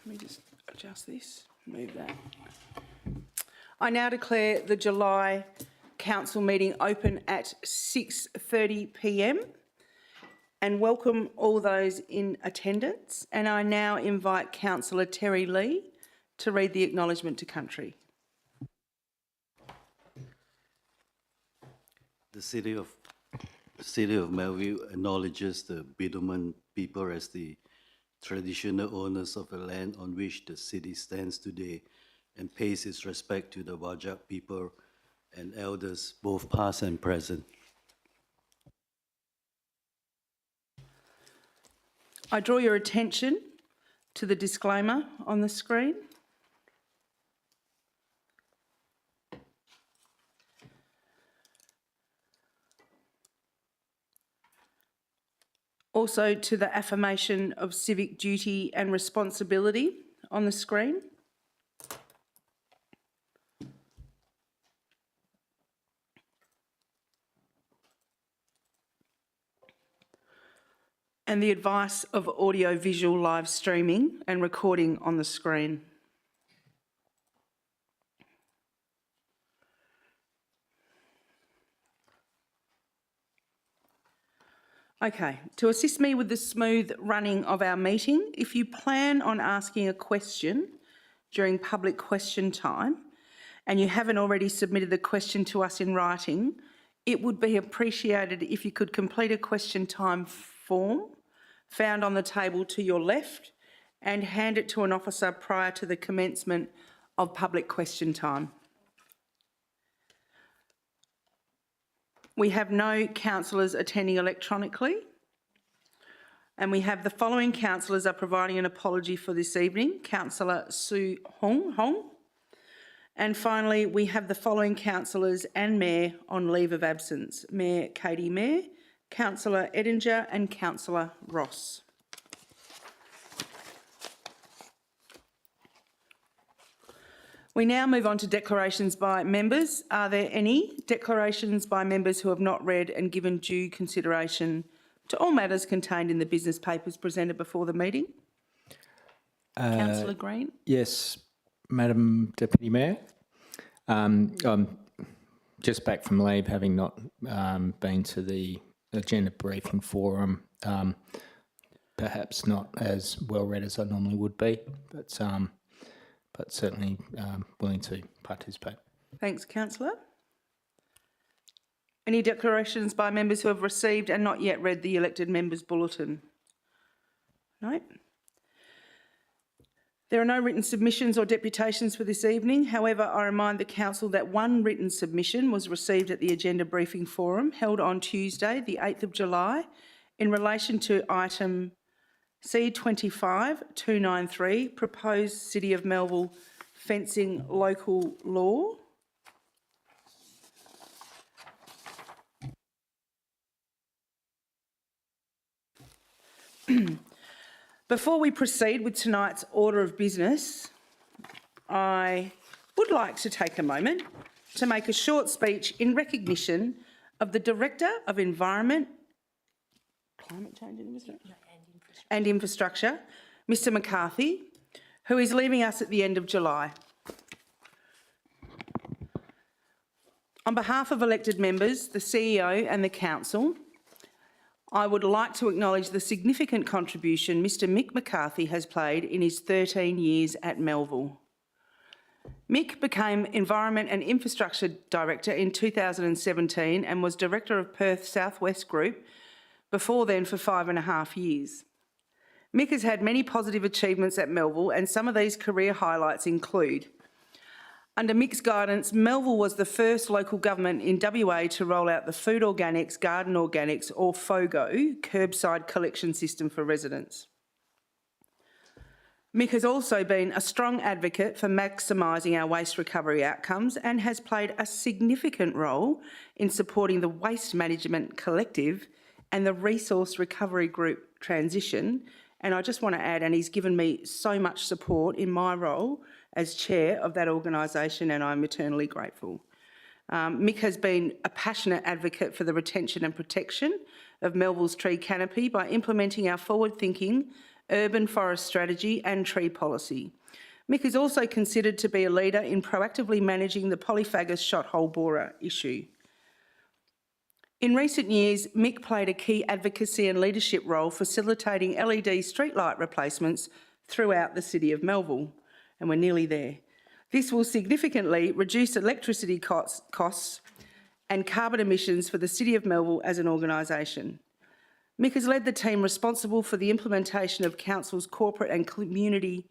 Let me just adjust this, move that. I now declare the July Council meeting open at 6:30 p.m. and welcome all those in attendance. And I now invite Councillor Terry Lee to read the acknowledgement to country. The City of Melville acknowledges the Bidoman people as the traditional owners of the land on which the city stands today and pays its respect to the Wajak people and elders, both past and present. I draw your attention to the disclaimer on the screen. Also to the affirmation of civic duty and responsibility on the screen. And the advice of audio-visual live streaming and recording on the screen. Okay, to assist me with the smooth running of our meeting, if you plan on asking a question during public question time and you haven't already submitted the question to us in writing, it would be appreciated if you could complete a question time form found on the table to your left and hand it to an officer prior to the commencement of public question time. We have no councillors attending electronically, and we have the following councillors are providing an apology for this evening: Councillor Sue Hong. And finally, we have the following councillors and Mayor on leave of absence: Mayor Katie Mayer, Councillor Edinger and Councillor Ross. We now move on to declarations by members. Are there any declarations by members who have not read and given due consideration to all matters contained in the business papers presented before the meeting? Councillor Green. Yes, Madam Deputy Mayor. I'm just back from leave, having not been to the agenda briefing forum. Perhaps not as well read as I normally would be, but certainly willing to participate. Thanks, Councillor. Any declarations by members who have received and not yet read the elected members' bulletin? No. There are no written submissions or deputations for this evening. However, I remind the Council that one written submission was received at the agenda briefing forum held on Tuesday, the 8th of July, in relation to item C25-293, proposed City of Melville fencing local law. Before we proceed with tonight's order of business, I would like to take a moment to make a short speech in recognition of the Director of Environment, Climate Change and Infrastructure, Mr. McCarthy, who is leaving us at the end of July. On behalf of elected members, the CEO and the Council, I would like to acknowledge the significant contribution Mr. Mick McCarthy has played in his 13 years at Melville. Mick became Environment and Infrastructure Director in 2017 and was Director of Perth South West Group before then for 5.5 years. Mick has had many positive achievements at Melville, and some of these career highlights include: under Mick's guidance, Melville was the first local government in WA to roll out the Food Organics, Garden Organics or FOGO curbside collection system for residents. Mick has also been a strong advocate for maximising our waste recovery outcomes and has played a significant role in supporting the Waste Management Collective and the Resource Recovery Group transition. And I just want to add, and he's given me so much support in my role as chair of that organisation, and I'm eternally grateful. Mick has been a passionate advocate for the retention and protection of Melville's tree canopy by implementing our forward-thinking urban forest strategy and tree policy. Mick is also considered to be a leader in proactively managing the polyphagous shot hole borer issue. In recent years, Mick played a key advocacy and leadership role facilitating LED streetlight replacements throughout the City of Melville, and we're nearly there. This will significantly reduce electricity costs and carbon emissions for the City of Melville as an organisation. Mick has led the team responsible for the implementation of Council's corporate and community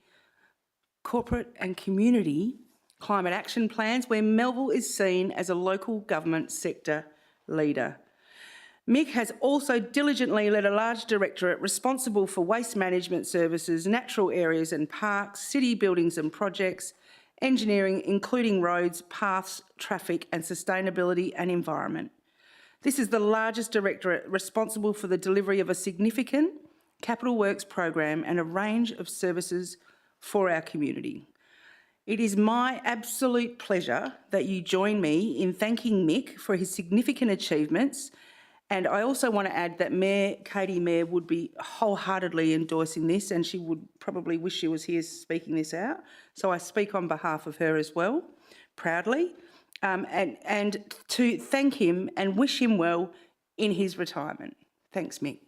climate action plans, where Melville is seen as a local government sector leader. Mick has also diligently led a large directorate responsible for waste management services, natural areas and parks, city buildings and projects, engineering, including roads, paths, traffic and sustainability and environment. This is the largest directorate responsible for the delivery of a significant capital works program and a range of services for our community. It is my absolute pleasure that you join me in thanking Mick for his significant achievements, and I also want to add that Katie Mayer would be wholeheartedly endorsing this, and she would probably wish she was here speaking this out. So I speak on behalf of her as well, proudly, and to thank him and wish him well in his retirement. Thanks, Mick.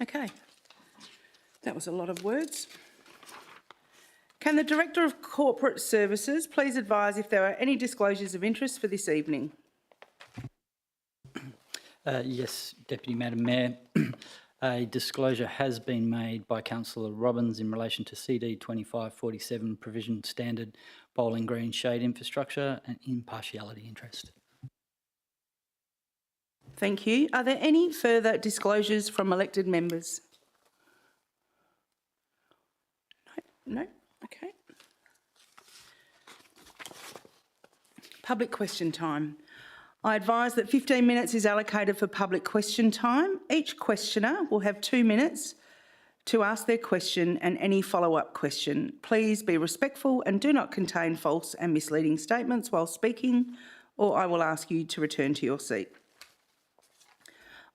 Okay, that was a lot of words. Can the Director of Corporate Services please advise if there are any disclosures of interest for this evening? Yes, Deputy Madam Mayor. A disclosure has been made by Councillor Robbins in relation to CD 2547 provision standard bowling green shade infrastructure and impartiality interest. Thank you. Are there any further disclosures from elected members? No? Okay. Public question time. I advise that 15 minutes is allocated for public question time. Each questioner will have 2 minutes to ask their question and any follow-up question. Please be respectful and do not contain false and misleading statements while speaking, or I will ask you to return to your seat.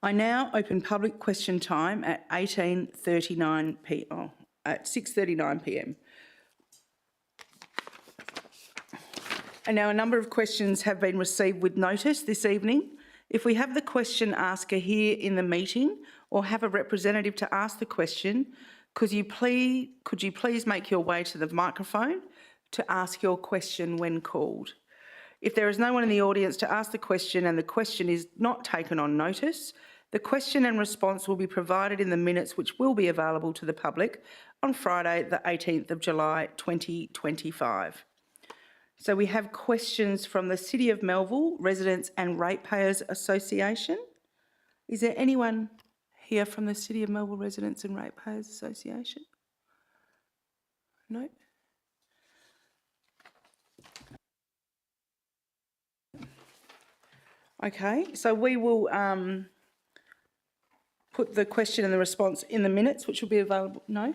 I now open public question time at 6:39 p.m. And now a number of questions have been received with notice this evening. If we have the question asker here in the meeting or have a representative to ask the question, could you please make your way to the microphone to ask your question when called? If there is no one in the audience to ask the question and the question is not taken on notice, the question and response will be provided in the minutes, which will be available to the public on Friday, the 18th of July, 2025. So we have questions from the City of Melville Residents and Ratepayers Association. Is there anyone here from the City of Melville Residents and Ratepayers Association? No? Okay, so we will put the question and the response in the minutes, which will be available. No?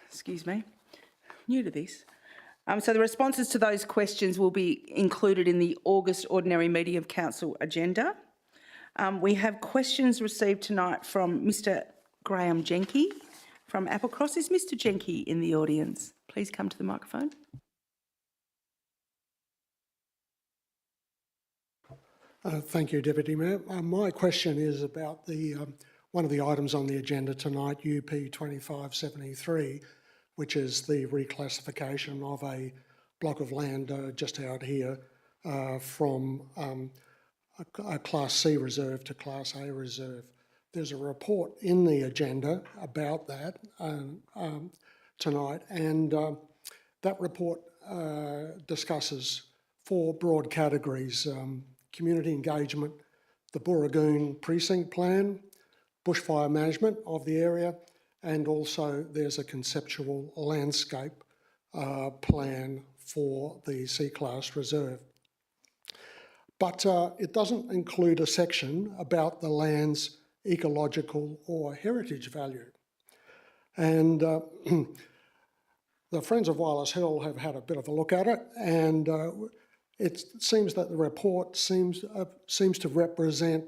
Excuse me, new to this. So the responses to those questions will be included in the August Ordinary Meeting of Council agenda. We have questions received tonight from Mr. Graham Jenke from Applecross. Is Mr. Jenke in the audience? Please come to the microphone. Thank you, Deputy Mayor. My question is about the one of the items on the agenda tonight, UP 2573, which is the reclassification of a block of land just out here from a Class C reserve to Class A reserve. There's a report in the agenda about that tonight, and that report discusses 4 broad categories: community engagement, the Booragoon Precinct Plan, bushfire management of the area, and also there's a conceptual landscape plan for the C-Class reserve. but it doesn't include a section about the land's ecological or heritage value. And the Friends of Wireless Hill have had a bit of a look at it, and it seems that the report seems to represent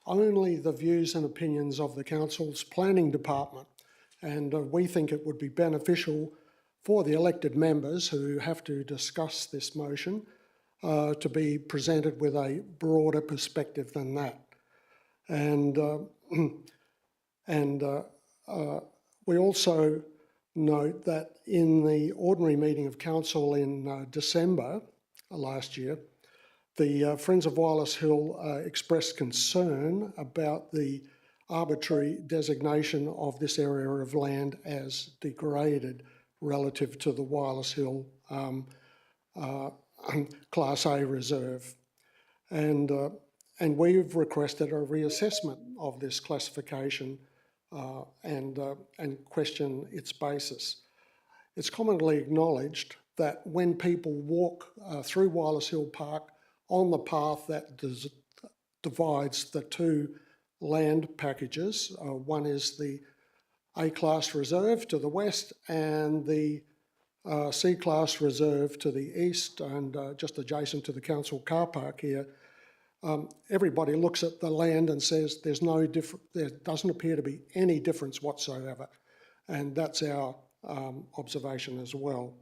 only the views and opinions of the council's planning department. And we think it would be beneficial for the elected members who have to discuss this motion to be presented with a broader perspective than that. And we also note that in the ordinary meeting of council in December last year, the Friends of Wireless Hill expressed concern about the arbitrary designation of this area of land as degraded relative to the Wireless Hill Class A reserve. And we've requested a reassessment of this classification and question its basis. It's commonly acknowledged that when people walk through Wireless Hill Park on the path that divides the two land packages, one is the A-class reserve to the west and the C-class reserve to the east, and just adjacent to the council car park here, everybody looks at the land and says there doesn't appear to be any difference whatsoever. And that's our observation as well.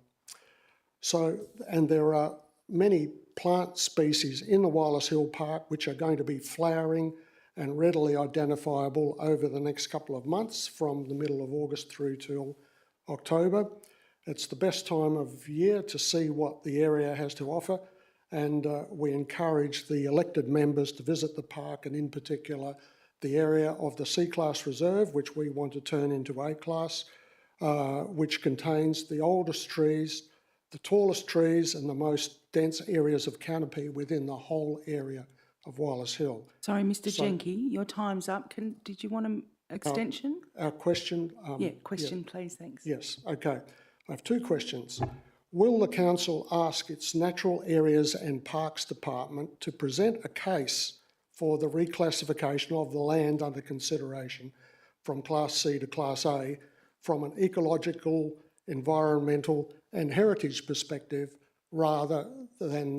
So, and there are many plant species in the Wireless Hill Park which are going to be flowering and readily identifiable over the next couple of months from the middle of August through till October. It's the best time of year to see what the area has to offer, and we encourage the elected members to visit the park, and in particular the area of the C-class reserve, which we want to turn into A-class, which contains the oldest trees, the tallest trees and the most dense areas of canopy within the whole area of Wireless Hill. Sorry, Mr. Jenke, your time's up. Did you want an extension? Our question? Question, please, thanks. Yes, okay. I have two questions. Will the council ask its Natural Areas and Parks Department to present a case for the reclassification of the land under consideration from Class C to Class A from an ecological, environmental and heritage perspective, rather than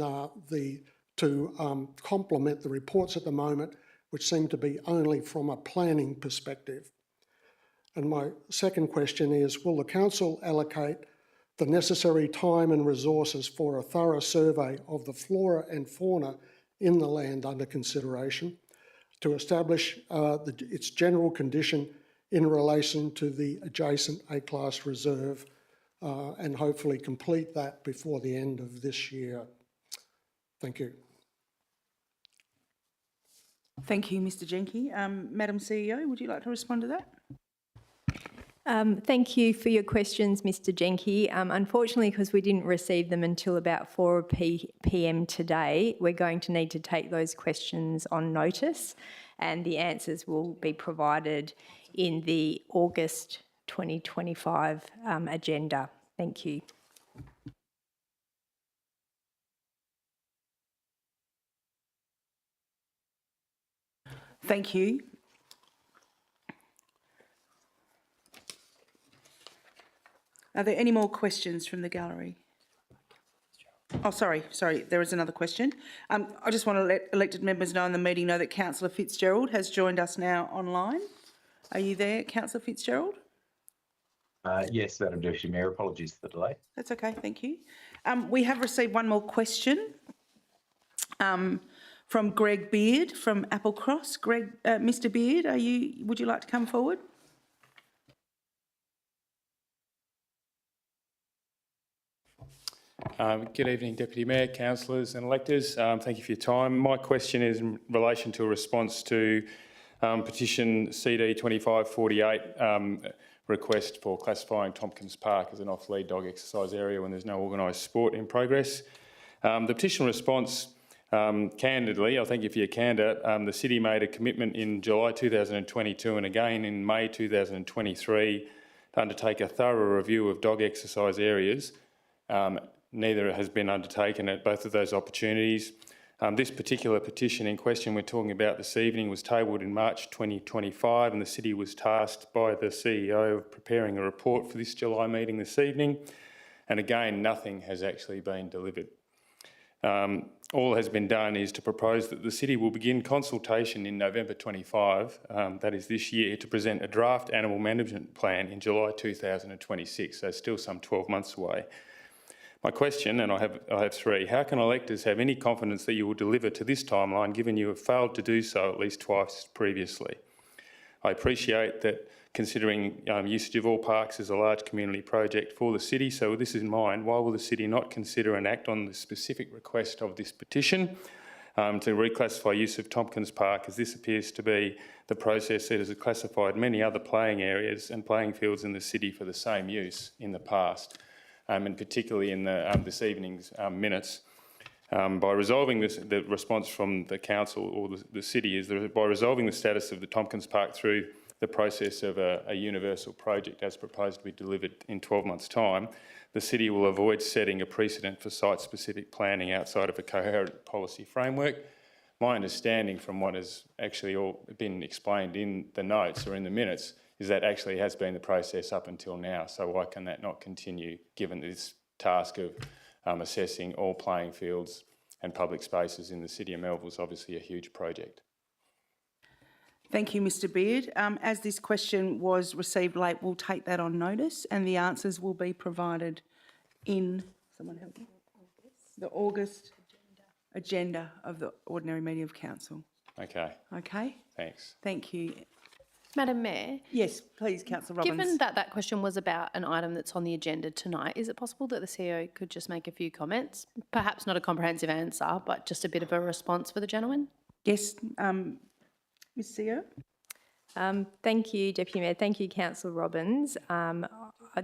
to complement the reports at the moment, which seem to be only from a planning perspective? And my second question is, will the council allocate the necessary time and resources for a thorough survey of the flora and fauna in the land under consideration to establish its general condition in relation to the adjacent A-class reserve, and hopefully complete that before the end of this year? Thank you. Thank you, Mr. Jenke. Madam CEO, would you like to respond to that? Thank you for your questions, Mr. Jenke. Unfortunately, because we didn't receive them until about 4 p.m. today, we're going to need to take those questions on notice, and the answers will be provided in the August 2025 agenda. Thank you. Thank you. Are there any more questions from the gallery? Oh, sorry, there is another question. I just want to let elected members know in the meeting know that Councillor Fitzgerald has joined us now online. Are you there, Councillor Fitzgerald? Yes, Madam Deputy Mayor. Apologies for the delay. That's okay, thank you. We have received one more question from Greg Beard from Applecross. Mr. Beard, would you like to come forward? Good evening, Deputy Mayor, councillors and electors. Thank you for your time. My question is in relation to a response to petition CD 2548, request for classifying Tompkins Park as an off-lead dog exercise area when there's no organised sport in progress. The petition response, candidly, I thank you for your candour, the city made a commitment in July 2022 and again in May 2023 to undertake a thorough review of dog exercise areas. Neither has been undertaken at both of those opportunities. This particular petition in question we're talking about this evening was tabled in March 2025, and the City was tasked by the CEO of preparing a report for this July meeting this evening. And again, nothing has actually been delivered. All has been done is to propose that the City will begin consultation in November 25, that is this year, to present a draft animal management plan in July 2026, so still some 12 months away. My question, and I have three: how can electors have any confidence that you will deliver to this timeline, given you have failed to do so at least twice previously? I appreciate that considering usage of all parks is a large community project for the City, so with this in mind, why will the City not consider and act on the specific request of this petition to reclassify use of Tompkins Park, as this appears to be the process that has classified many other playing areas and playing fields in the City for the same use in the past, and particularly in this evening's minutes. By resolving this, the response from the council or the City is that by resolving the status of the Tompkins Park through the process of a universal project as proposed to be delivered in 12 months' time, the City will avoid setting a precedent for site-specific planning outside of a coherent policy framework. My understanding from what has actually all been explained in the notes or in the minutes is that actually has been the process up until now. So why can that not continue, given this task of assessing all playing fields and public spaces in the City of Melville is obviously a huge project? Thank you, Mr Beard. As this question was received late, we'll take that on notice and the answers will be provided in, someone help me, the August agenda of the ordinary meeting of council. Okay, Okay, thanks. thank you. Madam Mayor, Yes, please, Councillor Robbins. given that that question was about an item that's on the agenda tonight, is it possible that the CEO could just make a few comments? Perhaps not a comprehensive answer, but just a bit of a response for the gentleman? Yes, Ms CEO. Thank you, Deputy Mayor. Thank you, Councillor Robbins.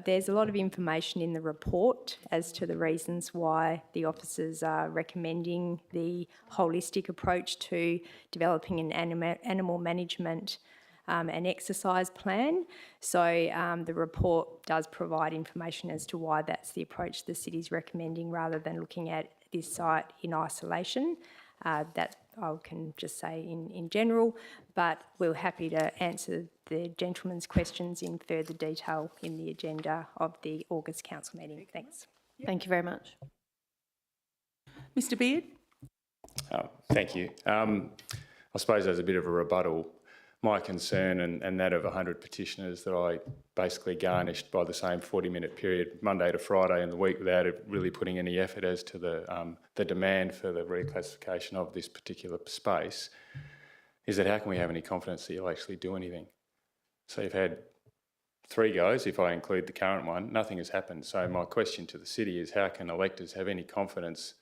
There's a lot of information in the report as to the reasons why the officers are recommending the holistic approach to developing an animal management and exercise plan. So the report does provide information as to why that's the approach the City's recommending, rather than looking at this site in isolation. That I can just say in general, but we're happy to answer the gentleman's questions in further detail in the agenda of the August council meeting. Thanks. Thank you very much. Mr Beard. Thank you. I suppose as a bit of a rebuttal, my concern and that of 100 petitioners that I basically garnished by the same 40-minute period, Monday to Friday in the week, without really putting any effort as to the demand for the reclassification of this particular space, is that how can we have any confidence that you'll actually do anything? So you've had 3 goes, if I include the current one, nothing has happened. So my question to the City is, how can electors have any confidence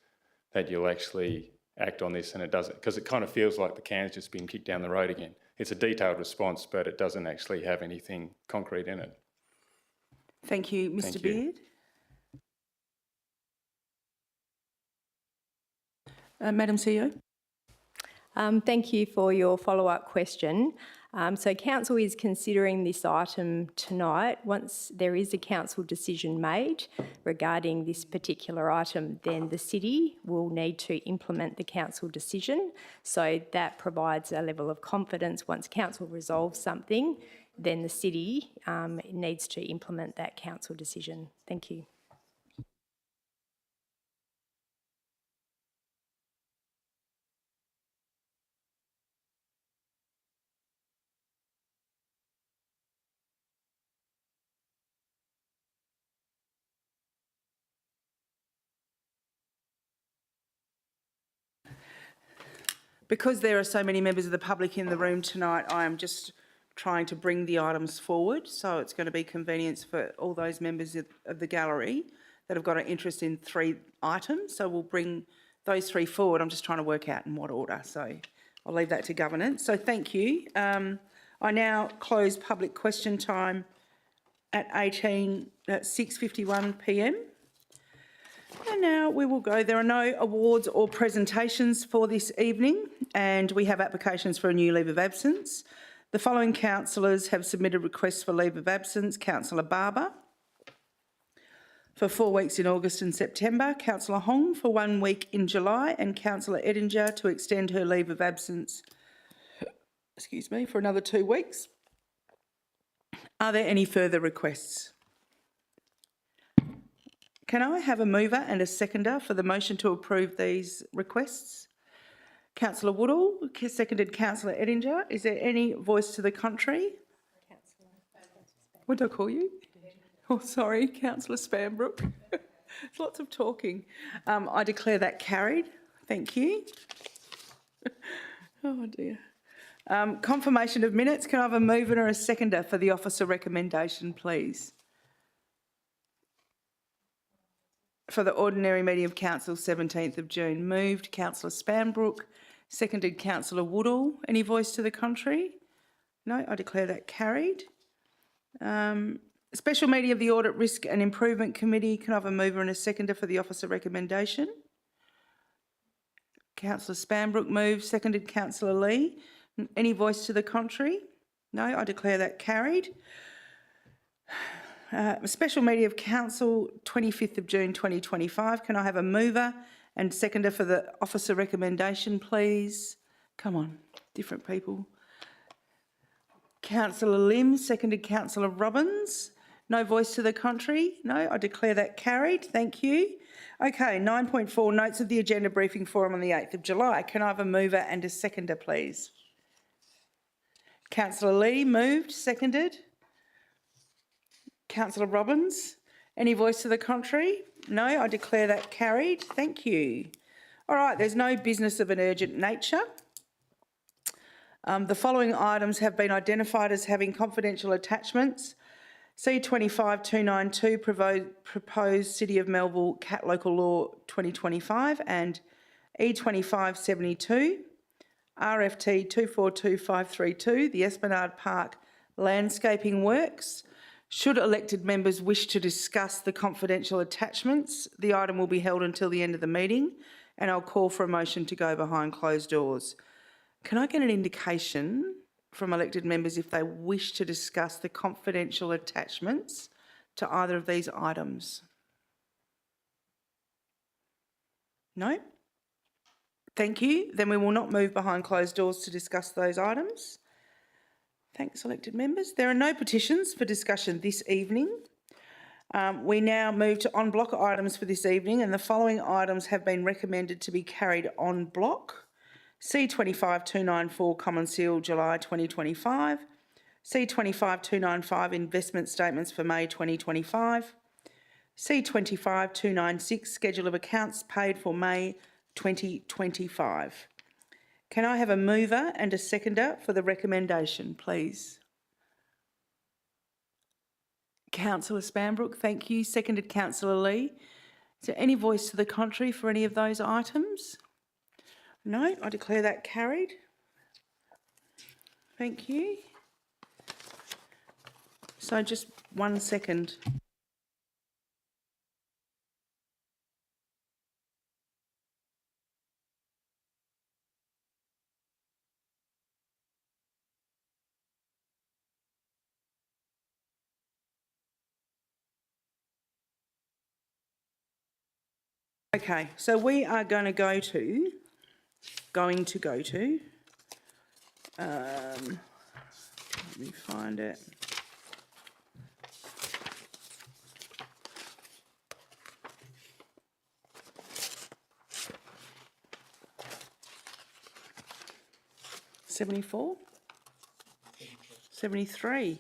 that you'll actually act on this? And it doesn't, because it kind of feels like the can's just been kicked down the road again. It's a detailed response, but it doesn't actually have anything concrete in it. Thank you, Mr Thank you. Beard. Madam CEO. Thank you for your follow-up question. So council is considering this item tonight. Once there is a council decision made regarding this particular item, then the City will need to implement the council decision. So that provides a level of confidence. Once council resolves something, then the City needs to implement that council decision. Thank you. Because there are so many members of the public in the room tonight, I am just trying to bring the items forward. So it's going to be convenience for all those members of the gallery that have got an interest in 3 items. So we'll bring those 3 forward. I'm just trying to work out in what order. So I'll leave that to governance. So thank you. I now close public question time at 6:51 p.m. And now we will go. There are no awards or presentations for this evening, and we have applications for a new leave of absence. The following councillors have submitted requests for leave of absence: Councillor Barber, for 4 weeks in August and September, Councillor Hong for 1 week in July, and Councillor Edinger to extend her leave of absence, for another 2 weeks. Are there any further requests? Can I have a mover and a seconder for the motion to approve these requests? Councillor Woodall, seconded Councillor Edinger. Is there any voice to the contrary? What did I call you? Oh, sorry, Councillor Spanbrook. There's lots of talking. I declare that carried. Thank you. Oh dear. Confirmation of minutes. Can I have a mover or a seconder for the officer recommendation, please? For the ordinary meeting of Council, 17th of June. Moved, Councillor Spanbrook. Seconded, Councillor Woodall. Any voice to the contrary? No, I declare that carried. Special meeting of the Audit, Risk and Improvement Committee. Can I have a mover and a seconder for the officer recommendation? Councillor Spanbrook moved, seconded Councillor Lee. Any voice to the contrary? No, I declare that carried. Special meeting of Council, 25th of June 2025. Can I have a mover and seconder for the officer recommendation, please? Come on, different people. Councillor Lim, seconded Councillor Robbins. No voice to the contrary? No, I declare that carried. Thank you. Okay, 9.4, notes of the agenda briefing forum on the 8th of July. Can I have a mover and a seconder, please? Councillor Lee moved, seconded. Councillor Robbins. Any voice to the contrary? No, I declare that carried. Thank you. All right, there's no business of an urgent nature. The following items have been identified as having confidential attachments. C25292, proposed City of Melville Cat Local Law 2025, and E2572, RFT 242532, the Esplanade Park landscaping works. Should elected members wish to discuss the confidential attachments, the item will be held until the end of the meeting, and I'll call for a motion to go behind closed doors. Can I get an indication from elected members if they wish to discuss the confidential attachments to either of these items? No? Thank you. Then we will not move behind closed doors to discuss those items. Thanks, elected members. There are no petitions for discussion this evening. We now move to en bloc items for this evening, and the following items have been recommended to be carried en bloc. C25294, Common Seal, July 2025. C25295, Investment Statements for May 2025. C25296, Schedule of Accounts paid for May 2025. Can I have a mover and a seconder for the recommendation, please? Councillor Spanbrook, thank you. Seconded Councillor Lee. Is there any voice to the contrary for any of those items? No, I declare that carried. Thank you. So just 1 second. Okay, so we are going to go to, let me find it. $74? 73.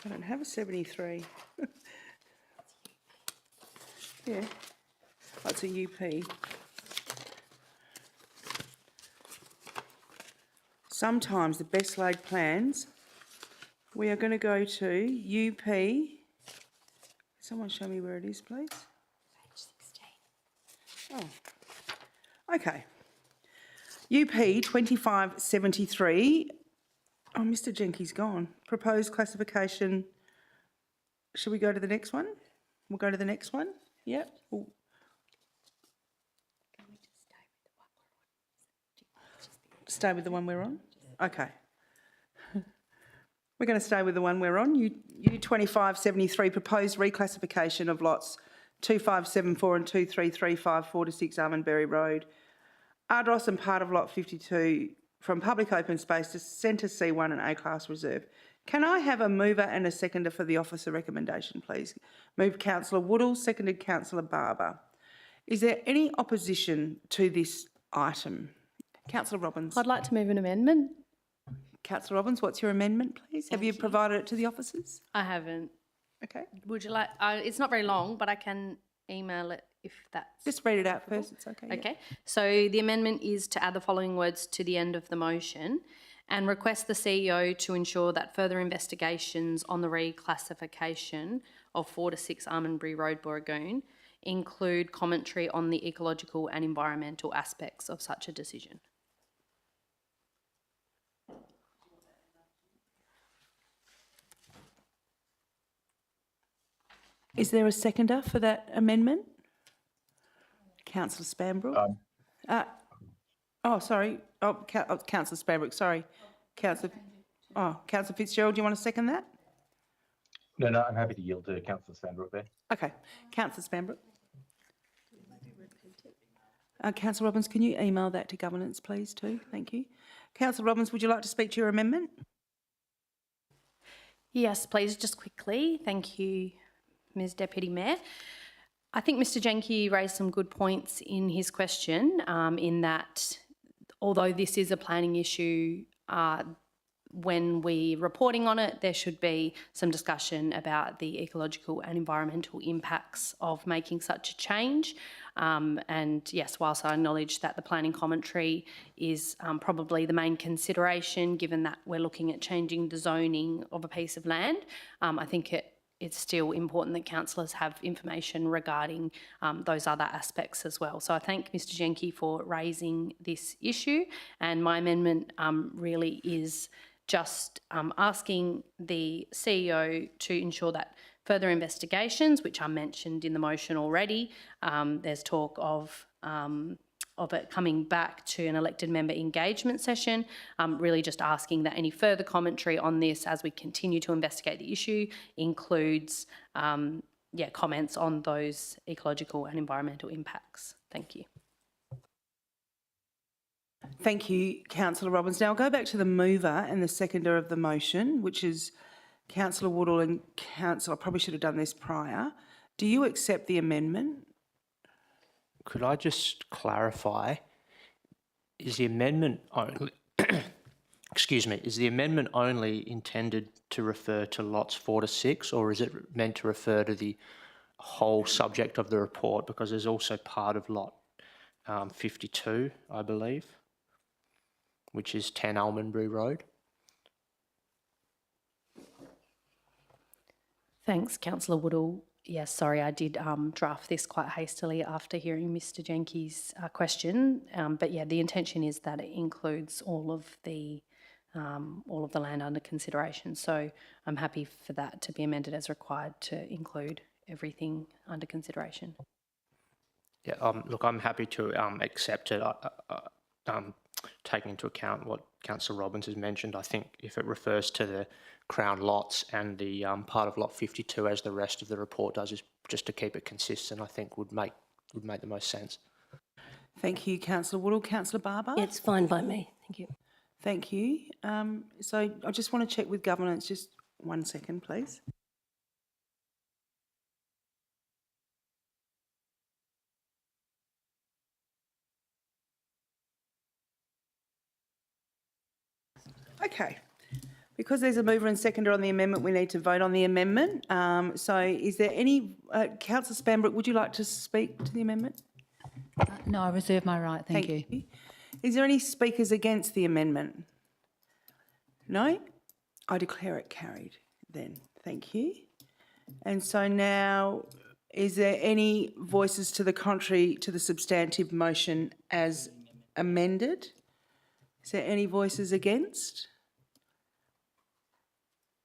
I don't have a 73. Yeah. That's a UP. Sometimes the best laid plans. We are going to go to UP. Someone show me where it is, please. Page 16. Oh, okay. UP 2573. Oh, Mr. Jenky's gone. Proposed classification. Should we go to the next one? We'll go to the next one. Yep. Ooh. Stay with the one we're on? Okay. We're going to stay with the one we're on. U2573, proposed reclassification of lots 2574 and 2335 4 to 6 Almondbury Road, Ardross and part of lot 52 from public open space to centre C1 and A-class reserve. Can I have a mover and a seconder for the officer recommendation, please? Moved Councillor Woodall, seconded Councillor Barber. Is there any opposition to this item? Councillor Robbins. I'd like to move an amendment. Councillor Robbins, what's your amendment, please? Have you provided it to the officers? I haven't. Okay. Would you like, it's not very long, but I can email it if that's... Just read it out first, it's okay. yeah. Okay, so the amendment is to add the following words to the end of the motion and request the CEO to ensure that further investigations on the reclassification of 4 to 6 Almondbury Road, Booragoon include commentary on the ecological and environmental aspects of such a decision. Is there a seconder for that amendment? Councillor Spanbrook? Sorry. Councillor Spanbrook, sorry. Councillor Fitzgerald, do you want to second that? No, I'm happy to yield to Councillor Sandbrook there. Okay. Councillor Spanbrook. Councillor Robbins, can you email that to governance, please, too? Thank you. Councillor Robbins, would you like to speak to your amendment? Yes, please, just quickly. Thank you, Ms Deputy Mayor. I think Mr Jenke raised some good points in his question, in that although this is a planning issue, when we're reporting on it, there should be some discussion about the ecological and environmental impacts of making such a change. And yes, whilst I acknowledge that the planning commentary is probably the main consideration, given that we're looking at changing the zoning of a piece of land, I think it's still important that councillors have information regarding those other aspects as well. So I thank Mr Jenke for raising this issue, and my amendment really is just asking the CEO to ensure that further investigations, which are mentioned in the motion already, there's talk of it coming back to an elected member engagement session, really just asking that any further commentary on this as we continue to investigate the issue includes comments on those ecological and environmental impacts. Thank you. Thank you, Councillor Robbins. Now I'll go back to the mover and the seconder of the motion, which is Councillor Woodall and Councillor, I probably should have done this prior. Do you accept the amendment? Could I just clarify, is the amendment only, excuse me, is the amendment only intended to refer to lots 4 to 6, or is it meant to refer to the whole subject of the report? Because there's also part of lot 52, I believe, which is 10 Almondbury Road. Thanks, Councillor Woodall. Yes, sorry, I did draft this quite hastily after hearing Mr Jenke's question. But yeah, the intention is that it includes all of the land under consideration. So I'm happy for that to be amended as required to include everything under consideration. Yeah, look, I'm happy to accept it, taking into account what Councillor Robbins has mentioned. I think if it refers to the Crown lots and the part of lot 52 as the rest of the report does, is just to keep it consistent, I think would make the most sense. Thank you, Councillor Woodall. Councillor Barber? It's fine by me, thank you. Thank you. So I just want to check with governance, just 1 second, please. Okay. Because there's a mover and seconder on the amendment, we need to vote on the amendment. So is there any... Councillor Spanbrook, would you like to speak to the amendment? No, I reserve my right, thank you. Is there any speakers against the amendment? No? I declare it carried then. Thank you. And so now, is there any voices to the contrary to the substantive motion as amended? Is there any voices against?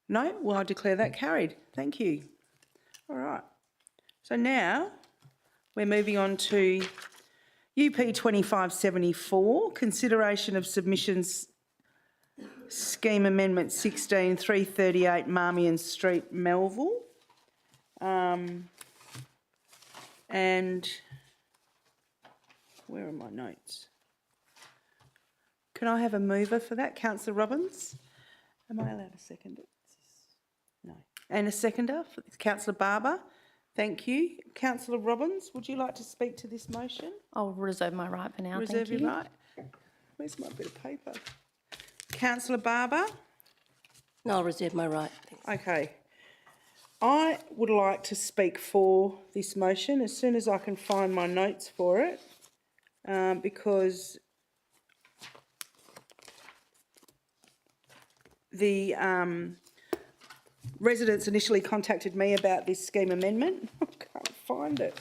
No? Well, I declare that carried. Thank you. All right. So now we're moving on to UP 2574, consideration of submissions scheme amendment 16, 338 Marmion Street, Melville. And where are my notes? Can I have a mover for that? Councillor Robbins? Am I allowed to second it? No. And a seconder? Councillor Barber? Thank you. Councillor Robbins, would you like to speak to this motion? I'll reserve my right for now, Reserve thank your you. right. Where's my bit of paper? Councillor Barber? No, I'll reserve my right. Thanks. Okay. I would like to speak for this motion as soon as I can find my notes for it, because the residents initially contacted me about this scheme amendment. I can't find it.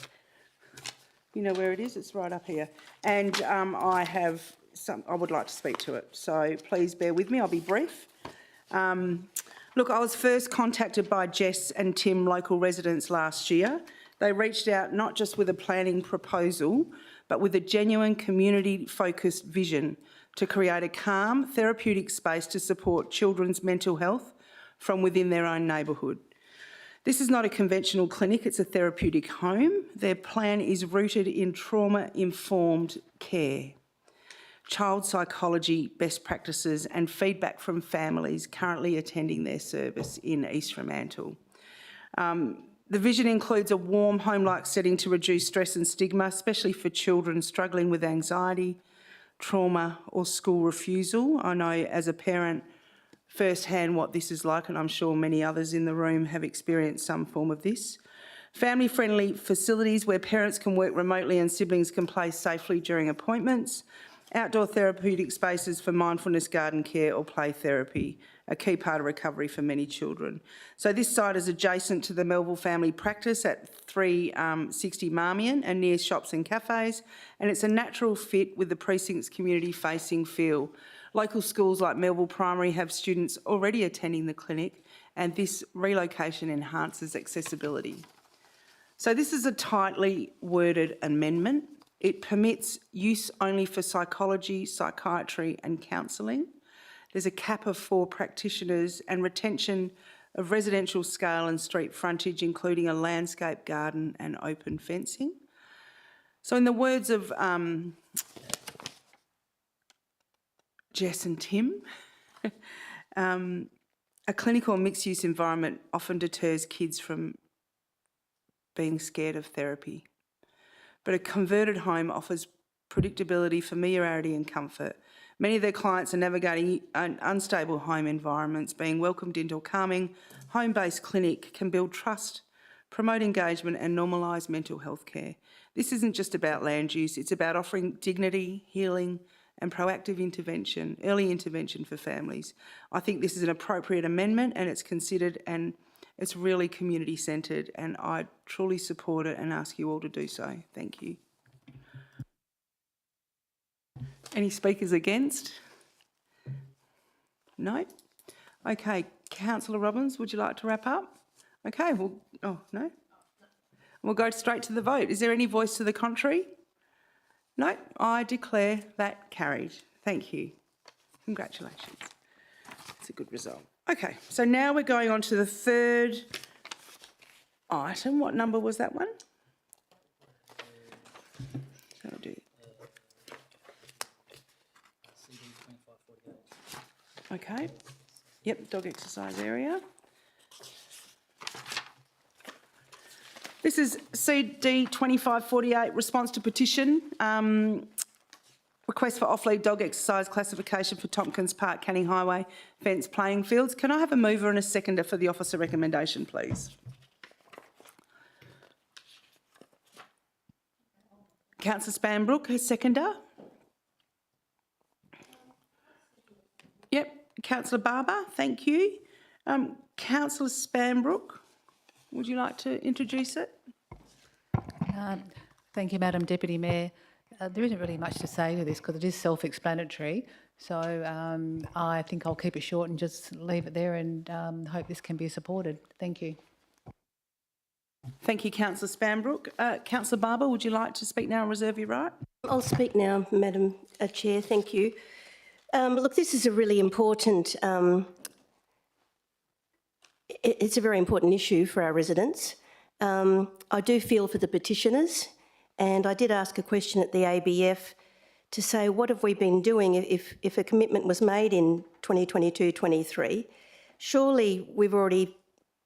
You know where it is? It's right up here. And I would like to speak to it. So please bear with me. I'll be brief. Look, I was first contacted by Jess and Tim, local residents, last year. They reached out not just with a planning proposal, but with a genuine community-focused vision to create a calm, therapeutic space to support children's mental health from within their own neighbourhood. This is not a conventional clinic, it's a therapeutic home. Their plan is rooted in trauma-informed care, child psychology best practices and feedback from families currently attending their service in East Fremantle. The vision includes a warm, home-like setting to reduce stress and stigma, especially for children struggling with anxiety, trauma or school refusal. I know as a parent firsthand what this is like, and I'm sure many others in the room have experienced some form of this. Family-friendly facilities where parents can work remotely and siblings can play safely during appointments. Outdoor therapeutic spaces for mindfulness, garden care or play therapy, a key part of recovery for many children. So this site is adjacent to the Melville family practice at 360 Marmion and near shops and cafes, and it's a natural fit with the precinct's community-facing feel. Local schools like Melville Primary have students already attending the clinic, and this relocation enhances accessibility. So this is a tightly worded amendment. It permits use only for psychology, psychiatry and counselling. There's a cap of 4 practitioners and retention of residential scale and street frontage, including a landscape garden and open fencing. So in the words of Jess and Tim, a clinical or mixed-use environment often deters kids from being scared of therapy. But a converted home offers predictability, familiarity and comfort. Many of their clients are navigating unstable home environments. Being welcomed into a calming, home-based clinic can build trust, promote engagement and normalise mental health care. This isn't just about land use, it's about offering dignity, healing and proactive intervention, early intervention for families. I think this is an appropriate amendment and it's considered and it's really community-centred, and I truly support it and ask you all to do so. Thank you. Any speakers against? No? Okay, Councillor Robbins, would you like to wrap up? Okay, well, oh, no? We'll go straight to the vote. Is there any voice to the contrary? No? I declare that carried. Thank you. Congratulations. It's a good result. Okay, so now we're going on to the third item. What number was that one? So I'll do. Okay. Yep, dog exercise area. This is CD 2548, response to petition. Request for off-lead dog exercise classification for Tompkins Park, Canning Highway, fence playing fields. Can I have a mover and a seconder for the officer recommendation, please? Councillor Spanbrook, a seconder. Yep, Councillor Barber, thank you. Councillor Spanbrook, would you like to introduce it? Thank you, Madam Deputy Mayor. There isn't really much to say to this because it is self-explanatory. So I think I'll keep it short and just leave it there and hope this can be supported. Thank you. Thank you, Councillor Spanbrook. Councillor Barber, would you like to speak now and reserve your right? I'll speak now, Madam Chair. Thank you. Look, this is a really important, it's a very important issue for our residents. I do feel for the petitioners, and I did ask a question at the ABF to say, what have we been doing if a commitment was made in 2022-23? Surely we've already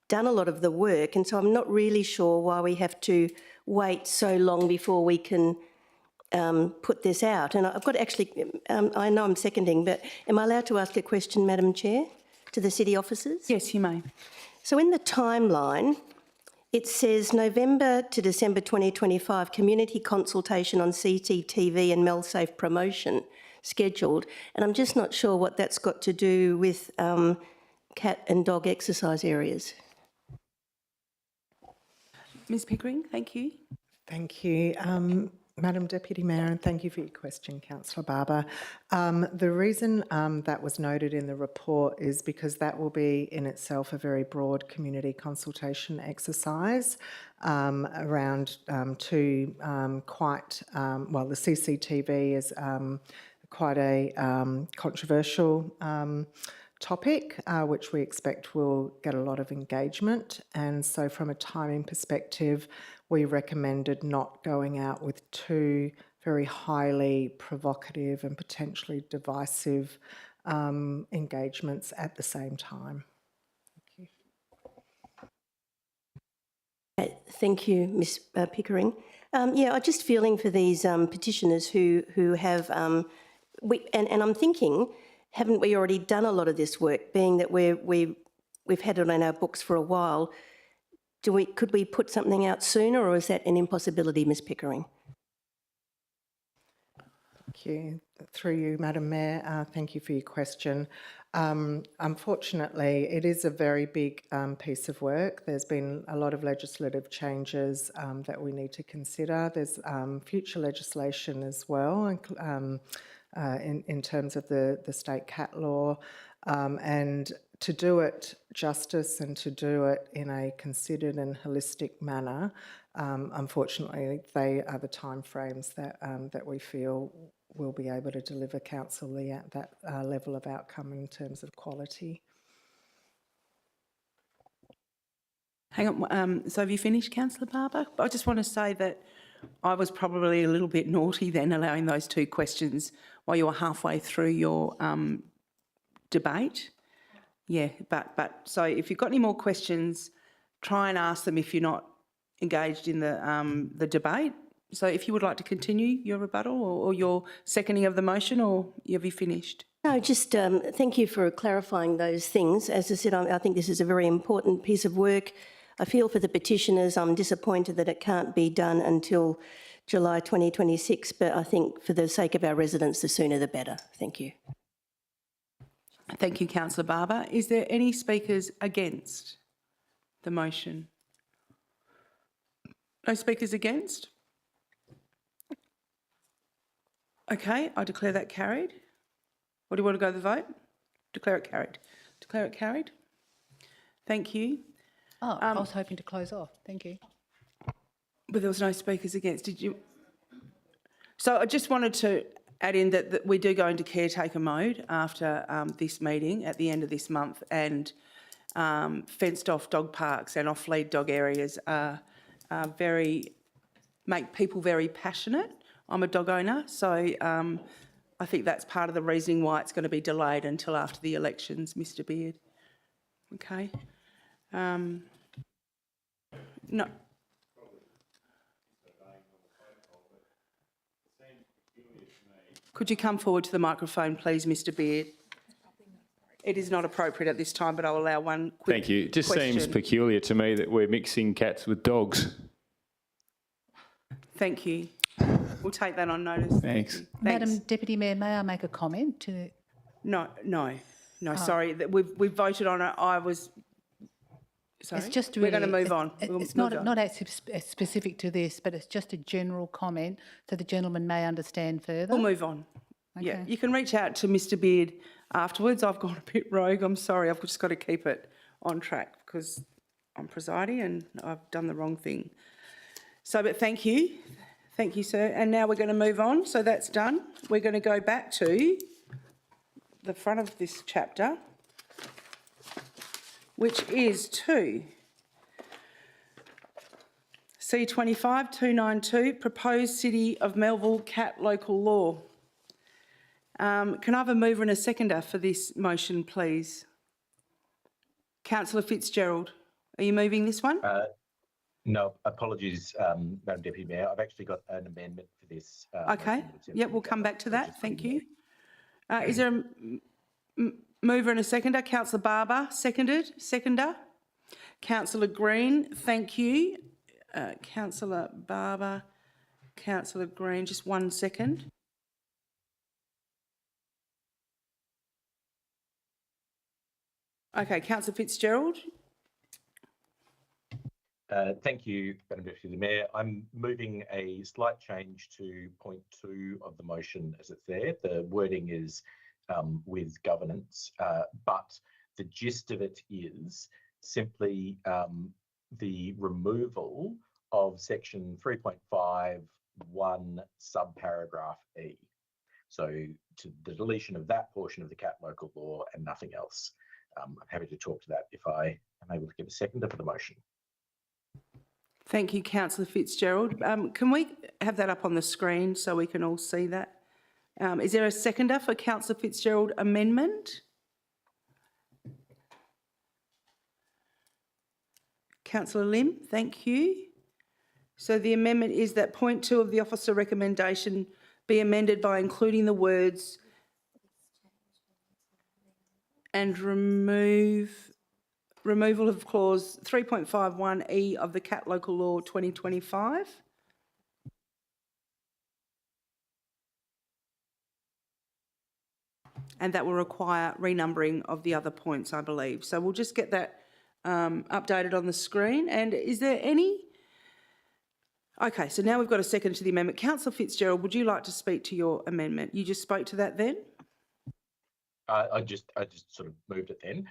done a lot of the work, and so I'm not really sure why we have to wait so long before we can put this out. And I've got actually, I know I'm seconding, but am I allowed to ask a question, Madam Chair, to the city officers? Yes, you may. So in the timeline, it says November to December 2025, community consultation on CCTV and MelSafe promotion scheduled. And I'm just not sure what that's got to do with cat and dog exercise areas. Ms Pickering, thank you. Thank you. Madam Deputy Mayor, and thank you for your question, Councillor Barber. The reason that was noted in the report is because that will be in itself a very broad community consultation exercise around two quite, well, the CCTV is quite a controversial topic, which we expect will get a lot of engagement. And so from a timing perspective, we recommended not going out with two very highly provocative and potentially divisive engagements at the same time. Thank you. Thank you, Ms Pickering. Yeah, I'm just feeling for these petitioners who have, and I'm thinking, haven't we already done a lot of this work, being that we've had it on our books for a while? Could we put something out sooner, or is that an impossibility, Ms Pickering? Thank you. Through you, Madam Mayor, thank you for your question. Unfortunately, it is a very big piece of work. There's been a lot of legislative changes that we need to consider. There's future legislation as well, in terms of the state cat law, and to do it justice and to do it in a considered and holistic manner, unfortunately, they are the timeframes that we feel will be able to deliver council that level of outcome in terms of quality. Hang on, so have you finished, Councillor Barber? I just want to say that I was probably a little bit naughty then, allowing those two questions while you were halfway through your debate. Yeah, but so if you've got any more questions, try and ask them if you're not engaged in the debate. So if you would like to continue your rebuttal or your seconding of the motion, or have you finished? No, just thank you for clarifying those things. As I said, I think this is a very important piece of work. I feel for the petitioners. I'm disappointed that it can't be done until July 2026, but I think for the sake of our residents, the sooner the better. Thank you. Thank you, Councillor Barber. Is there any speakers against the motion? No speakers against? Okay, I declare that carried. Or do you want to go to the vote? Declare it carried. Declare it carried. Thank you. Oh, I was hoping to close off. Thank you. But there was no speakers against, did you? So I just wanted to add in that we do go into caretaker mode after this meeting at the end of this month, and fenced off dog parks and off-lead dog areas make people very passionate. I'm a dog owner, so I think that's part of the reasoning why it's going to be delayed until after the elections, Mr Beard. Okay. No. Could you come forward to the microphone, please, Mr Beard? It is not appropriate at this time, but I'll allow one quick Thank you. It just question. seems peculiar to me that we're mixing cats with dogs. Thank you. We'll take that on notice. Thanks. Madam Deputy Mayor, may I make a comment to? No, sorry. We've voted on it. I was... Sorry? It's just We're really, going to move on. It's not specific to this, but it's just a general comment so the gentleman may understand further. We'll move on. Okay. Yeah, you can reach out to Mr Beard afterwards. I've gone a bit rogue. I'm sorry. I've just got to keep it on track because I'm presiding and I've done the wrong thing. So, but thank you. Thank you, sir. And now we're going to move on. So that's done. We're going to go back to the front of this chapter, which is to C25-292, Proposed City of Melville Cat Local Law. Can I have a mover and a seconder for this motion, please? Councillor Fitzgerald, are you moving this one? No, apologies, Madam Deputy Mayor. I've actually got an amendment for this. Okay, motion that's yep, in we'll the come agenda. back to So that. just Thank putting you. Is there a mover and a seconder? Councillor Barber, seconder. Councillor Green, thank you. Councillor Barber, Councillor Green, just 1 second. Okay, Councillor Fitzgerald. Thank you, Madam Deputy Mayor. I'm moving a slight change to point 2 of the motion as it's there. The wording is with governance, but the gist of it is simply the removal of section 3.51 subparagraph E. So to the deletion of that portion of the cat local law and nothing else. I'm happy to talk to that if I am able to give a seconder for the motion. Thank you, Councillor Fitzgerald. Can we have that up on the screen so we can all see that? Is there a seconder for Councillor Fitzgerald amendment? Councillor Lim, thank you. So the amendment is that point 2 of the officer recommendation be amended by including the words and removal of clause 3.51E of the Cat Local Law 2025. And that will require renumbering of the other points, I believe. So we'll just get that updated on the screen. And is there any? Okay, so now we've got a second to the amendment. Councillor Fitzgerald, would you like to speak to your amendment? You just spoke to that then? I just sort of moved it then.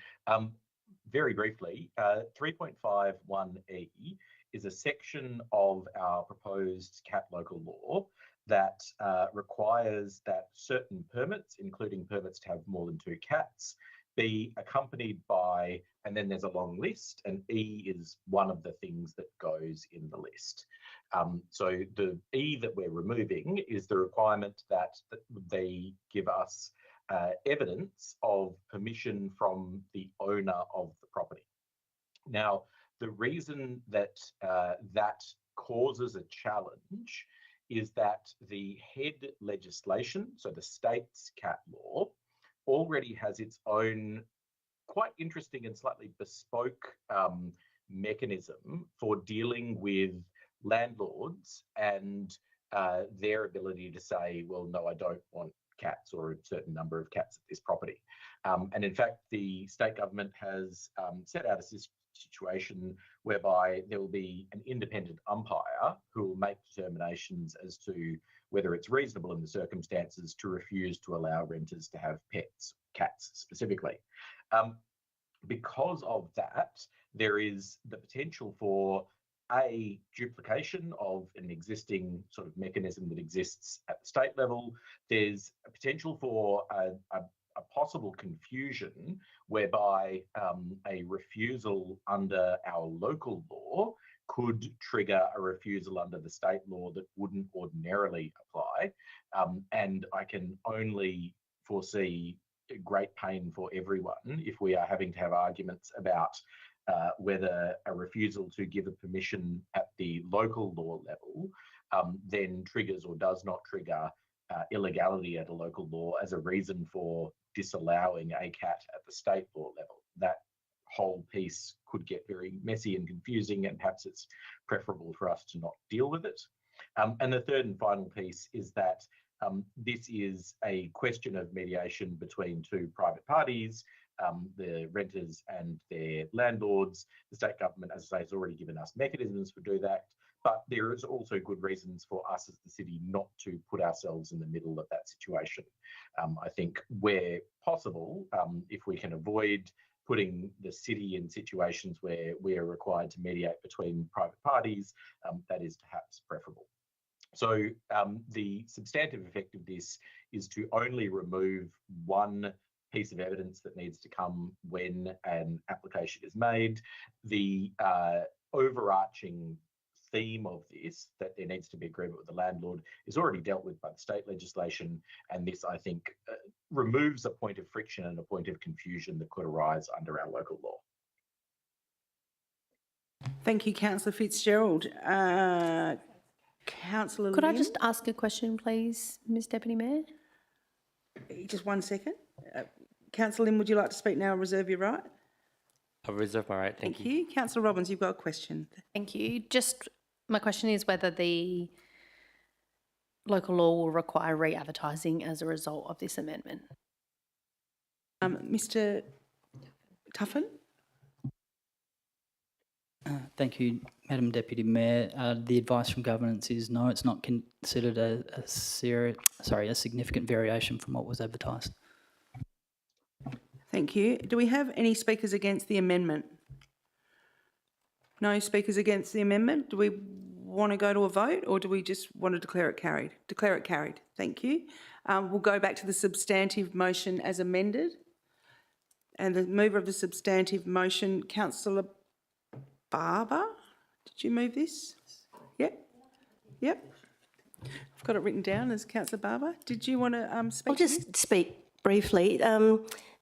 Very briefly, 3.51E is a section of our proposed cat local law that requires that certain permits, including permits to have more than 2 cats, be accompanied by, and then there's a long list, and E is one of the things that goes in the list. So the E that we're removing is the requirement that they give us evidence of permission from the owner of the property. Now, the reason that that causes a challenge is that the head legislation, so the state's cat law, already has its own quite interesting and slightly bespoke mechanism for dealing with landlords and their ability to say, well, no, I don't want cats or a certain number of cats at this property. And in fact, the state government has set out a situation whereby there will be an independent umpire who will make determinations as to whether it's reasonable in the circumstances to refuse to allow renters to have pets, cats specifically. Because of that, there is the potential for a duplication of an existing sort of mechanism that exists at the state level. There's a potential for a possible confusion whereby a refusal under our local law could trigger a refusal under the state law that wouldn't ordinarily apply. And I can only foresee great pain for everyone if we are having to have arguments about whether a refusal to give a permission at the local law level then triggers or does not trigger illegality at a local law as a reason for disallowing a cat at the state law level. That whole piece could get very messy and confusing, and perhaps it's preferable for us to not deal with it. And the third and final piece is that this is a question of mediation between 2 private parties, the renters and their landlords. The state government, as I say, has already given us mechanisms to do that, but there is also good reasons for us as the city not to put ourselves in the middle of that situation. I think where possible, if we can avoid putting the city in situations where we are required to mediate between private parties, that is perhaps preferable. So the substantive effect of this is to only remove one piece of evidence that needs to come when an application is made. The overarching theme of this, that there needs to be agreement with the landlord, is already dealt with by the state legislation, and this, I think, removes a point of friction and a point of confusion that could arise under our local law. Thank you, Councillor Fitzgerald. Councillor Could I Lim? just ask a question, please, Ms Deputy Mayor? Just 1 second. Councillor Lim, would you like to speak now or reserve your right? I'll reserve my right. Thank you. Councillor Robbins, you've got a question. Thank you. Just my question is whether the local law will require re-advertising as a result of this amendment. Mr Tuffin? Thank you, Madam Deputy Mayor. The advice from governance is no, it's not considered a significant variation from what was advertised. Thank you. Do we have any speakers against the amendment? No speakers against the amendment? Do we want to go to a vote, or do we just want to declare it carried? Declare it carried. Thank you. We'll go back to the substantive motion as amended. And the mover of the substantive motion, Councillor Barber, did you move this? Yep. Yep. I've got it written down as Councillor Barber. Did you want to speak? I'll just speak briefly.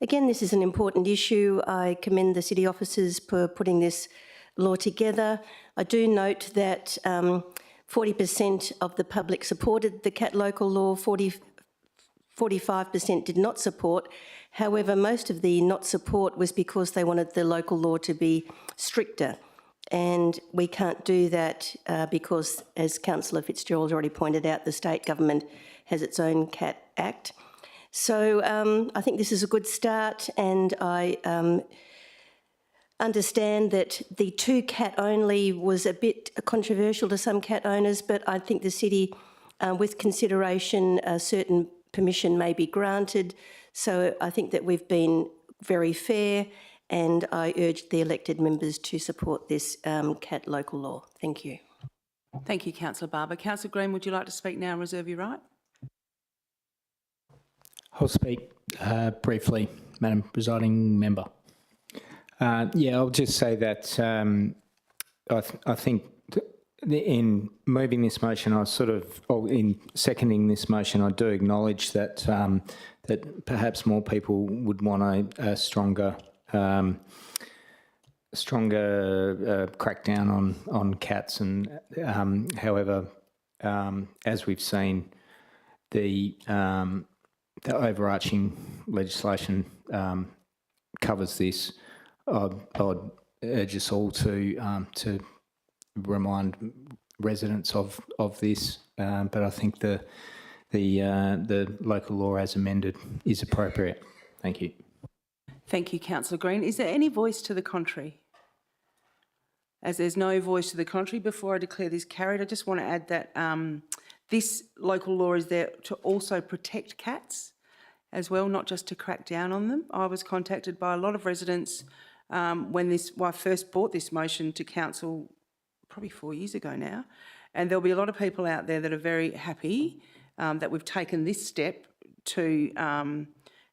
Again, this is an important issue. I commend the city officers for putting this law together. I do note that 40% of the public supported the CAT local law, 45% did not support. However, most of the not support was because they wanted the local law to be stricter. And we can't do that because, as Councillor Fitzgerald already pointed out, the state government has its own CAT Act. So I think this is a good start, and I understand that the 2 cat only was a bit controversial to some cat owners, but I think the city, with consideration, a certain permission may be granted. So I think that we've been very fair, and I urge the elected members to support this cat local law. Thank you. Thank you, Councillor Barber. Councillor Green, would you like to speak now and reserve your right? I'll speak briefly, Madam Presiding Member. I'll just say that I think in moving this motion, in seconding this motion, I do acknowledge that that perhaps more people would want a stronger crackdown on cats, and however, as we've seen, the overarching legislation covers this. I'd urge us all to remind residents of this, but I think the local law as amended is appropriate. Thank you. Thank you, Councillor Green. Is there any voice to the contrary? As there's no voice to the contrary, before I declare this carried, I just want to add that this local law is there to also protect cats as well, not just to crack down on them. I was contacted by a lot of residents when I first brought this motion to council probably 4 years ago now, and there'll be a lot of people out there that are very happy that we've taken this step to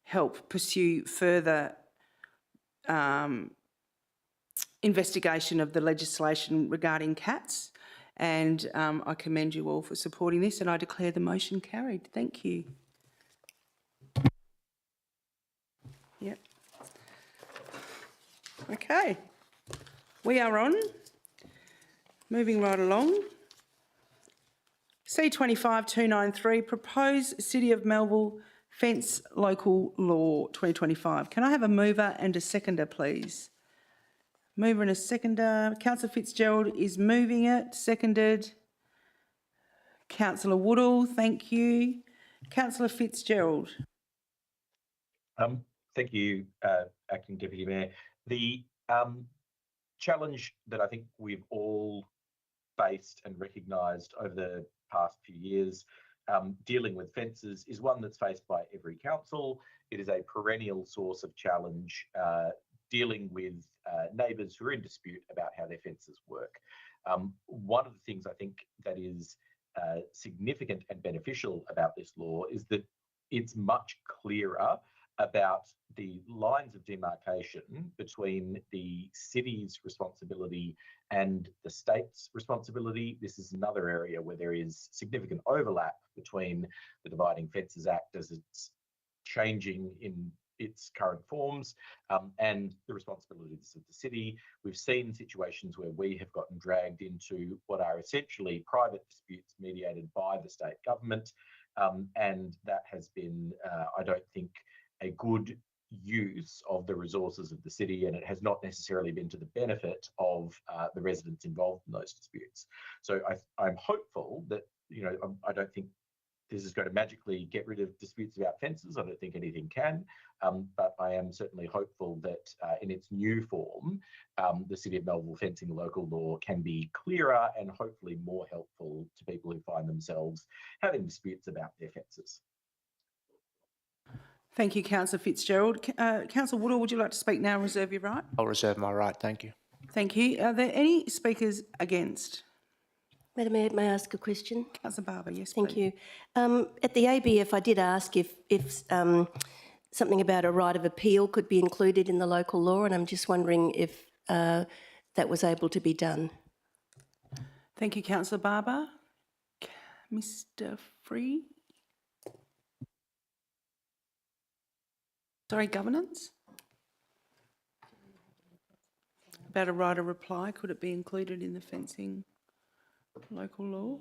help pursue further investigation of the legislation regarding cats, and I commend you all for supporting this, and I declare the motion carried. Thank you. Yep. Okay. We are on. Moving right along. C25-293, Proposed City of Melville Fence Local Law 2025. Can I have a mover and a seconder, please? Mover and a seconder. Councillor Fitzgerald is moving it. Seconded. Councillor Woodall, thank you. Councillor Fitzgerald. Thank you, Acting Deputy Mayor. The challenge that I think we've all faced and recognised over the past few years dealing with fences is one that's faced by every council. It is a perennial source of challenge dealing with neighbours who are in dispute about how their fences work. One of the things I think that is significant and beneficial about this law is that it's much clearer about the lines of demarcation between the city's responsibility and the state's responsibility. This is another area where there is significant overlap between the Dividing Fences Act as it's changing in its current forms and the responsibilities of the city. We've seen situations where we have gotten dragged into what are essentially private disputes mediated by the state government, and that has been, I don't think, a good use of the resources of the city, and it has not necessarily been to the benefit of the residents involved in those disputes. So I'm hopeful that, I don't think this is going to magically get rid of disputes about fences. I don't think anything can, but I am certainly hopeful that in its new form, the City of Melville fencing local law can be clearer and hopefully more helpful to people who find themselves having disputes about their fences. Thank you, Councillor Fitzgerald. Councillor Woodall, would you like to speak now? Reserve your right. I'll reserve my right, thank you. Thank you. Are there any speakers against? Madam Mayor, may I ask a question? Councillor Barber, yes, Thank please. you. At the ABF, I did ask if something about a right of appeal could be included in the local law, and I'm just wondering if that was able to be done. Thank you, Councillor Barber. Mr. Free? Sorry, governance? About a right of reply, could it be included in the fencing local law?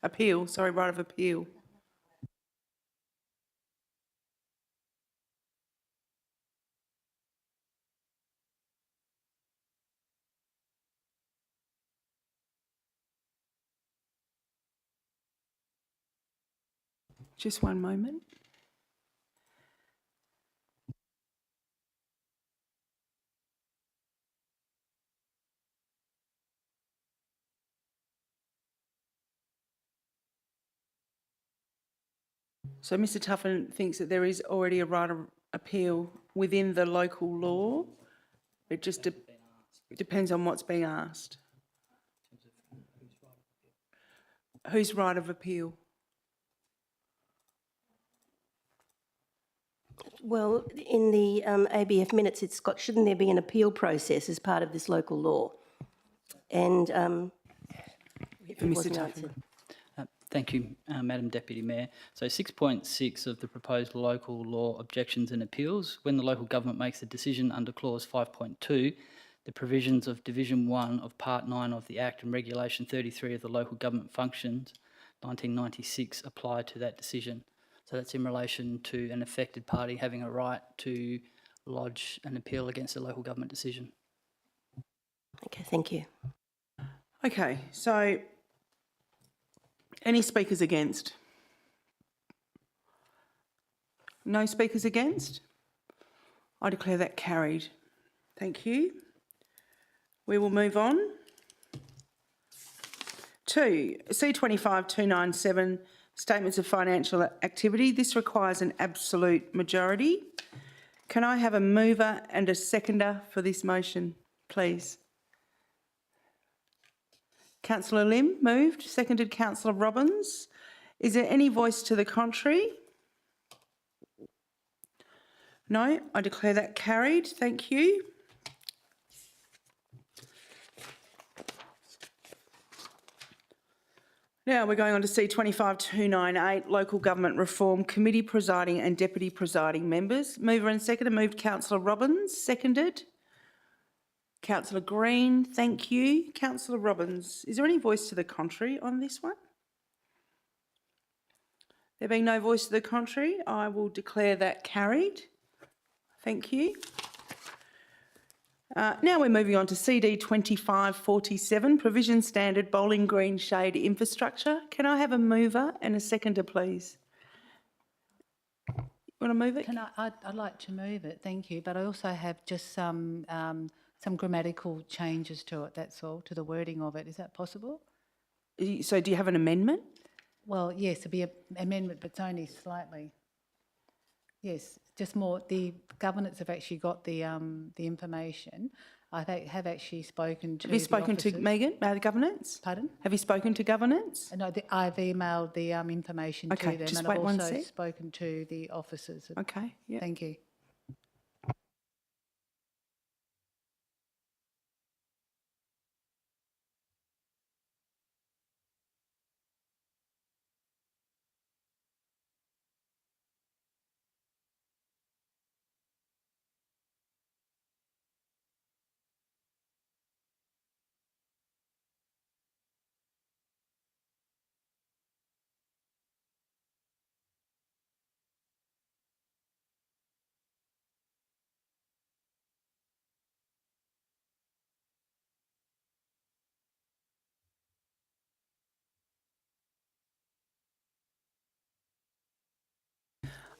Appeal, sorry, right of appeal. Just one moment. So Mr. Tuffin thinks that there is already a right of appeal within the local law. It just depends on what's being asked. Whose right of appeal? Well, in the ABF minutes, it's got, shouldn't there be an appeal process as part of this local law? And it wasn't answered. Thank you, Madam Deputy Mayor. So 6.6 of the proposed local law objections and appeals, when the local government makes a decision under clause 5.2, the provisions of Division 1 of Part 9 of the Act and Regulation 33 of the Local Government Functions 1996 apply to that decision. So that's in relation to an affected party having a right to lodge an appeal against a local government decision. Okay, thank you. Okay, so any speakers against? No speakers against? I declare that carried. Thank you. We will move on to C25-297, Statements of Financial Activity. This requires an absolute majority. Can I have a mover and a seconder for this motion, please? Councillor Lim moved, seconded Councillor Robbins. Is there any voice to the contrary? No, I declare that carried. Thank you. Now we're going on to C25-298, Local Government Reform Committee Presiding and Deputy Presiding Members. Mover and seconder moved Councillor Robbins, seconded. Councillor Green, thank you. Councillor Robbins, is there any voice to the contrary on this one? There being no voice to the contrary, I will declare that carried. Thank you. Now we're moving on to CD 2547, Provision Standard Bowling Green Shade Infrastructure. Can I have a mover and a seconder, please? You want to move it? I'd like to move it, thank you, but I also have just some grammatical changes to it, that's all, to the wording of it. Is that possible? So do you have an amendment? Well, yes, it'd be an amendment, but it's only slightly. Yes, just more. The governance have actually got the information. I have actually spoken to Have you spoken to officers. Megan, the governance? Pardon? Have you spoken to governance? No, I've emailed the information Okay, to them, just and wait I've one also sec. spoken to the officers. Okay, yeah. Thank you.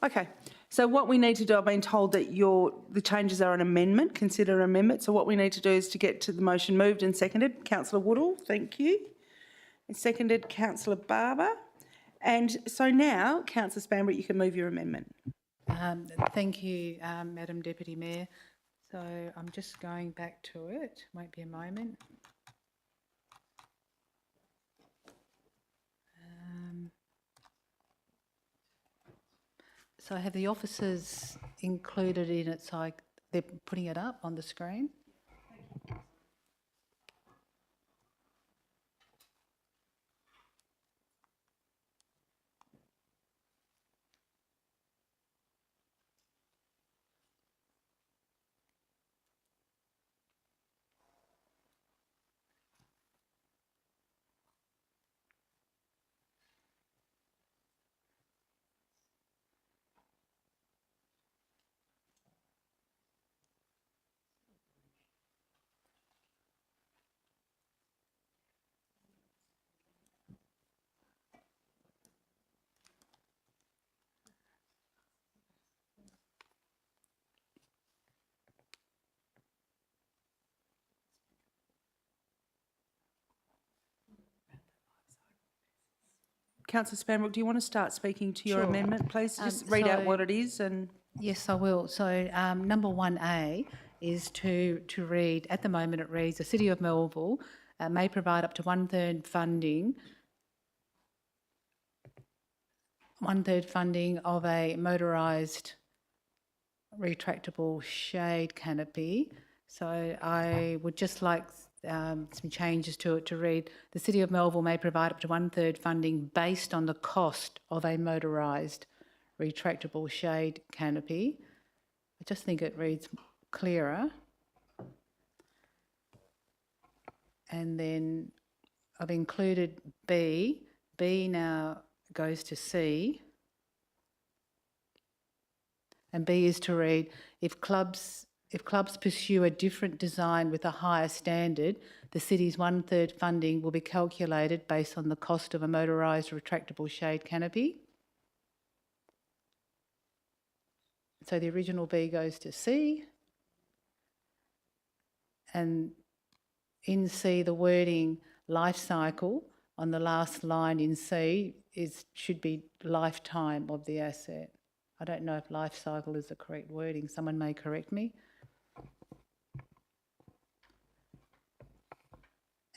Okay, so what we need to do, I've been told that the changes are an amendment, consider an amendment. So what we need to do is to get to the motion moved and seconded. Councillor Woodall, thank you. And seconded Councillor Barber. And so now, Councillor Spanbrook, you can move your amendment. Thank you, Madam Deputy Mayor. So I'm just going back to it. Won't be a moment. So I have the officers included in it, so they're putting it up on the screen. Councillor Spanbrook, do you want to start speaking to your Sure. amendment, please? Just read out so- what it is and... Yes, I will. So number 1A is to read, at the moment it reads, the City of Melville may provide up to one-third funding of a motorised retractable shade canopy. So I would just like some changes to it to read, the City of Melville may provide up to one-third funding based on the cost of a motorised retractable shade canopy. I just think it reads clearer. And then I've included B. B now goes to C. And B is to read, if clubs pursue a different design with a higher standard, the city's one-third funding will be calculated based on the cost of a motorised retractable shade canopy. So the original B goes to C. And in C, the wording life cycle on the last line in C should be lifetime of the asset. I don't know if life cycle is the correct wording. Someone may correct me.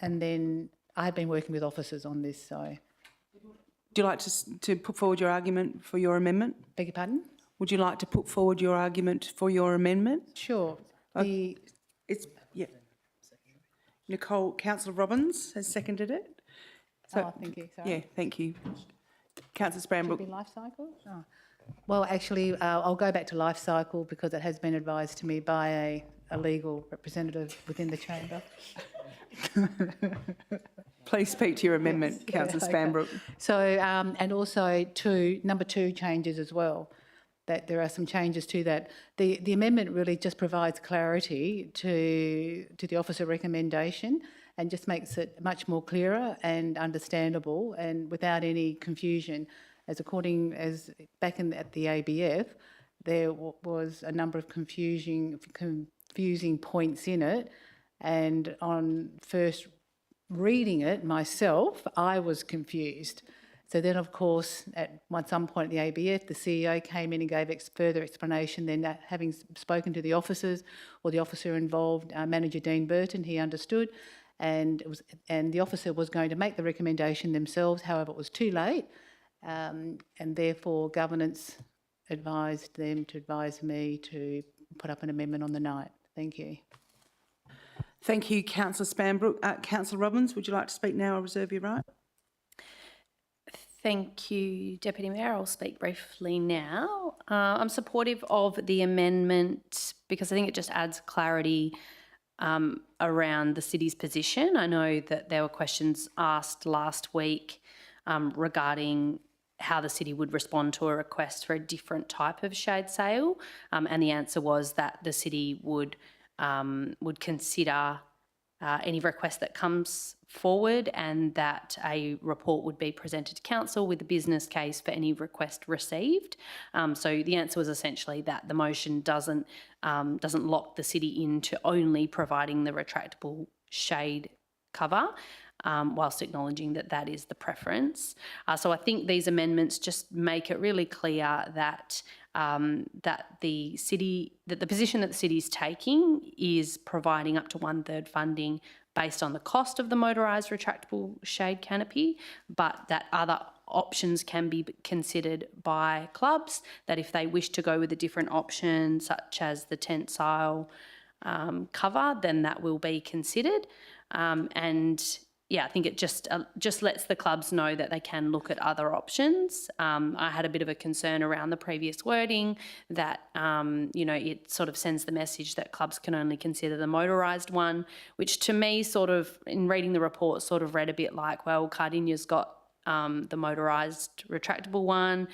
And then I've been working with officers on this, so... Would you like to put forward your argument for your amendment? Beg your pardon? Would you like to put forward your argument for your amendment? Sure. Yeah. Nicole, Councillor Robbins has seconded it. So, thank you. Sorry. yeah, thank you. Councillor Should it Spanbrook. be life cycle? Oh. Well, actually, I'll go back to life cycle because it has been advised to me by a legal representative within the chamber. Please speak to your amendment, Councillor Spanbrook. So, and also number 2 changes as well, that there are some changes to that. The amendment really just provides clarity to the officer recommendation and just makes it much more clearer and understandable and without any confusion. As back at the ABF, there was a number of confusing points in it, and on first reading it myself, I was confused. So then, of course, at some point at the ABF, the CEO came in and gave further explanation. Then, having spoken to the officers or the officer involved, Manager Dean Burton, he understood, and the officer was going to make the recommendation themselves. However, it was too late, and therefore governance advised them to advise me to put up an amendment on the night. Thank you. Thank you, Councillor Spanbrook. Councillor Robbins, would you like to speak now or reserve your right? Thank you, Deputy Mayor. I'll speak briefly now. I'm supportive of the amendment because I think it just adds clarity around the city's position. I know that there were questions asked last week regarding how the city would respond to a request for a different type of shade sale, and the answer was that the city would consider any request that comes forward, and that a report would be presented to council with a business case for any request received. So the answer was essentially that the motion doesn't lock the city into only providing the retractable shade cover, whilst acknowledging that that is the preference. So I think these amendments just make it really clear that the position that the city is taking is providing up to 1/3 funding based on the cost of the motorised retractable shade canopy, but that other options can be considered by clubs, that if they wish to go with a different option, such as the tensile cover, then that will be considered. And yeah, I think it just lets the clubs know that they can look at other options. I had a bit of a concern around the previous wording that, it sort of sends the message that clubs can only consider the motorised one, which to me sort of, in reading the report, sort of read a bit like, well, Cardinia's got the motorised retractable one,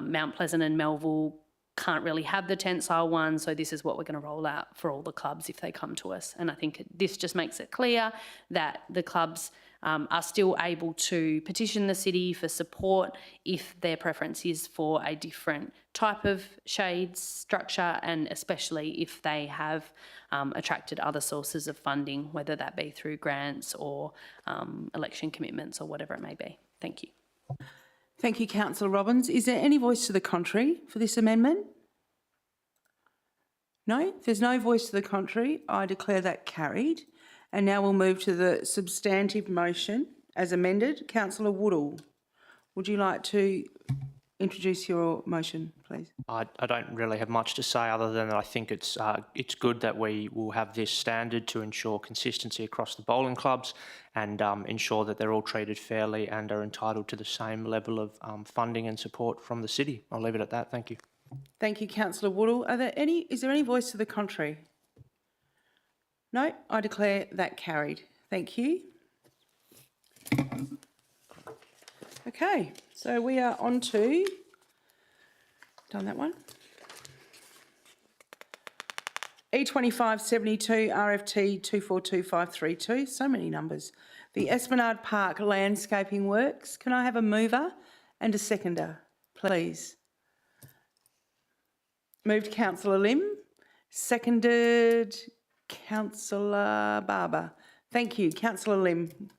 Mount Pleasant and Melville can't really have the tensile one, so this is what we're going to roll out for all the clubs if they come to us. And I think this just makes it clear that the clubs are still able to petition the city for support if their preference is for a different type of shade structure, and especially if they have attracted other sources of funding, whether that be through grants or election commitments or whatever it may be. Thank you. Thank you, Councillor Robbins. Is there any voice to the contrary for this amendment? No? If there's no voice to the contrary, I declare that carried. And now we'll move to the substantive motion as amended. Councillor Woodall, would you like to introduce your motion, please? I don't really have much to say other than I think it's good that we will have this standard to ensure consistency across the bowling clubs and ensure that they're all treated fairly and are entitled to the same level of funding and support from the city. I'll leave it at that. Thank you. Thank you, Councillor Woodall. Is there any voice to the contrary? No, I declare that carried. Thank you. Okay, so we are on to, done that one. E2572 RFT 242532, so many numbers. The Esplanade Park landscaping works. Can I have a mover and a seconder, please? Moved Councillor Lim, seconded Councillor Barber. Thank you, Councillor Lim.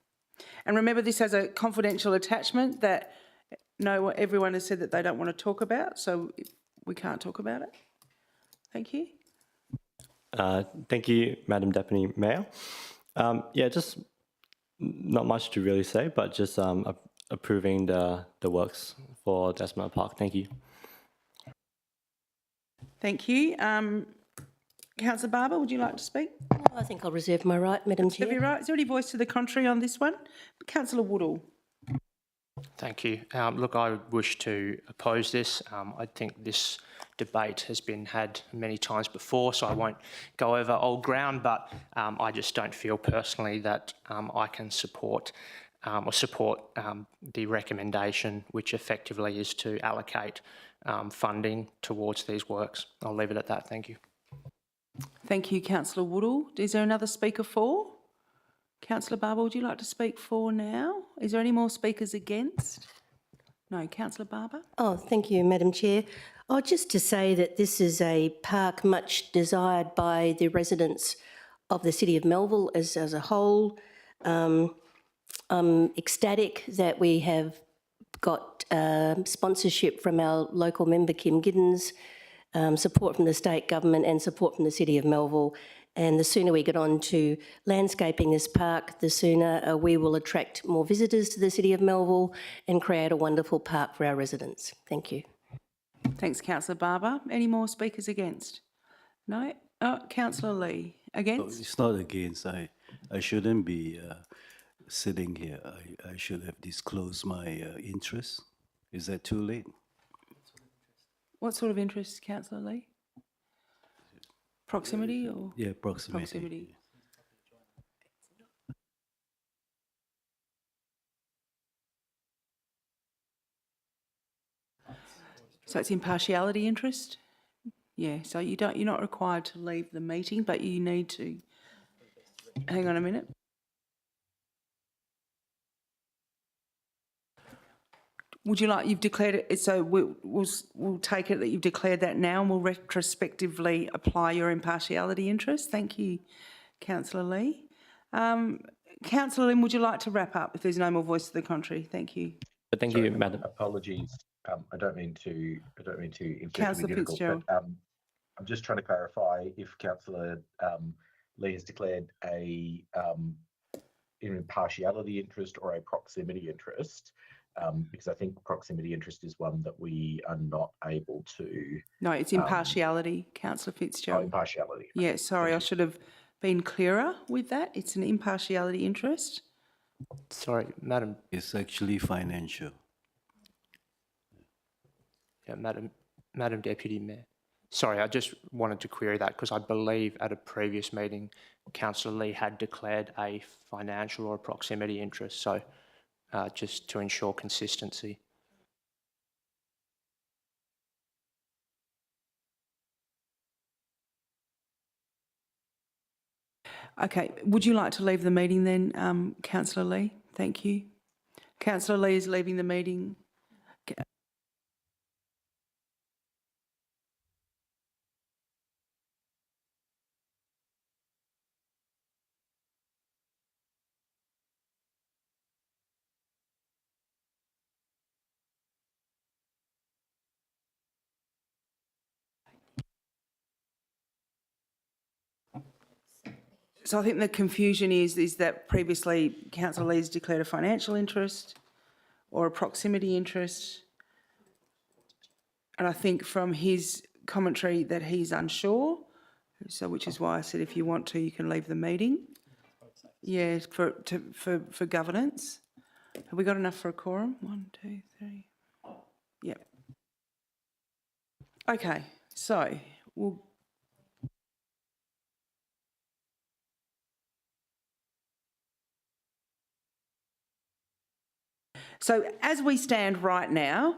And remember, this has a confidential attachment that everyone has said that they don't want to talk about, so we can't talk about it. Thank you. Thank you, Madam Deputy Mayor. Just not much to really say, but just approving the works for the Esplanade Park. Thank you. Thank you. Councillor Barber, would you like to speak? I think I'll reserve my right, Madam Chair. Have you right? Is there any voice to the contrary on this one? Councillor Woodall. Thank you. Look, I wish to oppose this. I think this debate has been had many times before, so I won't go over old ground, but I just don't feel personally that I can support the recommendation, which effectively is to allocate funding towards these works. I'll leave it at that. Thank you. Thank you, Councillor Woodall. Is there another speaker for? Councillor Barber, would you like to speak for now? Is there any more speakers against? No. Councillor Barber? Oh, thank you, Madam Chair. Just to say that this is a park much desired by the residents of the City of Melville as a whole. I'm ecstatic that we have got sponsorship from our local member, Kim Giddens, support from the state government and support from the City of Melville. And the sooner we get on to landscaping this park, the sooner we will attract more visitors to the City of Melville and create a wonderful park for our residents. Thank you. Thanks, Councillor Barber. Any more speakers against? No? Oh, Councillor Lee, against? It's not against. I shouldn't be sitting here. I should have disclosed my interest. Is that too late? What sort of interest, Councillor Lee? Proximity or? Yeah, proximity. Proximity. So it's impartiality interest? Yeah, so you're not required to leave the meeting, but you need to, hang on a minute. Would you like, you've declared it, so we'll take it that you've declared that now and we'll retrospectively apply your impartiality interest. Thank you, Councillor Lee. Councillor Lim, would you like to wrap up if there's no more voice to the contrary? Thank you. But thank you, Madam. Apologies. I don't mean to inflict Councillor any difficult, Fitzgerald. but I'm just trying to clarify if Councillor Lee has declared an impartiality interest or a proximity interest, because I think proximity interest is one that we are not able to. No, it's impartiality, Councillor Fitzgerald. Oh, impartiality. Yeah, sorry, I should have been clearer with that. It's an impartiality interest. Sorry, Madam. It's actually financial. Yeah, Madam Deputy Mayor. Sorry, I just wanted to query that because I believe at a previous meeting, Councillor Lee had declared a financial or proximity interest. So just to ensure consistency. Okay, would you like to leave the meeting then, Councillor Lee? Thank you. Councillor Lee is leaving the meeting. So I think the confusion is that previously Councillor Lee's declared a financial interest or a proximity interest. And I think from his commentary that he's unsure, so which is why I said if you want to, you can leave the meeting. Yeah, for governance. Have we got enough for a quorum? 1, 2, 3. Yep. Okay, so we'll. So as we stand right now,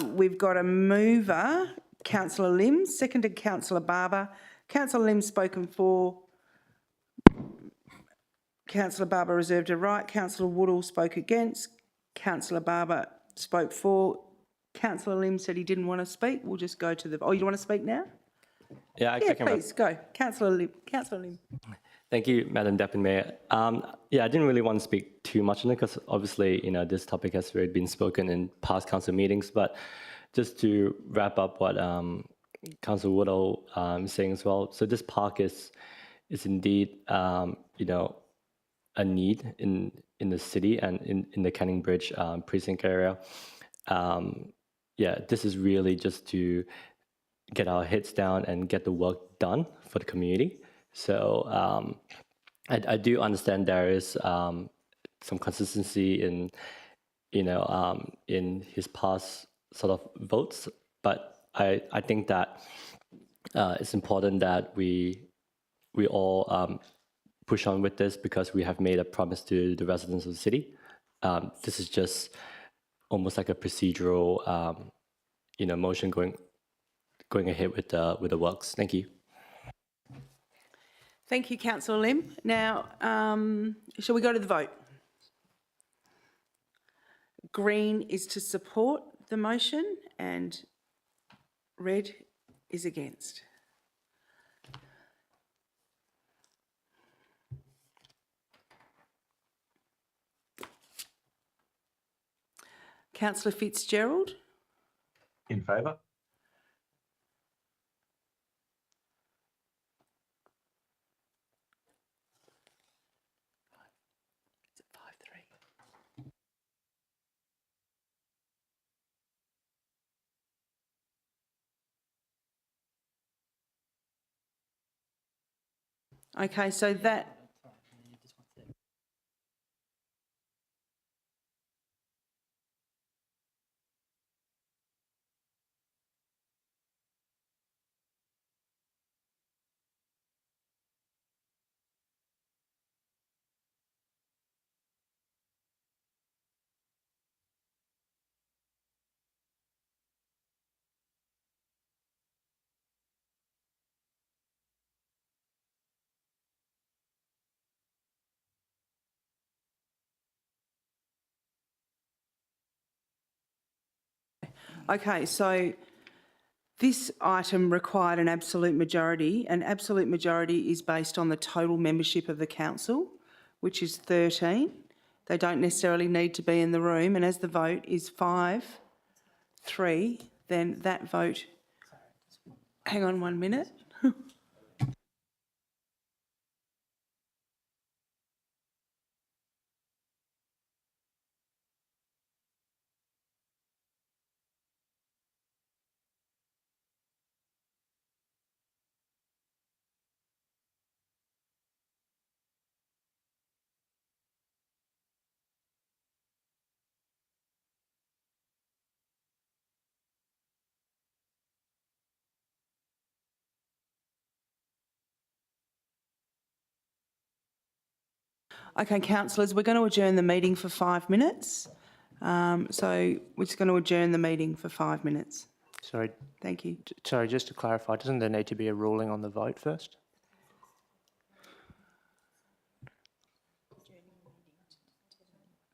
we've got a mover, Councillor Lim, seconded Councillor Barber. Councillor Lim spoken for. Councillor Barber reserved a right. Councillor Woodall spoke against. Councillor Barber spoke for. Councillor Lim said he didn't want to speak. We'll just go to the. Oh, you want to speak now? Yeah, I can. Please go, Councillor Lim. Councillor Lim. Thank you, Madam Deputy Mayor. Yeah, I didn't really want to speak too much on it because obviously, this topic has already been spoken in past council meetings. But just to wrap up what Councillor Woodall is saying as well. So this park is indeed, a need in the city and in the Canning Bridge precinct area. Yeah, this is really just to get our heads down and get the work done for the community. So I do understand there is some consistency in in his past sort of votes, but I think that it's important that we all push on with this because we have made a promise to the residents of the city. This is just almost like a procedural motion going ahead with the works. Thank you. Thank you, Councillor Lim. Now, shall we go to the vote? Green is to support the motion and red is against. Councillor Fitzgerald? In favour? Okay, so that... Okay, so this item required an absolute majority. An absolute majority is based on the total membership of the council, which is 13. They don't necessarily need to be in the room, and as the vote is 5-3, then that vote... Hang on 1 minute. Okay, councillors, we're going to adjourn the meeting for 5 minutes. So we're just going to adjourn the meeting for 5 minutes. Sorry, Thank you. sorry, just to clarify, doesn't there need to be a ruling on the vote first?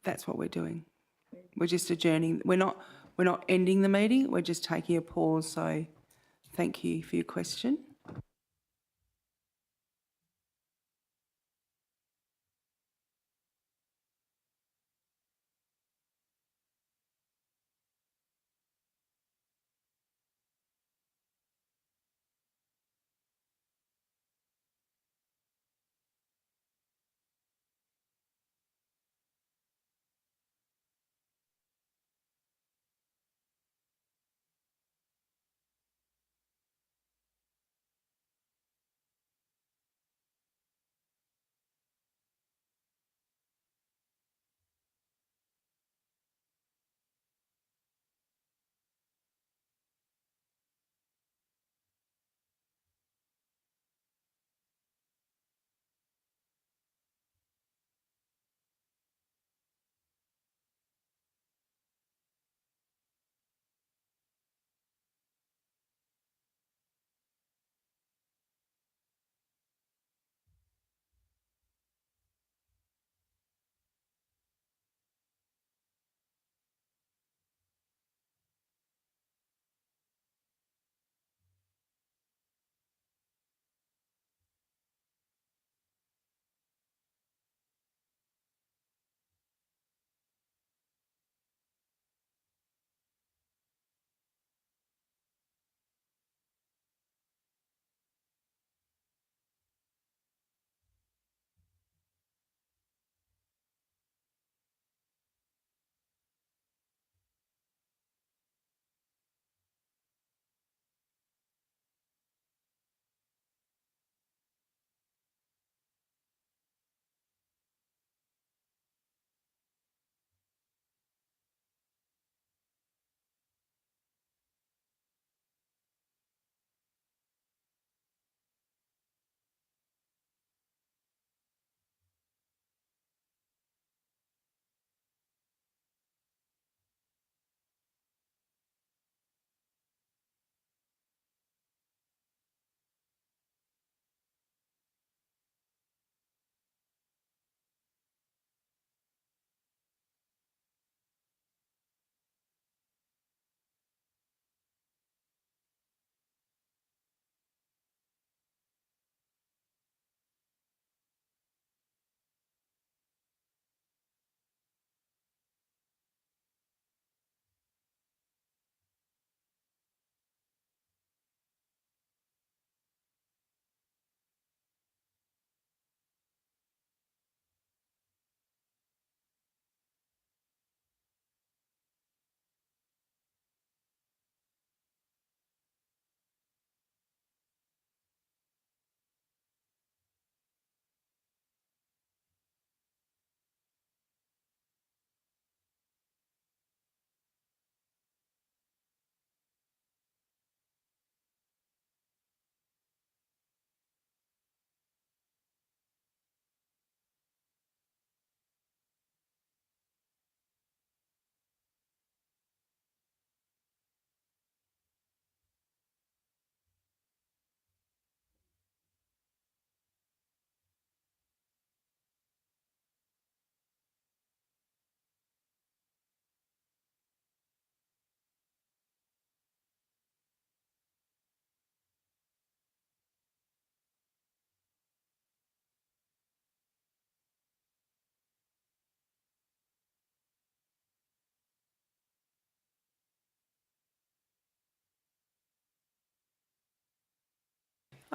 That's what we're doing. We're just adjourning. We're not ending the meeting. We're just taking a pause. So thank you for your question.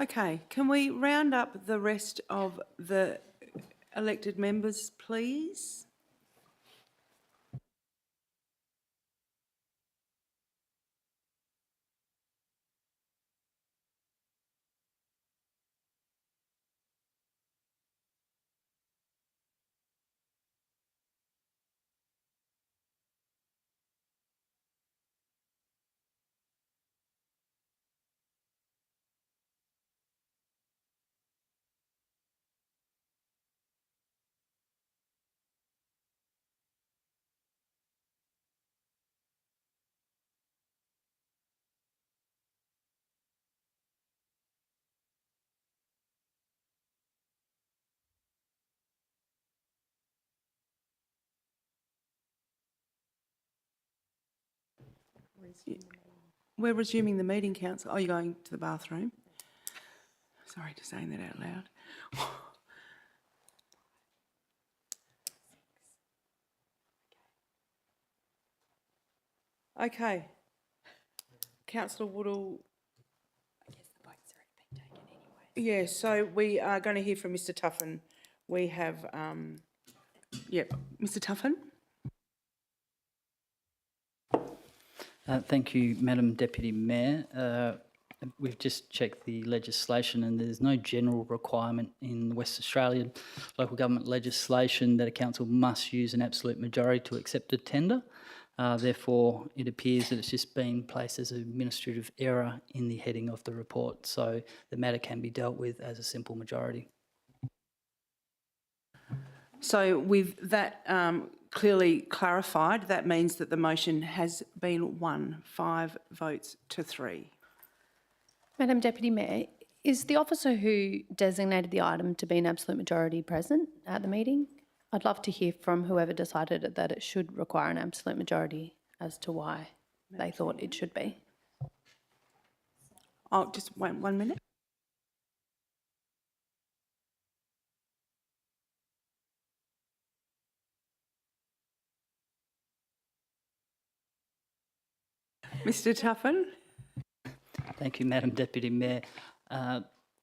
Okay, can we round up the rest of the elected members, please? We're resuming the meeting, council. Oh, you're going to the bathroom? Sorry to saying that out loud. Okay. Councillor Woodall. I guess the vote's already been taken anyway. Yeah, so we are going to hear from Mr Tuffin. We have, Mr Tuffin. Thank you, Madam Deputy Mayor. We've just checked the legislation and there's no general requirement in West Australian local government legislation that a council must use an absolute majority to accept a tender. Therefore, it appears that it's just been placed as an administrative error in the heading of the report. So the matter can be dealt with as a simple majority. So with that clearly clarified, that means that the motion has been won 5 votes to 3. Madam Deputy Mayor, is the officer who designated the item to be an absolute majority present at the meeting? I'd love to hear from whoever decided that it should require an absolute majority as to why they thought it should be. Oh, just wait 1 minute. Mr Tuffin. Thank you, Madam Deputy Mayor.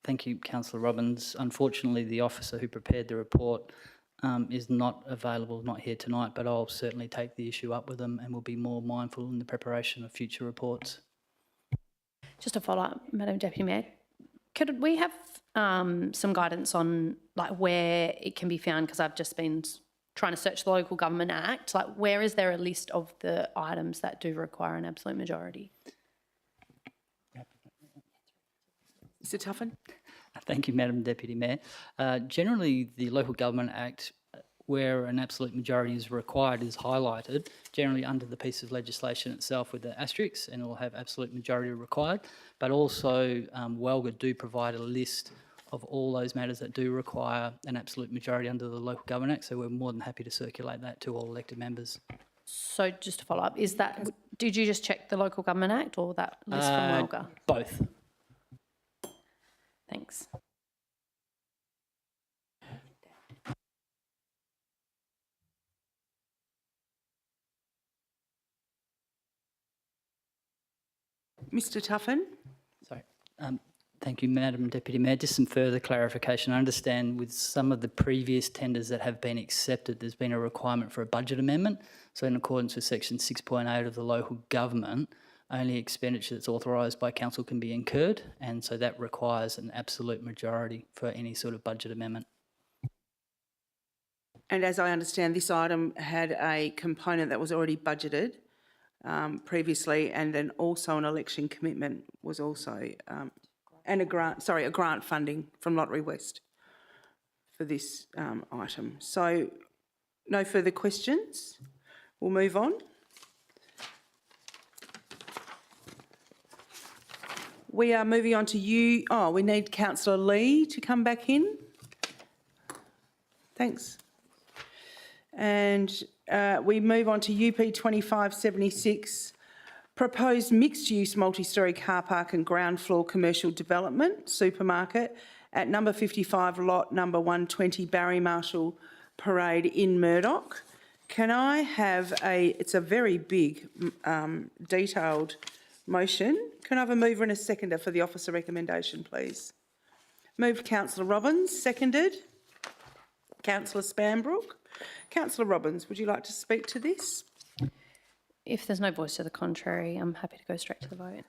Thank you, Councillor Robbins. Unfortunately, the officer who prepared the report is not available, not here tonight, but I'll certainly take the issue up with them and will be more mindful in the preparation of future reports. Just to follow up, Madam Deputy Mayor, could we have some guidance on like where it can be found? Because I've just been trying to search the Local Government Act. Like, where is there a list of the items that do require an absolute majority? Mr Tuffin. Thank you, Madam Deputy Mayor. Generally, the Local Government Act, where an absolute majority is required, is highlighted, generally under the piece of legislation itself with the asterisks, and it will have absolute majority required. But also, WELGA do provide a list of all those matters that do require an absolute majority under the Local Government Act, so we're more than happy to circulate that to all elected members. So just to follow up, is that, did you just check the Local Government Act or that list from WELGA? Both. Thanks. Mr Tuffin. Sorry. Thank you, Madam Deputy Mayor. Just some further clarification. I understand with some of the previous tenders that have been accepted, there's been a requirement for a budget amendment. So in accordance with section 6.8 of the Local Government, only expenditure that's authorised by council can be incurred, and so that requires an absolute majority for any sort of budget amendment. And as I understand, this item had a component that was already budgeted previously, and then also an election commitment was also, and a grant funding from Lottery West for this item. So no further questions. We'll move on. We are moving on to you. Oh, we need Councillor Lee to come back in. Thanks. And we move on to UP 2576, proposed mixed-use multi-storey car park and ground floor commercial development supermarket at number 55, lot number 120, Barry Marshall Parade in Murdoch. Can I have it's a very big, detailed motion. Can I have a mover and a seconder for the officer recommendation, please? Moved Councillor Robbins, seconded Councillor Spanbrook. Councillor Robbins, would you like to speak to this? If there's no voice to the contrary, I'm happy to go straight to the vote.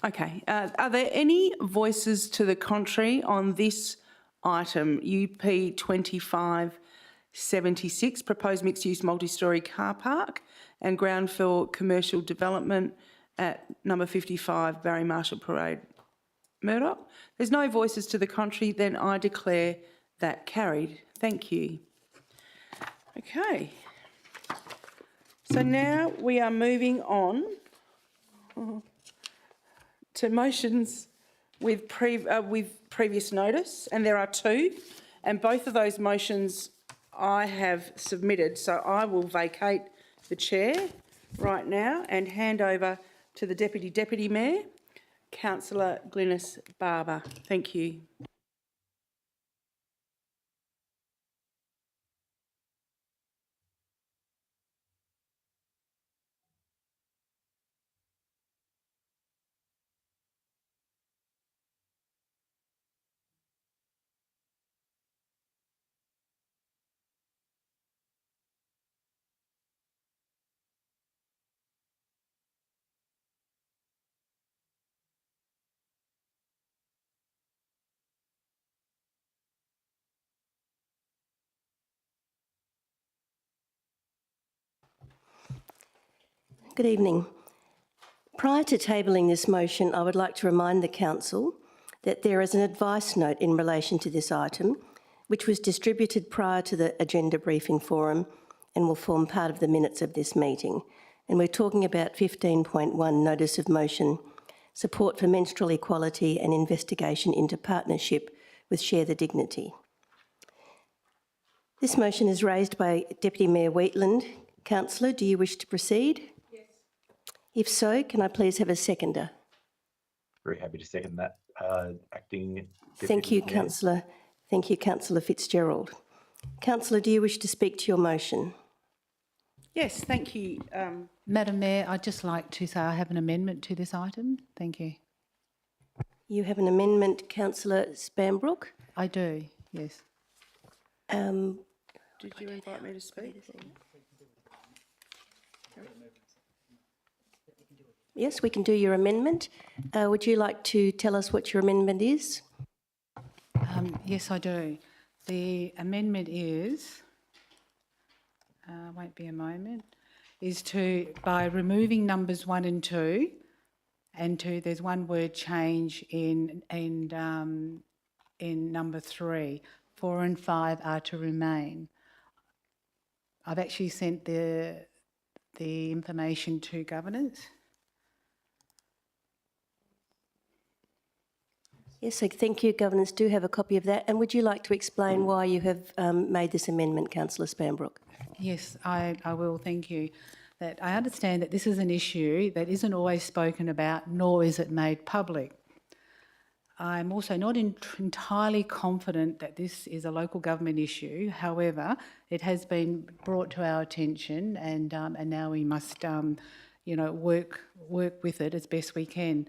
Okay. Are there any voices to the contrary on this item, UP 2576, proposed mixed-use multi-storey car park and ground floor commercial development at number 55 Barry Marshall Parade, Murdoch? There's no voices to the contrary, then I declare that carried. Thank you. Okay. So now we are moving on to motions with previous notice, and there are two, and both of those motions I have submitted. So I will vacate the chair right now and hand over to the Deputy Mayor, Councillor Glynis Barber. Thank you. Good evening. Prior to tabling this motion, I would like to remind the Council that there is an advice note in relation to this item, which was distributed prior to the agenda briefing forum and will form part of the minutes of this meeting. And we're talking about 15.1 Notice of Motion, Support for Menstrual Equality and Investigation into Partnership with Share the Dignity. This motion is raised by Deputy Mayor Wheatland. Councillor, do you wish to proceed? Yes. If so, can I please have a seconder? Very happy to second that. Acting Thank you, Councillor. Thank you, Councillor Fitzgerald. Councillor, do you wish to speak to your motion? Yes, thank you. Madam Mayor, I'd just like to say I have an amendment to this item. Thank you. You have an amendment, Councillor Spanbrook? I do, yes. Did you invite me to speak? Yes, we can do your amendment. Would you like to tell us what your amendment is? Yes, I do. The amendment is, won't be a moment, is to, by removing numbers 1 and 2, there's one word change in number 3. 4 and 5 are to remain. I've actually sent the information to governance. Yes, so thank you. Governance do have a copy of that. And would you like to explain why you have made this amendment, Councillor Spanbrook? Yes, I will, thank you. That I understand that this is an issue that isn't always spoken about, nor is it made public. I'm also not entirely confident that this is a local government issue. However, it has been brought to our attention, and now we must, work with it as best we can.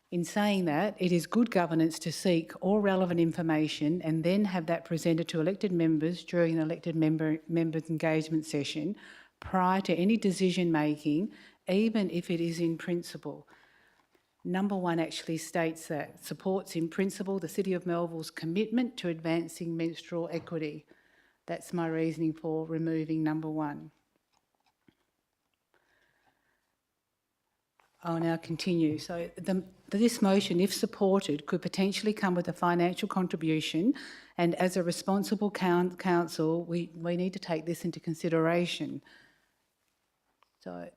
In saying that, it is good governance to seek all relevant information and then have that presented to elected members during an elected members' engagement session prior to any decision making, even if it is in principle. Number 1 actually states that supports in principle the City of Melville's commitment to advancing menstrual equity. That's my reasoning for removing number 1. I'll now continue. So this motion, if supported, could potentially come with a financial contribution, and as a responsible council, we need to take this into consideration. So,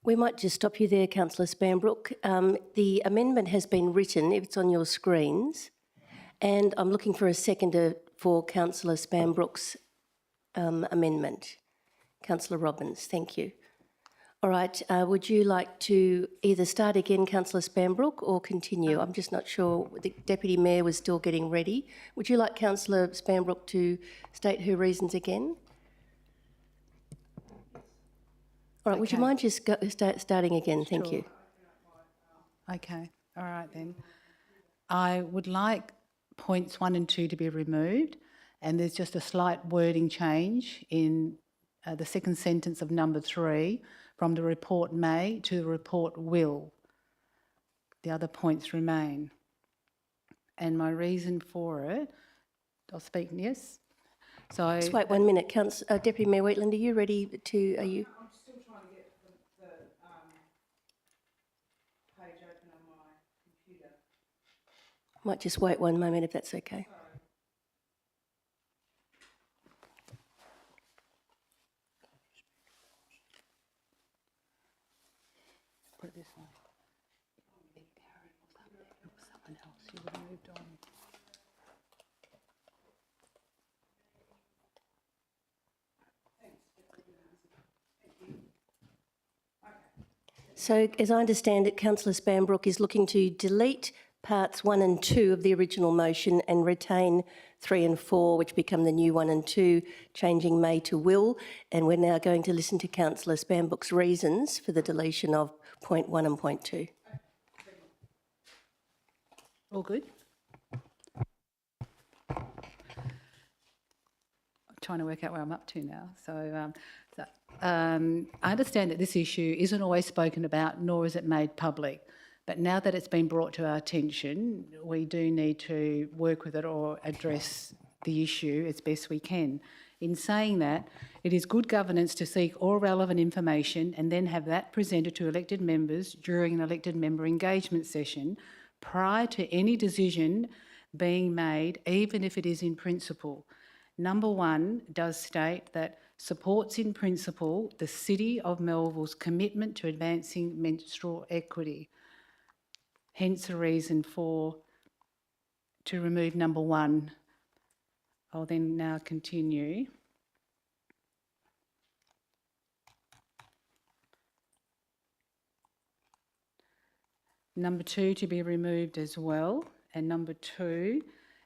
We might just stop you there, Councillor Spanbrook. The amendment has been written, if it's on your screens, and I'm looking for a seconder for Councillor Spanbrook's amendment. Councillor Robbins, thank you. All right, would you like to either start again, Councillor Spanbrook, or continue? I'm just not sure. The Deputy Mayor was still getting ready. Would you like Councillor Spanbrook to state her reasons again? All right, would you Okay. mind just starting again? Thank you. Okay, all right then. I would like points 1 and 2 to be removed, and there's just a slight wording change in the second sentence of number 3, from the report may to the report will. The other points remain. And my reason for it, I'll speak, yes? So, Just wait 1 minute. Deputy Mayor Wheatland, are you ready to, are you? I'm still trying to get the page open on my computer. Might just wait 1 moment if that's okay. put it this way. If Karen was up there, it was someone else, she would have moved on. So, as I understand it, Councillor Spanbrook is looking to delete parts 1 and 2 of the original motion and retain 3 and 4, which become the new 1 and 2, changing may to will. And we're now going to listen to Councillor Spanbrook's reasons for the deletion of point 1 and point 2. All good? I'm trying to work out where I'm up to now. I understand that this issue isn't always spoken about, nor is it made public. But now that it's been brought to our attention, we do need to work with it or address the issue as best we can. In saying that, it is good governance to seek all relevant information and then have that presented to elected members during an elected member engagement session prior to any decision being made, even if it is in principle. Number 1 does state that supports in principle the City of Melville's commitment to advancing menstrual equity. Hence the reason to remove number 1. I'll then now continue. Number 2 to be removed as well. And number 2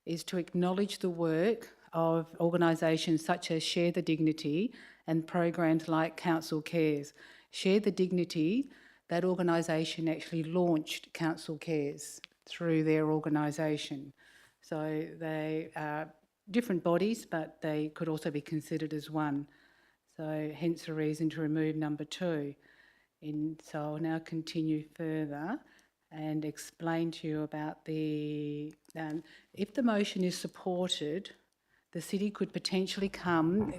is to acknowledge the work of organisations such as Share the Dignity and programs like Council Cares. Share the Dignity, that organisation actually launched Council Cares through their organisation. So they are different bodies, but they could also be considered as one. So hence the reason to remove number 2. So I'll now continue further and explain to you about the, if the motion is supported, the city could potentially come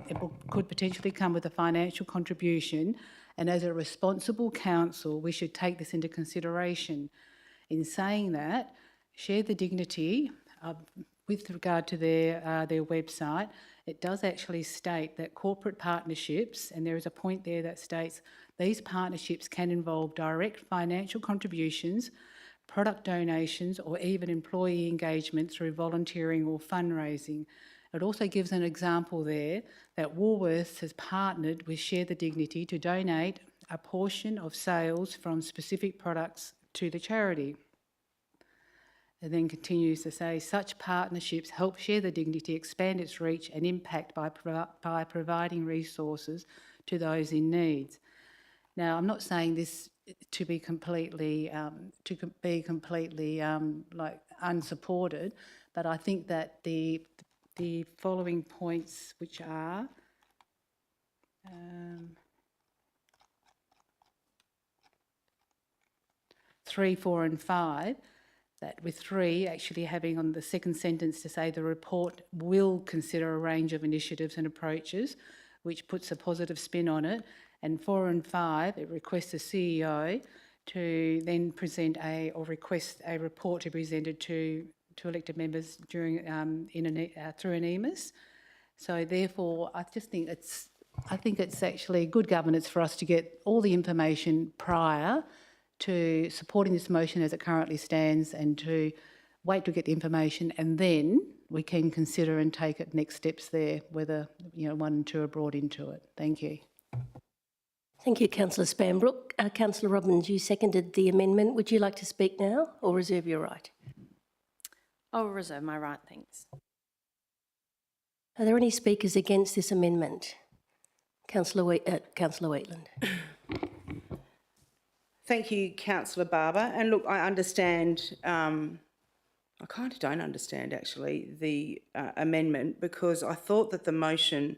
with a financial contribution, and as a responsible council, we should take this into consideration. In saying that, Share the Dignity, with regard to their website, it does actually state that corporate partnerships, and there is a point there that states these partnerships can involve direct financial contributions, product donations, or even employee engagement through volunteering or fundraising. It also gives an example there that Woolworths has partnered with Share the Dignity to donate a portion of sales from specific products to the charity. And then continues to say, such partnerships help Share the Dignity expand its reach and impact by providing resources to those in need. Now, I'm not saying this to be completely like unsupported, but I think that the following points, which are 3, 4 and 5, that with 3 actually having on the second sentence to say the report will consider a range of initiatives and approaches, which puts a positive spin on it, and 4 and 5, it requests the CEO to then present request a report to be presented to elected members during through an EMIS. So therefore, I think it's actually good governance for us to get all the information prior to supporting this motion as it currently stands, and to wait to get the information, and then we can consider and take it next steps there, whether 1 and 2 are brought into it. Thank you. Thank you, Councillor Spanbrook. Councillor Robbins, you seconded the amendment. Would you like to speak now or reserve your right? I'll reserve my right, thanks. Are there any speakers against this amendment? Councillor Wheatland. Thank you, Councillor Barber. And look, I understand, I kind of don't understand actually the amendment, because I thought that the motion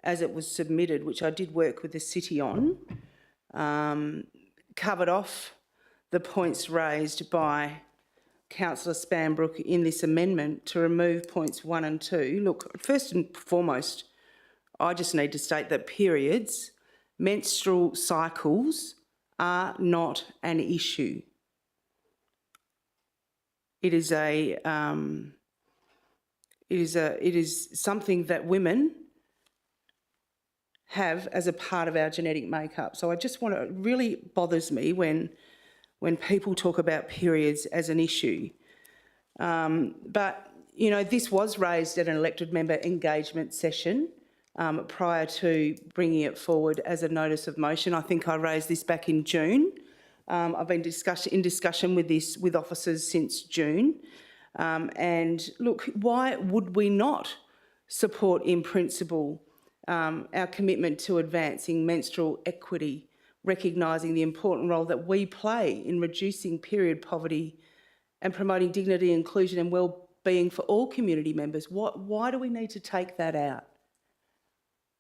as it was submitted, which I did work with the city on, covered off the points raised by Councillor Spanbrook in this amendment to remove points 1 and 2. Look, first and foremost, I just need to state that periods, menstrual cycles, are not an issue. It is something that women have as a part of our genetic makeup. So I just want to, it really bothers me when people talk about periods as an issue. But, you know, this was raised at an elected member engagement session prior to bringing it forward as a notice of motion. I think I raised this back in June. I've been in discussion with officers since June. And look, why would we not support in principle our commitment to advancing menstrual equity, recognising the important role that we play in reducing period poverty and promoting dignity, inclusion and well-being for all community members? Why do we need to take that out?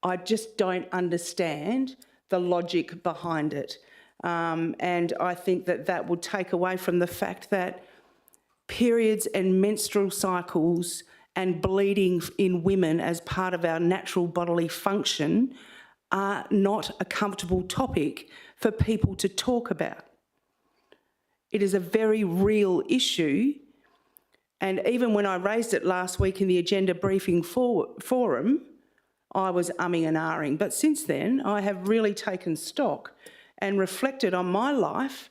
I just don't understand the logic behind it. And I think that would take away from the fact that periods and menstrual cycles and bleeding in women as part of our natural bodily function are not a comfortable topic for people to talk about. It is a very real issue, and even when I raised it last week in the agenda briefing forum, I was umming and ahhing. But since then, I have really taken stock and reflected on my life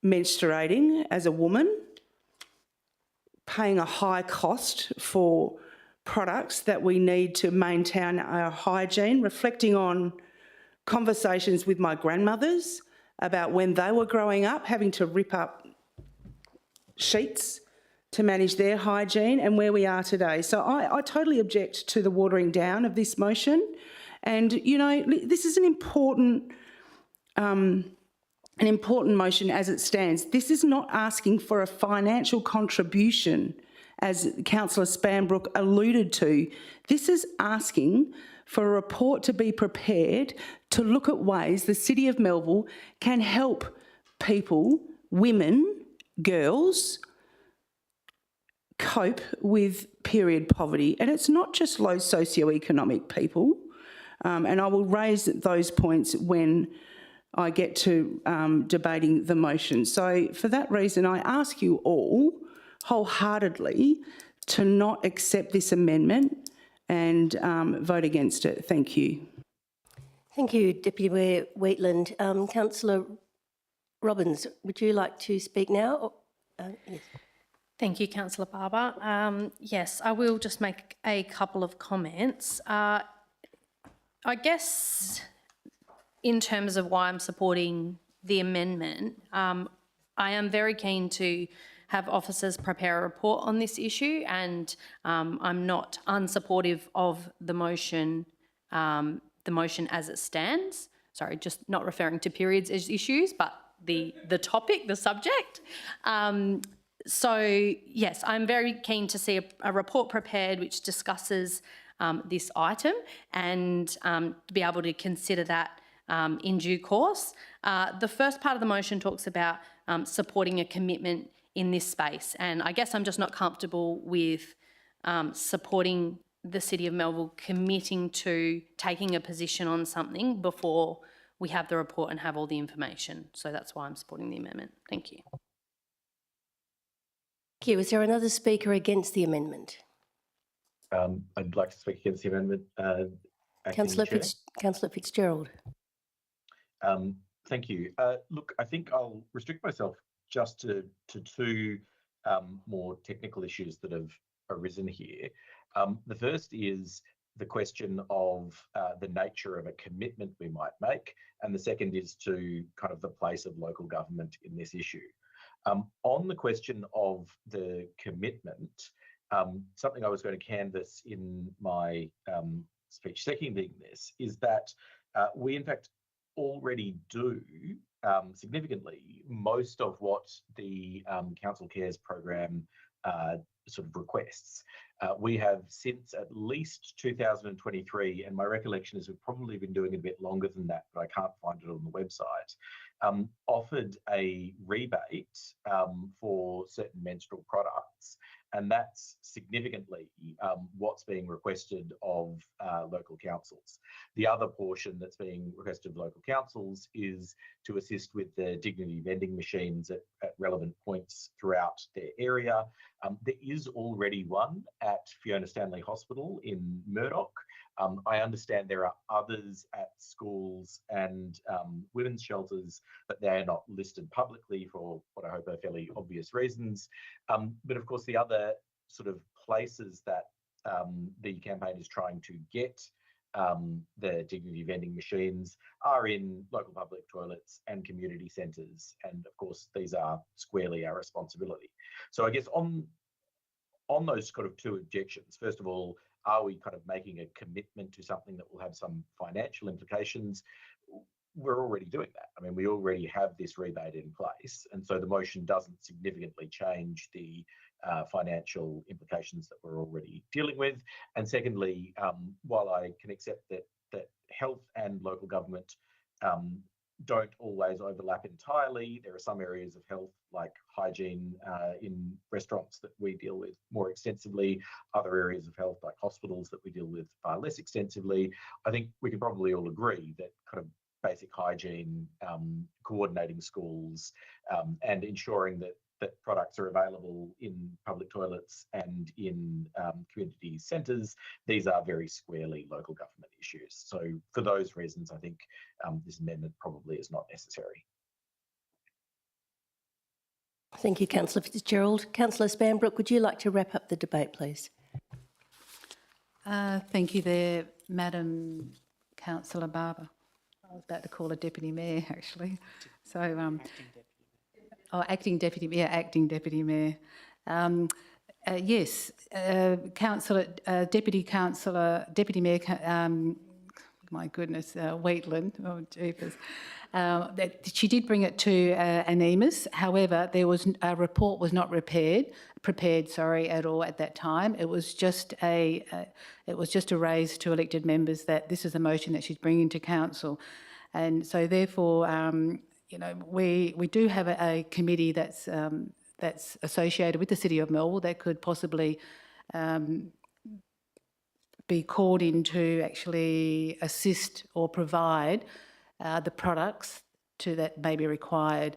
menstruating as a woman, paying a high cost for products that we need to maintain our hygiene, reflecting on conversations with my grandmothers about when they were growing up, having to rip up sheets to manage their hygiene, and where we are today. So I totally object to the watering down of this motion. And, you know, this is an important motion as it stands. This is not asking for a financial contribution, as Councillor Spanbrook alluded to. This is asking for a report to be prepared to look at ways the City of Melville can help people, women, girls, cope with period poverty. And it's not just low socioeconomic people. And I will raise those points when I get to debating the motion. So for that reason, I ask you all wholeheartedly to not accept this amendment and vote against it. Thank you. Thank you, Deputy Mayor Wheatland. Councillor Robbins, would you like to speak now? Yes. Thank you, Councillor Barber. Yes, I will just make a couple of comments. I guess in terms of why I'm supporting the amendment, I am very keen to have officers prepare a report on this issue, and I'm not unsupportive of the motion as it stands. Sorry, just not referring to periods as issues, but the topic, the subject. So yes, I'm very keen to see a report prepared which discusses this item, and to be able to consider that in due course. The first part of the motion talks about supporting a commitment in this space, and I guess I'm just not comfortable with supporting the City of Melville committing to taking a position on something before we have the report and have all the information. So that's why I'm supporting the amendment. Thank you. Thank you. Is there another speaker against the amendment? I'd like to speak against the amendment. Councillor Fitzgerald. Thank you. Look, I think I'll restrict myself just to two more technical issues that have arisen here. The first is the question of the nature of a commitment we might make, and the second is to kind of the place of local government in this issue. On the question of the commitment, something I was going to canvass in my speech seconding this is that we in fact already do significantly most of what the Council Cares program sort of requests. We have since at least 2023, and my recollection is we've probably been doing it a bit longer than that, but I can't find it on the website, offered a rebate for certain menstrual products. And that's significantly what's being requested of local councils. The other portion that's being requested of local councils is to assist with the dignity vending machines at relevant points throughout their area. There is already one at Fiona Stanley Hospital in Murdoch. I understand there are others at schools and women's shelters, but they're not listed publicly for what I hope are fairly obvious reasons. But of course, the other sort of places that the campaign is trying to get the dignity vending machines are in local public toilets and community centres. And of course, these are squarely our responsibility. So I guess on those kind of two objections, first of all, are we kind of making a commitment to something that will have some financial implications? We're already doing that. I mean, we already have this rebate in place. And so the motion doesn't significantly change the financial implications that we're already dealing with. And secondly, while I can accept that health and local government don't always overlap entirely, there are some areas of health like hygiene in restaurants that we deal with more extensively, other areas of health like hospitals that we deal with far less extensively. I think we can probably all agree that kind of basic hygiene, coordinating schools, and ensuring that products are available in public toilets and in community centres, these are very squarely local government issues. So for those reasons, I think this amendment probably is not necessary. Thank you, Councillor Fitzgerald. Councillor Spanbrook, would you like to wrap up the debate, please? Thank you there, Madam Councillor Barber. I was about to call her Deputy Mayor, actually. So, Acting Deputy Mayor. Yes, Deputy Mayor, my goodness, Wheatland, oh jeepers. That she did bring it to an EMIS. However, there was a report was not prepared at all at that time. It was just a raise to elected members that this is a motion that she's bringing to council, and so therefore, you know, we do have a committee that's associated with the City of Melville that could possibly be called in to actually assist or provide the products that may be required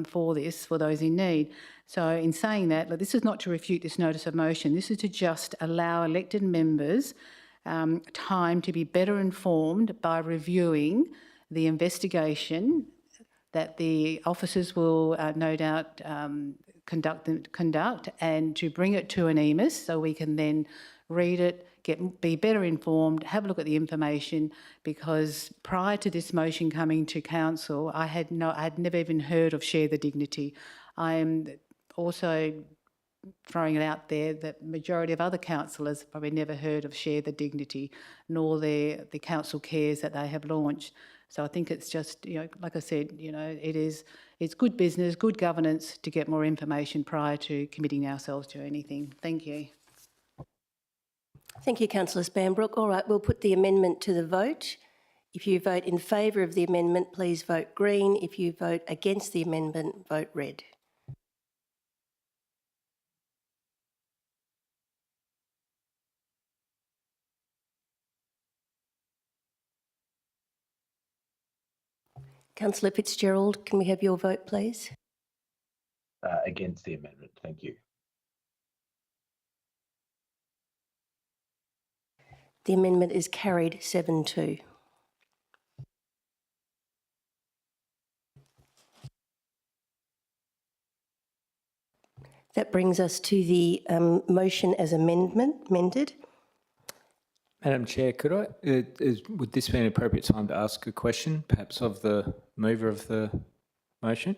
for those in need. So in saying that, look, this is not to refute this notice of motion. This is to just allow elected members time to be better informed by reviewing the investigation that the officers will no doubt conduct, and to bring it to an EMIS so we can then read it, be better informed, have a look at the information, because prior to this motion coming to council, I had never even heard of Share the Dignity. I am also throwing it out there that majority of other councillors probably never heard of Share the Dignity, nor the council cares that they have launched. So I think it's just, you know, like I said, you know, it's good business, good governance to get more information prior to committing ourselves to anything. Thank you. Thank you, Councillor Spanbrook. All right, we'll put the amendment to the vote. If you vote in favour of the amendment, please vote green. If you vote against the amendment, vote red. Councillor Fitzgerald, can we have your vote, please? Against the amendment, thank you. The amendment is carried 7-2. That brings us to the motion as amended. Madam Chair, could I, would this be an appropriate time to ask a question, perhaps of the mover of the motion?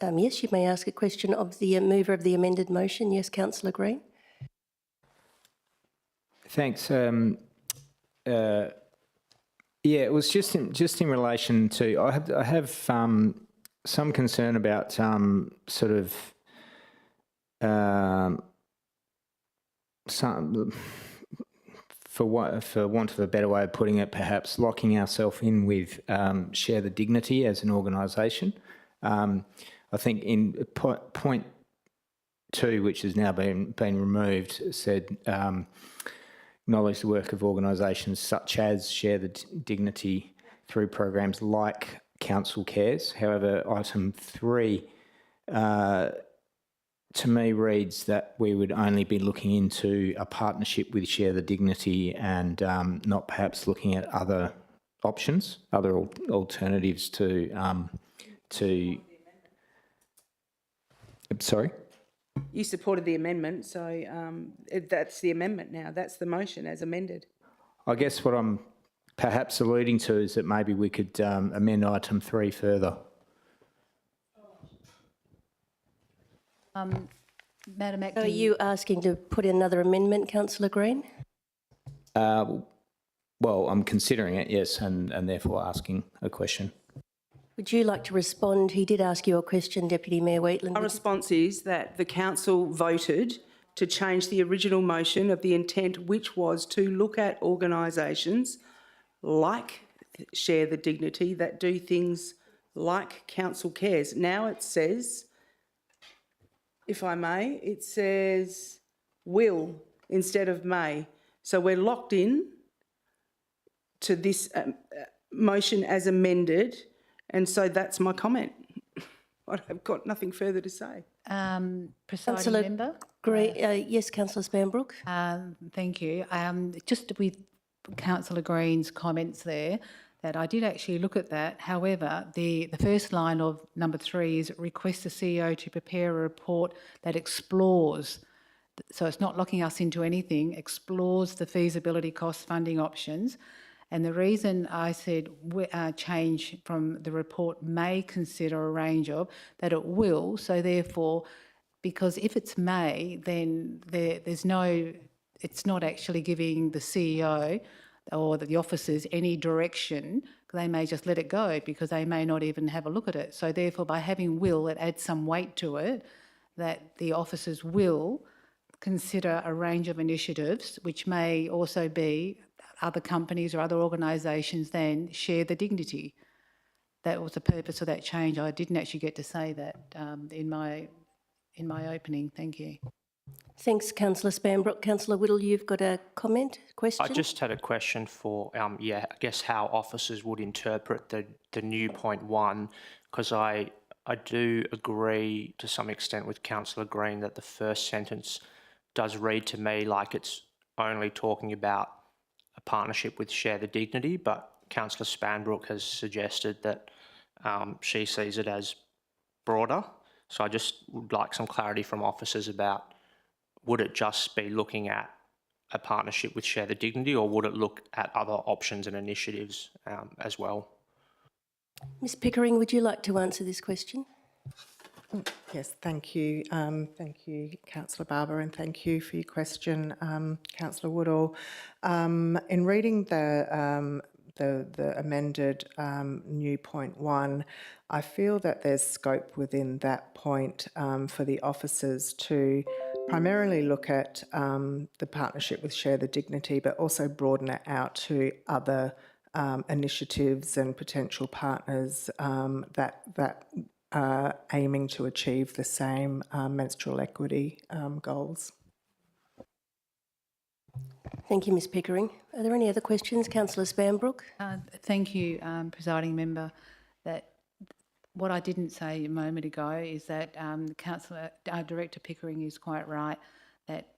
Yes, you may ask a question of the mover of the amended motion. Yes, Councillor Green. Thanks. If Yeah, it was just in relation to I have some concern about sort of some for want of a better way of putting it, perhaps locking ourselves in with Share the Dignity as an organisation. I think in point 2, which has now been removed, said acknowledge the work of organisations such as Share the Dignity through programs like Council Cares. However, item 3 to me reads that we would only be looking into a partnership with Share the Dignity and not perhaps looking at other options, other alternatives to. Sorry. You supported the amendment, so that's the amendment now. That's the motion as amended. I guess what I'm perhaps alluding to is that maybe we could amend item 3 further. Madam Acting. Are you asking to put in another amendment, Councillor Green? Well, I'm considering it, yes, and therefore asking a question. Would you like to respond? He did ask you a question, Deputy Mayor Wheatland. Our response is that the council voted to change the original motion of the intent, which was to look at organisations like Share the Dignity that do things like Council Cares. Now it says, if I may, it says will instead of may. So we're locked in to this motion as amended, and so that's my comment. I've got nothing further to say. Presiding member? Yes, Councillor Spanbrook. Thank you. Just with Councillor Green's comments there, that I did actually look at that. However, the first line of number 3 is request the CEO to prepare a report that explores, so it's not locking us into anything, explores the feasibility cost funding options. And the reason I said change from the report may consider a range of, that it will, so therefore, because if it's may, then there's no, it's not actually giving the CEO or the officers any direction. They may just let it go because they may not even have a look at it. So therefore, by having will, it adds some weight to it, that the officers will consider a range of initiatives, which may also be other companies or other organisations than Share the Dignity. That was the purpose of that change. I didn't actually get to say that in my opening. Thank you. Thanks, Councillor Spanbrook. Councillor Whittle, you've got a comment, question? I just had a question for, I guess how officers would interpret the new point 1, because I do agree to some extent with Councillor Green that the first sentence does read to me like it's only talking about a partnership with Share the Dignity, but Councillor Spanbrook has suggested that she sees it as broader. So I just would like some clarity from officers about, would it just be looking at a partnership with Share the Dignity, or would it look at other options and initiatives as well? Ms Pickering, would you like to answer this question? Yes, thank you. Thank you, Councillor Barber, and thank you for your question, Councillor Woodall. In reading the amended new point 1, I feel that there's scope within that point for the officers to primarily look at the partnership with Share the Dignity, but also broaden it out to other initiatives and potential partners that aiming to achieve the same menstrual equity goals. Thank you, Ms Pickering. Are there any other questions? Councillor Spanbrook. Thank you, Presiding Member. That what I didn't say a moment ago is that Director Pickering is quite right, that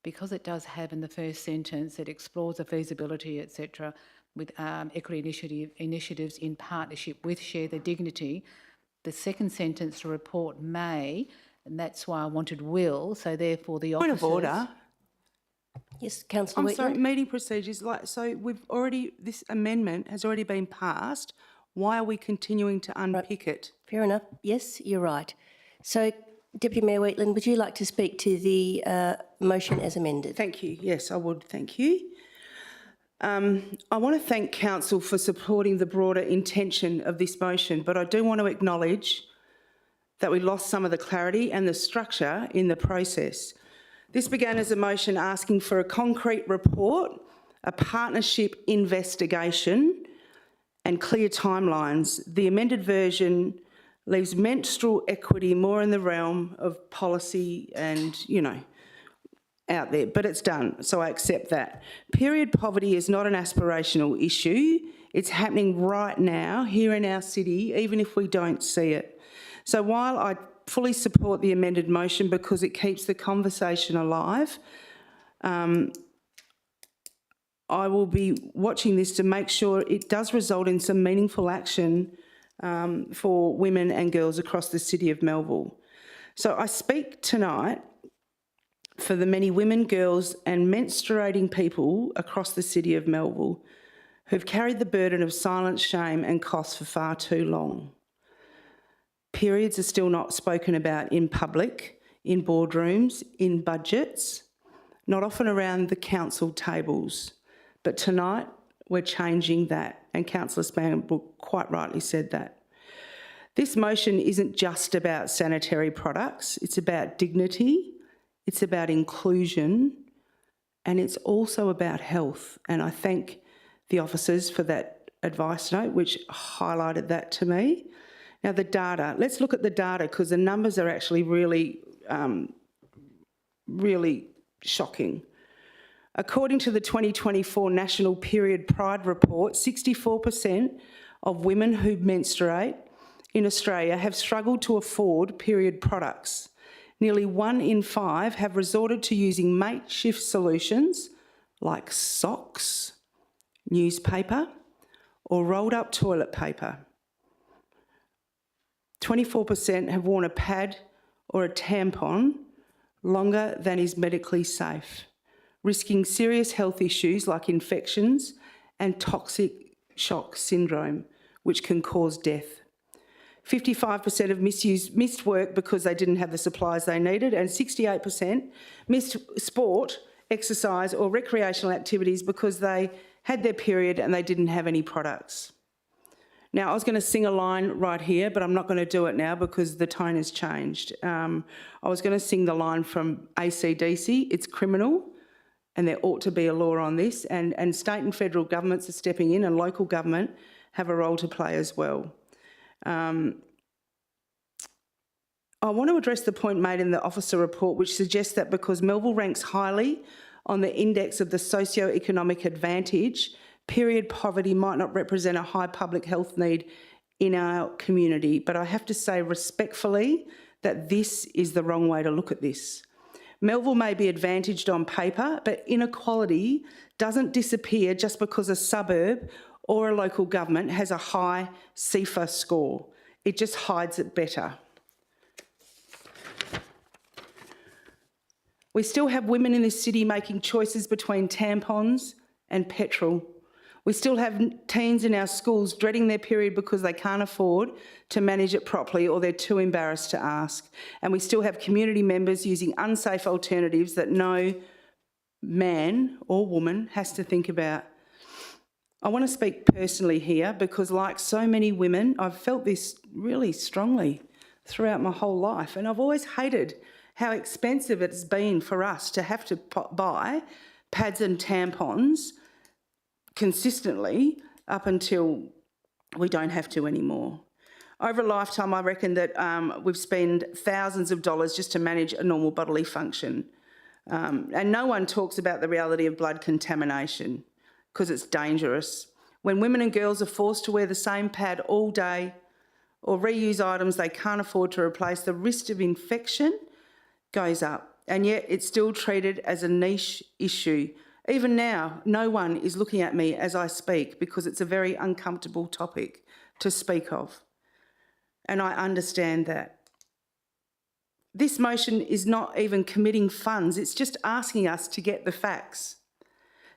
because it does have in the first sentence, it explores the feasibility, etc., with equity initiatives in partnership with Share the Dignity. The second sentence, the report may, and that's why I wanted will, so therefore the officers... Point of order. Yes, Councillor I'm sorry, Wheatland. meeting procedures, this amendment has already been passed. Why are we continuing to unpick it? Fair enough. Yes, you're right. So, Deputy Mayor Wheatland, would you like to speak to the motion as amended? Thank you. Yes, I would. Thank you. I want to thank Council for supporting the broader intention of this motion, but I do want to acknowledge that we lost some of the clarity and the structure in the process. This began as a motion asking for a concrete report, a partnership investigation, and clear timelines. The amended version leaves menstrual equity more in the realm of policy and, out there, but it's done, so I accept that. Period poverty is not an aspirational issue. It's happening right now here in our city, even if we don't see it. So while I fully support the amended motion because it keeps the conversation alive, I will be watching this to make sure it does result in some meaningful action for women and girls across the city of Melville. So I speak tonight for the many women, girls and menstruating people across the city of Melville who've carried the burden of silence, shame and cost for far too long. Periods are still not spoken about in public, in boardrooms, in budgets, not often around the council tables. But tonight we're changing that, and Councillor Spangle quite rightly said that. This motion isn't just about sanitary products, it's about dignity, it's about inclusion, and it's also about health. And I thank the officers for that advice note, which highlighted that to me. Now the data, let's look at the data because the numbers are actually really shocking. According to the 2024 National Period Pride Report, 64% of women who menstruate in Australia have struggled to afford period products. Nearly 1 in 5 have resorted to using makeshift solutions like socks, newspaper, or rolled up toilet paper. 24% have worn a pad or a tampon longer than is medically safe, risking serious health issues like infections and toxic shock syndrome, which can cause death. 55% have missed work because they didn't have the supplies they needed, and 68% missed sport, exercise or recreational activities because they had their period and they didn't have any products. Now, I was going to sing a line right here, but I'm not going to do it now because the tone has changed. I was going to sing the line from AC/DC, it's criminal, and there ought to be a law on this, and state and federal governments are stepping in and local government have a role to play as well. I want to address the point made in the officer report which suggests that because Melville ranks highly on the index of the socio-economic advantage, period poverty might not represent a high public health need in our community. But I have to say respectfully that this is the wrong way to look at this. Melville may be advantaged on paper, but inequality doesn't disappear just because a suburb or a local government has a high CIFA score. It just hides it better. We still have women in this city making choices between tampons and petrol. We still have teens in our schools dreading their period because they can't afford to manage it properly or they're too embarrassed to ask. And we still have community members using unsafe alternatives that no man or woman has to think about. I want to speak personally here because, like so many women, I've felt this really strongly throughout my whole life, and I've always hated how expensive it's been for us to have to buy pads and tampons consistently up until we don't have to anymore. Over a lifetime, I reckon that we've spent thousands of dollars just to manage a normal bodily function. And no one talks about the reality of blood contamination because it's dangerous. When women and girls are forced to wear the same pad all day or reuse items they can't afford to replace, the risk of infection goes up, and yet it's still treated as a niche issue. Even now, no one is looking at me as I speak because it's a very uncomfortable topic to speak of, and I understand that. This motion is not even committing funds, it's just asking us to get the facts,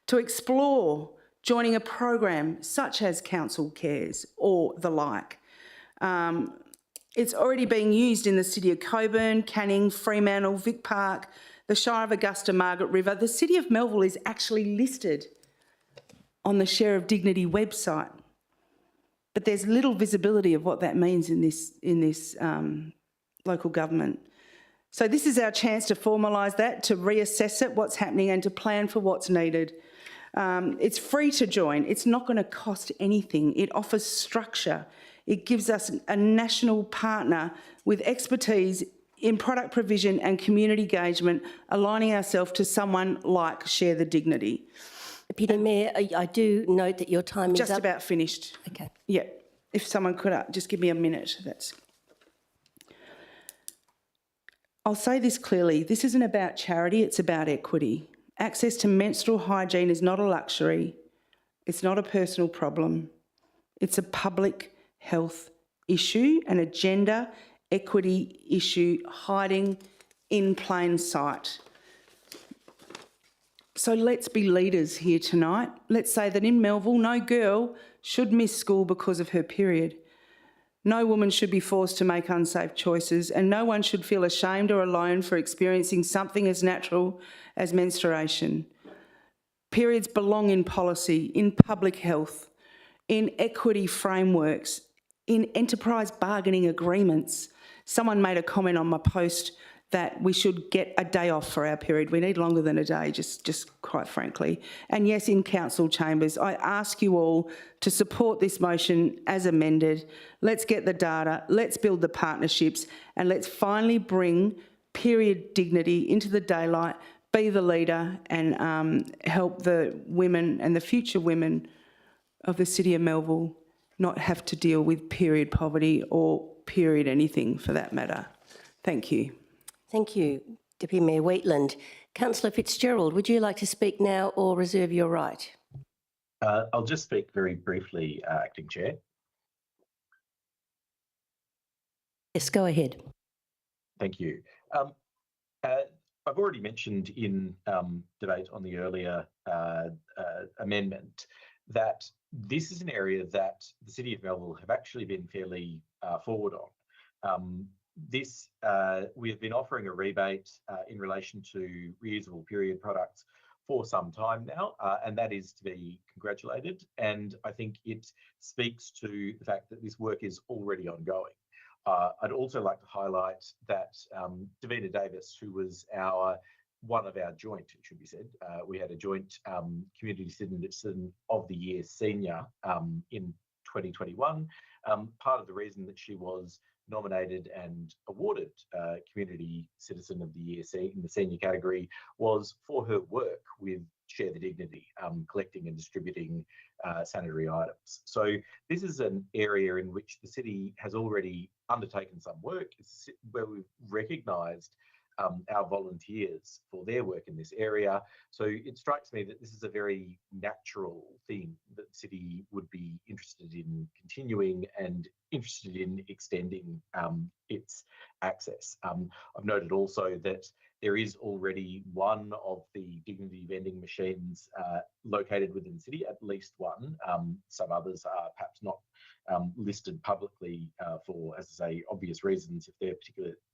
to explore joining a program such as Council Cares or the like. It's already being used in the city of Coburn, Canning, Fremantle, Vic Park, the Shire of Augusta, Margaret River. The city of Melville is actually listed on the Share of Dignity website. But there's little visibility of what that means in this local government. So this is our chance to formalise that, to reassess it, what's happening, and to plan for what's needed. It's free to join. It's not going to cost anything. It offers structure. It gives us a national partner with expertise in product provision and community engagement, aligning ourselves to someone like Share the Dignity. Deputy Mayor, I do note that your time is Just up. about finished. Okay. Yeah, if someone could just give me a minute. I'll say this clearly. This isn't about charity, it's about equity. Access to menstrual hygiene is not a luxury. It's not a personal problem. It's a public health issue and a gender equity issue hiding in plain sight. So let's be leaders here tonight. Let's say that in Melville, no girl should miss school because of her period. No woman should be forced to make unsafe choices, and no one should feel ashamed or alone for experiencing something as natural as menstruation. Periods belong in policy, in public health, in equity frameworks, in enterprise bargaining agreements. Someone made a comment on my post that we should get a day off for our period. We need longer than a day, just quite frankly. And yes, in council chambers, I ask you all to support this motion as amended. Let's get the data, let's build the partnerships, and let's finally bring period dignity into the daylight, be the leader, and help the women and the future women of the City of Melville not have to deal with period poverty or period anything for that matter. Thank you. Thank you, Deputy Mayor Wheatland. Councillor Fitzgerald, would you like to speak now or reserve your right? I'll just speak very briefly, Acting Chair. Yes, go ahead. Thank you. I've already mentioned in debate on the earlier amendment that this is an area that the City of Melville have actually been fairly forward on. We have been offering a rebate in relation to reusable period products for some time now, and that is to be congratulated. And I think it speaks to the fact that this work is already ongoing. I'd also like to highlight that Davina Davis, who was one of our joint, it should be said, we had a joint Community Citizen of the Year senior in 2021. Part of the reason that she was nominated and awarded Community Citizen of the Year in the senior category was for her work with Share the Dignity, collecting and distributing sanitary items. So this is an area in which the city has already undertaken some work, where we've recognised our volunteers for their work in this area. So it strikes me that this is a very natural thing that the city would be interested in continuing and interested in extending its access. I've noted also that there is already one of the dignity vending machines located within the city, at least one. Some others are perhaps not listed publicly for, as I say, obvious reasons if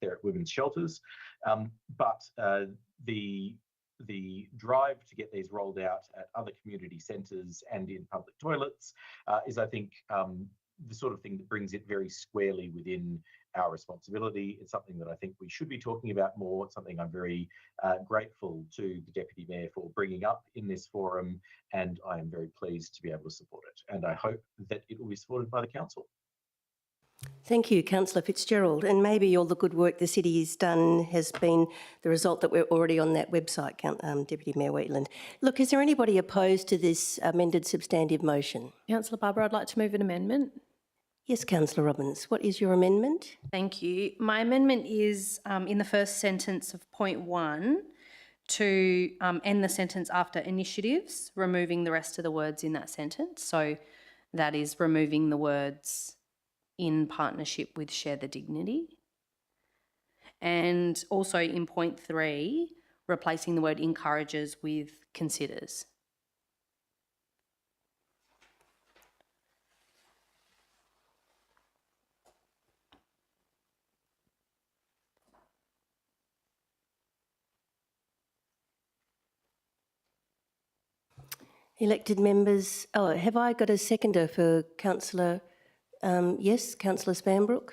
they're at women's shelters. But the drive to get these rolled out at other community centres and in public toilets is, I think, the sort of thing that brings it very squarely within our responsibility. It's something that I think we should be talking about more. It's something I'm very grateful to the Deputy Mayor for bringing up in this forum, and I am very pleased to be able to support it. And I hope that it will be supported by the Council. Thank you, Councillor Fitzgerald. And maybe all the good work the city has done has been the result that we're already on that website, Deputy Mayor Wheatland. Look, is there anybody opposed to this amended substantive motion? Councillor Barber, I'd like to move an amendment. Yes, Councillor Robbins. What is your amendment? Thank you. My amendment is in the first sentence of point 1 to end the sentence after initiatives, removing the rest of the words in that sentence. So that is removing the words in partnership with Share the Dignity. And also in point 3, replacing the word encourages with considers. Elected members, oh, have I got a seconder for Councillor, yes, Councillor Spanbrook?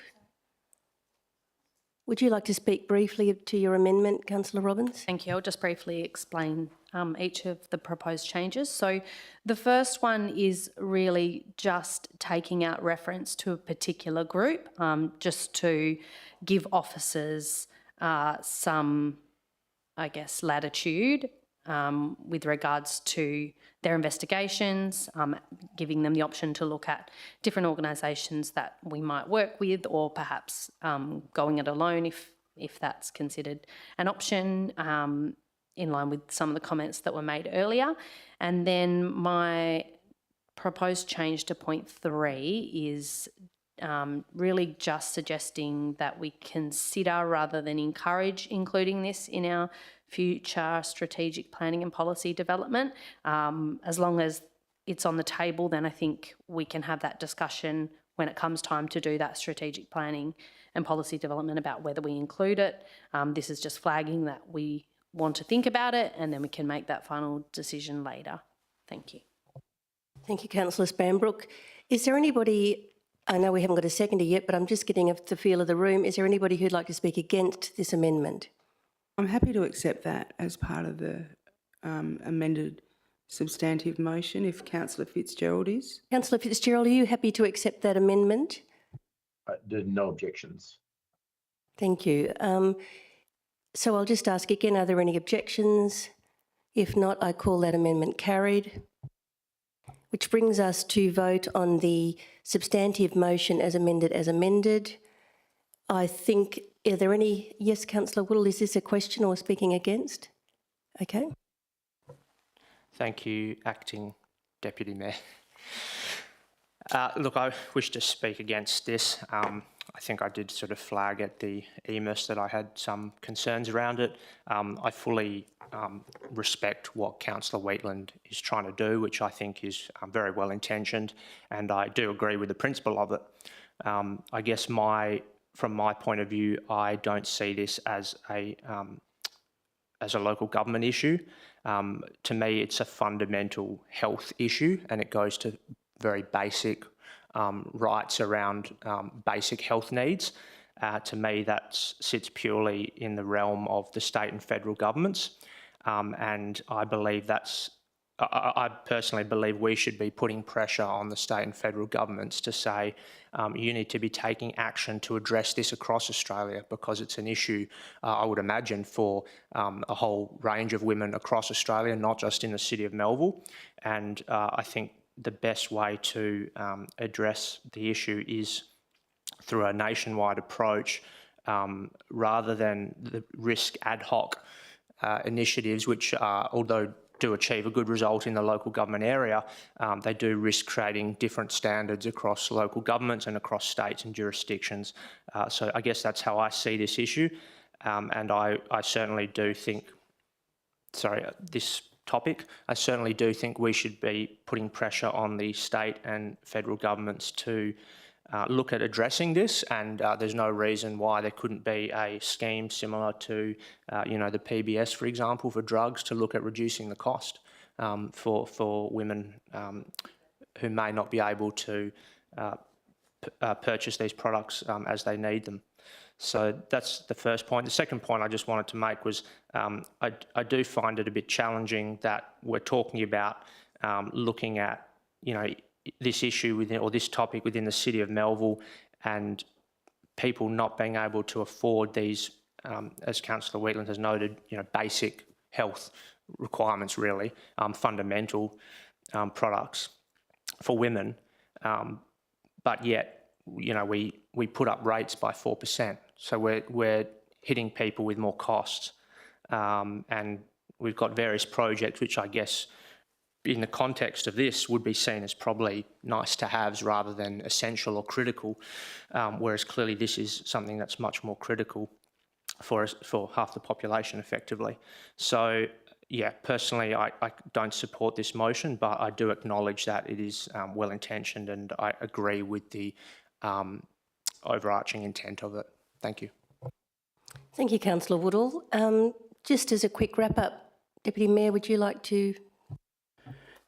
Would you like to speak briefly to your amendment, Councillor Robbins? Thank you. I'll just briefly explain each of the proposed changes. So the first one is really just taking out reference to a particular group, just to give officers some, I guess, latitude with regards to their investigations, giving them the option to look at different organisations that we might work with, or perhaps going it alone if that's considered an option, in line with some of the comments that were made earlier. And then my proposed change to point 3 is really just suggesting that we consider rather than encourage including this in our future strategic planning and policy development. As long as it's on the table, then I think we can have that discussion when it comes time to do that strategic planning and policy development about whether we include it. This is just flagging that we want to think about it, and then we can make that final decision later. Thank you. Thank you, Councillor Spanbrook. Is there anybody, I know we haven't got a seconder yet, but I'm just getting the feel of the room. Is there anybody who'd like to speak against this amendment? I'm happy to accept that as part of the amended substantive motion if Councillor Fitzgerald is. Councillor Fitzgerald, are you happy to accept that amendment? There are no objections. Thank you. So I'll just ask again, are there any objections? If not, I call that amendment carried. Which brings us to vote on the substantive motion as amended. I think, are there any, yes, Councillor Woodall, is this a question or speaking against? Okay. Thank you, Acting Deputy Mayor. Look, I wish to speak against this. I think I did sort of flag at the EMIS that I had some concerns around it. I fully respect what Councillor Wheatland is trying to do, which I think is very well intentioned, and I do agree with the principle of it. I guess from my point of view, I don't see this as a local government issue. To me, it's a fundamental health issue, and it goes to very basic rights around basic health needs. To me, that sits purely in the realm of the state and federal governments, and I personally believe we should be putting pressure on the state and federal governments to say you need to be taking action to address this across Australia, because it's an issue, I would imagine, for a whole range of women across Australia, not just in the city of Melville. And I think the best way to address the issue is through a nationwide approach, rather than the risk ad hoc initiatives, which although do achieve a good result in the local government area, they do risk creating different standards across local governments and across states and jurisdictions. So I guess that's how I see this issue. And I certainly do think, this topic, I certainly do think we should be putting pressure on the state and federal governments to look at addressing this, and there's no reason why there couldn't be a scheme similar to, the PBS, for example, for drugs, to look at reducing the cost for women who may not be able to purchase these products as they need them. So that's the first point. The second point I just wanted to make was I do find it a bit challenging that we're talking about looking at, this issue within, or this topic within the city of Melville, and people not being able to afford these, as Councillor Wheatland has noted, basic health requirements, really, fundamental products for women. But yet, we put up rates by 4%. So we're hitting people with more costs. And we've got various projects which I guess in the context of this would be seen as probably nice to haves rather than essential or critical, whereas clearly this is something that's much more critical for half the population effectively. So yeah, personally I don't support this motion, but I do acknowledge that it is well intentioned, and I agree with the overarching intent of it. Thank you. Thank you, Councillor Woodall. Just as a quick wrap up, Deputy Mayor, would you like to?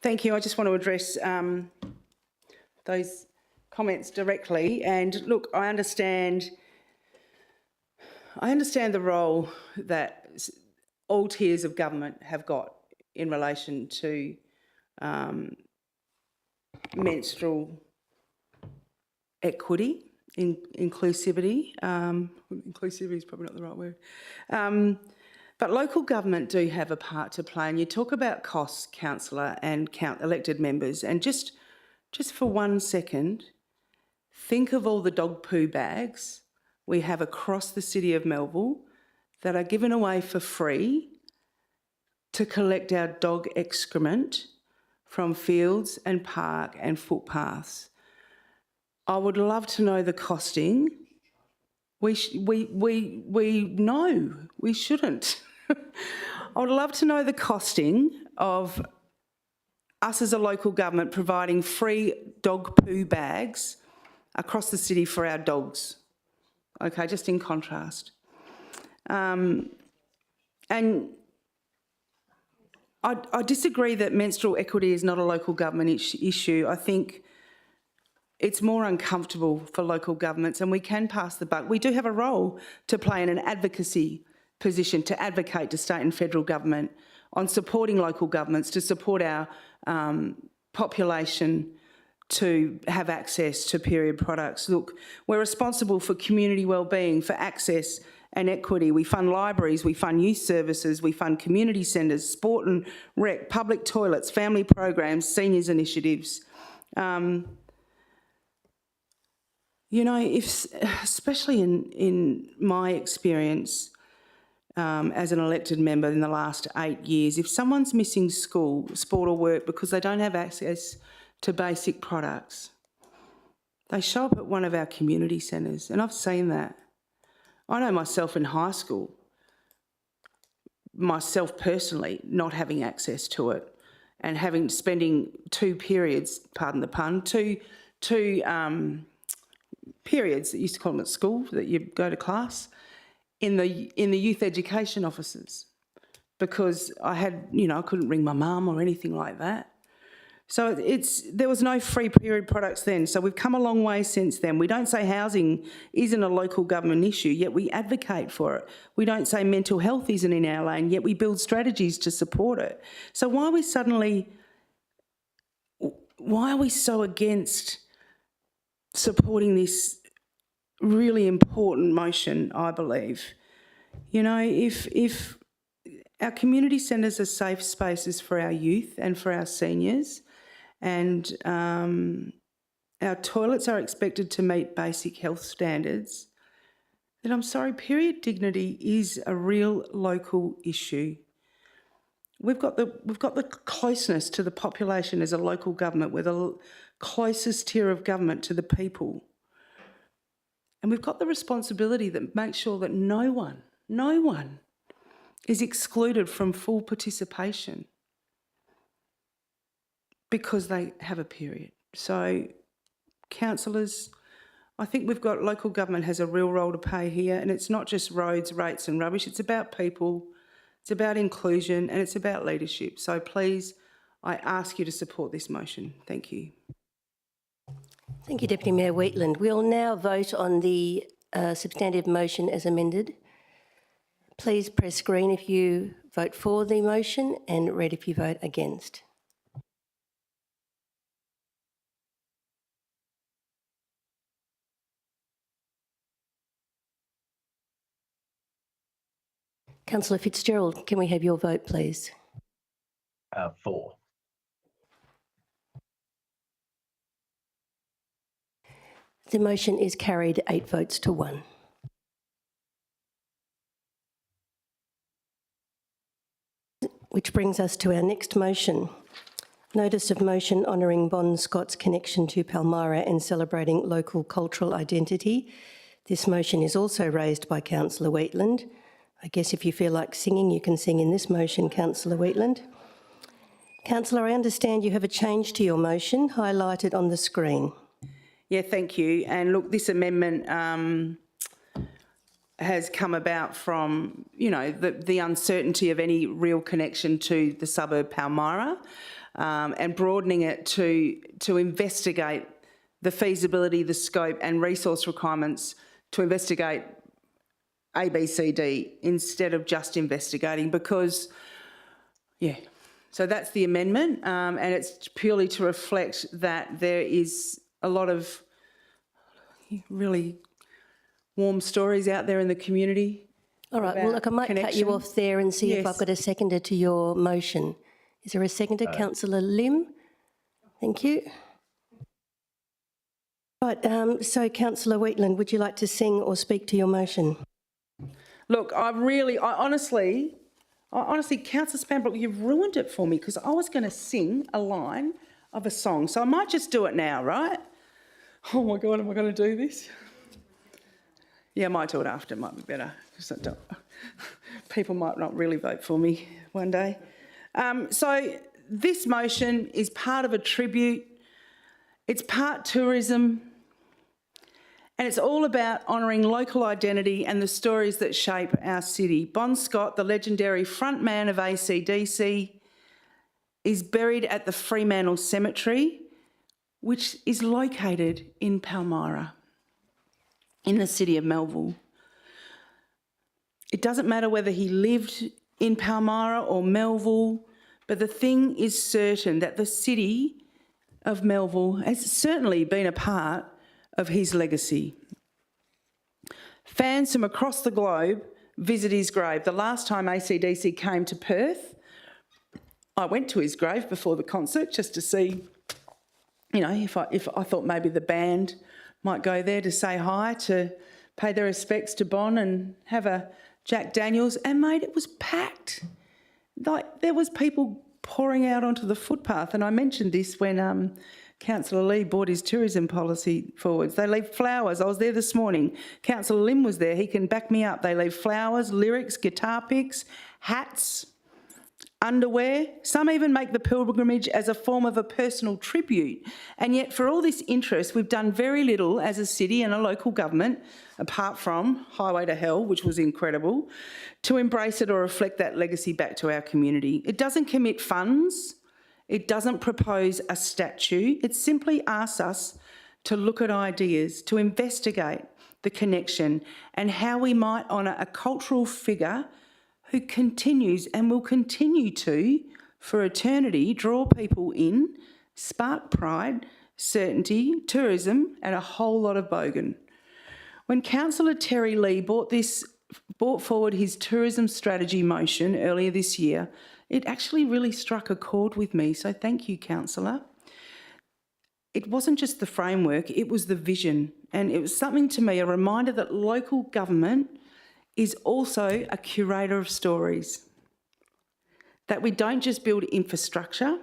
Thank you. I just want to address those comments directly. And look, I understand the role that all tiers of government have got in relation to menstrual equity, inclusivity. Inclusivity is probably not the right word. But local government do have a part to play. And you talk about costs, councillor, and elected members. And just for 1 second, think of all the dog poo bags we have across the city of Melville that are given away for free to collect our dog excrement from fields and park and footpaths. I would love to know the costing. We know we shouldn't. I would love to know the costing of us as a local government providing free dog poo bags across the city for our dogs. Okay, just in contrast. And I disagree that menstrual equity is not a local government issue. I think it's more uncomfortable for local governments, and we can pass the buck. We do have a role to play in an advocacy position to advocate to state and federal government on supporting local governments to support our population to have access to period products. Look, we're responsible for community wellbeing, for access and equity. We fund libraries, we fund youth services, we fund community centres, sport and rec, public toilets, family programs, seniors initiatives. You know, especially in my experience as an elected member in the last 8 years, if someone's missing school, sport or work because they don't have access to basic products, they show up at one of our community centres, and I've seen that. I know myself in high school, myself personally, not having access to it and spending 2 periods, pardon the pun, two periods that you used to call them at school, that you go to class, in the youth education offices, because I couldn't ring my mum or anything like that. So there was no free period products then. So we've come a long way since then. We don't say housing isn't a local government issue, yet we advocate for it. We don't say mental health isn't in our lane, yet we build strategies to support it. So why are we so against supporting this really important motion, I believe? You know, if our community centres are safe spaces for our youth and for our seniors, and our toilets are expected to meet basic health standards, then I'm sorry, period dignity is a real local issue. We've got the closeness to the population as a local government. We're the closest tier of government to the people. And we've got the responsibility that makes sure that no one is excluded from full participation because they have a period. So, councillors, I think local government has a real role to play here, and it's not just roads, rates and rubbish. It's about people, it's about inclusion, and it's about leadership. So please, I ask you to support this motion. Thank you. Thank you, Deputy Mayor Wheatland. We'll now vote on the substantive motion as amended. Please press green if you vote for the motion and red if you vote against. Councillor Fitzgerald, can we have your vote, please? For. The motion is carried 8 votes to 1. Which brings us to our next motion. Notice of motion honouring Bon Scott's connection to Palmyra and celebrating local cultural identity. This motion is also raised by Councillor Wheatland. I guess if you feel like singing, you can sing in this motion, Councillor Wheatland. Councillor, I understand you have a change to your motion highlighted on the screen. Yeah, thank you. And look, this amendment has come about from, the uncertainty of any real connection to the suburb Palmyra. and broadening it to investigate the feasibility, the scope and resource requirements to investigate A, B, C, D instead of just investigating because, yeah. So that's the amendment and it's purely to reflect that there is a lot of really warm stories out there in the community. All right, well, look, I might cut you off there and see if I've got a seconder to your motion. Is there a seconder? Councillor Lim? Thank you. Right, so Councillor Wheatland, would you like to sing or speak to your motion? Look, I honestly, Councillor Spanbrook, you've ruined it for me because I was going to sing a line of a song. So I might just do it now, right? Oh my God, am I going to do this? Yeah, I might do it after. It might be better. People might not really vote for me one day. So this motion is part of a tribute. It's part tourism. And it's all about honouring local identity and the stories that shape our city. Bon Scott, the legendary frontman of AC/DC, is buried at the Fremantle Cemetery, which is located in Palmyra, in the city of Melville. It doesn't matter whether he lived in Palmyra or Melville, but the thing is certain that the city of Melville has certainly been a part of his legacy. Fans from across the globe visit his grave. The last time AC/DC came to Perth, I went to his grave before the concert just to see, you know, if I thought maybe the band might go there to say hi, to pay their respects to Bon and have a Jack Daniels. And mate, it was packed. Like there was people pouring out onto the footpath. And I mentioned this when Councillor Lee brought his tourism policy forwards. They leave flowers. I was there this morning. Councillor Lim was there. He can back me up. They leave flowers, lyrics, guitar picks, hats, underwear. Some even make the pilgrimage as a form of a personal tribute. And yet for all this interest, we've done very little as a city and a local government, apart from Highway to Hell, which was incredible, to embrace it or reflect that legacy back to our community. It doesn't commit funds. It doesn't propose a statue. It simply asks us to look at ideas, to investigate the connection and how we might honour a cultural figure who continues and will continue to, for eternity, draw people in, spark pride, certainty, tourism and a whole lot of bogan. When Councillor Terry Lee brought forward his tourism strategy motion earlier this year, it actually really struck a chord with me, so thank you, Councillor. It wasn't just the framework, it was the vision, and it was something to me, a reminder that local government is also a curator of stories. That we don't just build infrastructure,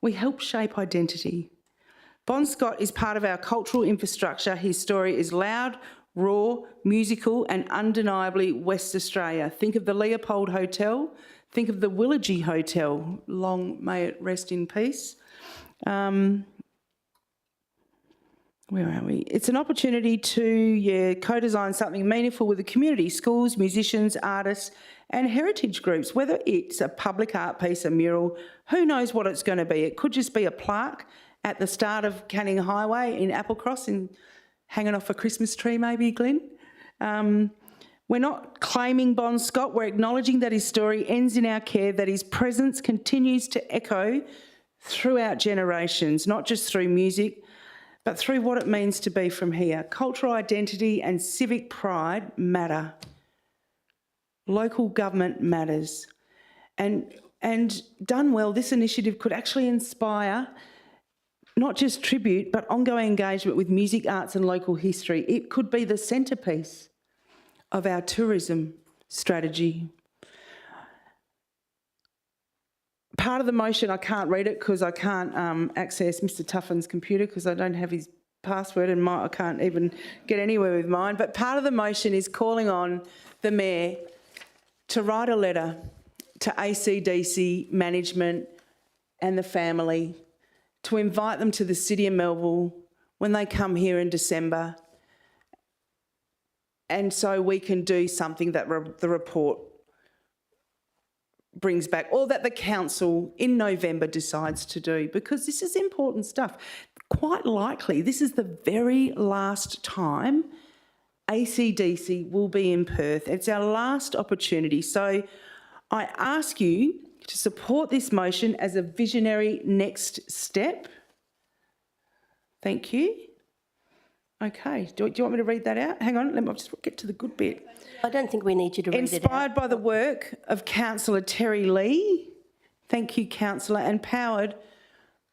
we help shape identity. Bon Scott is part of our cultural infrastructure. His story is loud, raw, musical and undeniably West Australia. Think of the Leopold Hotel, think of the Willagee Hotel, long may it rest in peace. Where are we? It's an opportunity to co-design something meaningful with the community, schools, musicians, artists and heritage groups, whether it's a public art piece, a mural, who knows what it's going to be. It could just be a plaque at the start of Canning Highway in Applecross and hanging off a Christmas tree maybe, Glenn. We're not claiming Bon Scott, we're acknowledging that his story ends in our care, that his presence continues to echo throughout generations, not just through music, but through what it means to be from here. Cultural identity and civic pride matter. Local government matters. And done well, this initiative could actually inspire not just tribute, but ongoing engagement with music, arts and local history. It could be the centrepiece of our tourism strategy. Part of the motion, I can't read it because I can't access Mr Tuffin's computer because I don't have his password and I can't even get anywhere with mine. But part of the motion is calling on the Mayor to write a letter to AC/DC management and the family to invite them to the City of Melville when they come here in December, and so we can do something that the report brings back, or that the council in November decides to do, because this is important stuff. Quite likely, this is the very last time ACDC will be in Perth. It's our last opportunity. So I ask you to support this motion as a visionary next step. Thank you. Okay, do you want me to read that out? Hang on, let me just get to the good bit. I don't think we need you to read it out. Inspired by the work of Councillor Terry Lee, thank you, Councillor, and powered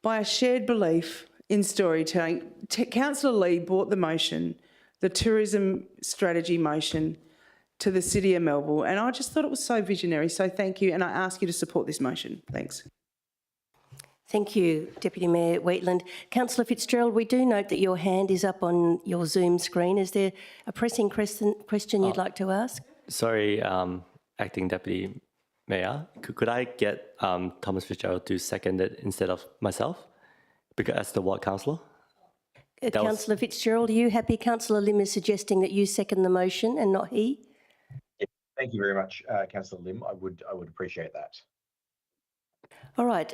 by a shared belief in storytelling. Councillor Lee brought the motion, the tourism strategy motion, to the City of Melville, and I just thought it was so visionary, so thank you, and I ask you to support this motion. Thanks. Thank you, Deputy Mayor Wheatland. Councillor Fitzgerald, we do note that your hand is up on your Zoom screen. Is there a pressing question you'd like to ask? Sorry, Acting Deputy Mayor, could I get Thomas Fitzgerald to second it instead of myself? Because as the ward councillor? Councillor Fitzgerald, are you happy? Councillor Lim is suggesting that you second the motion and not he. Yeah, thank you very much, Councillor Lim. I would appreciate that. All right.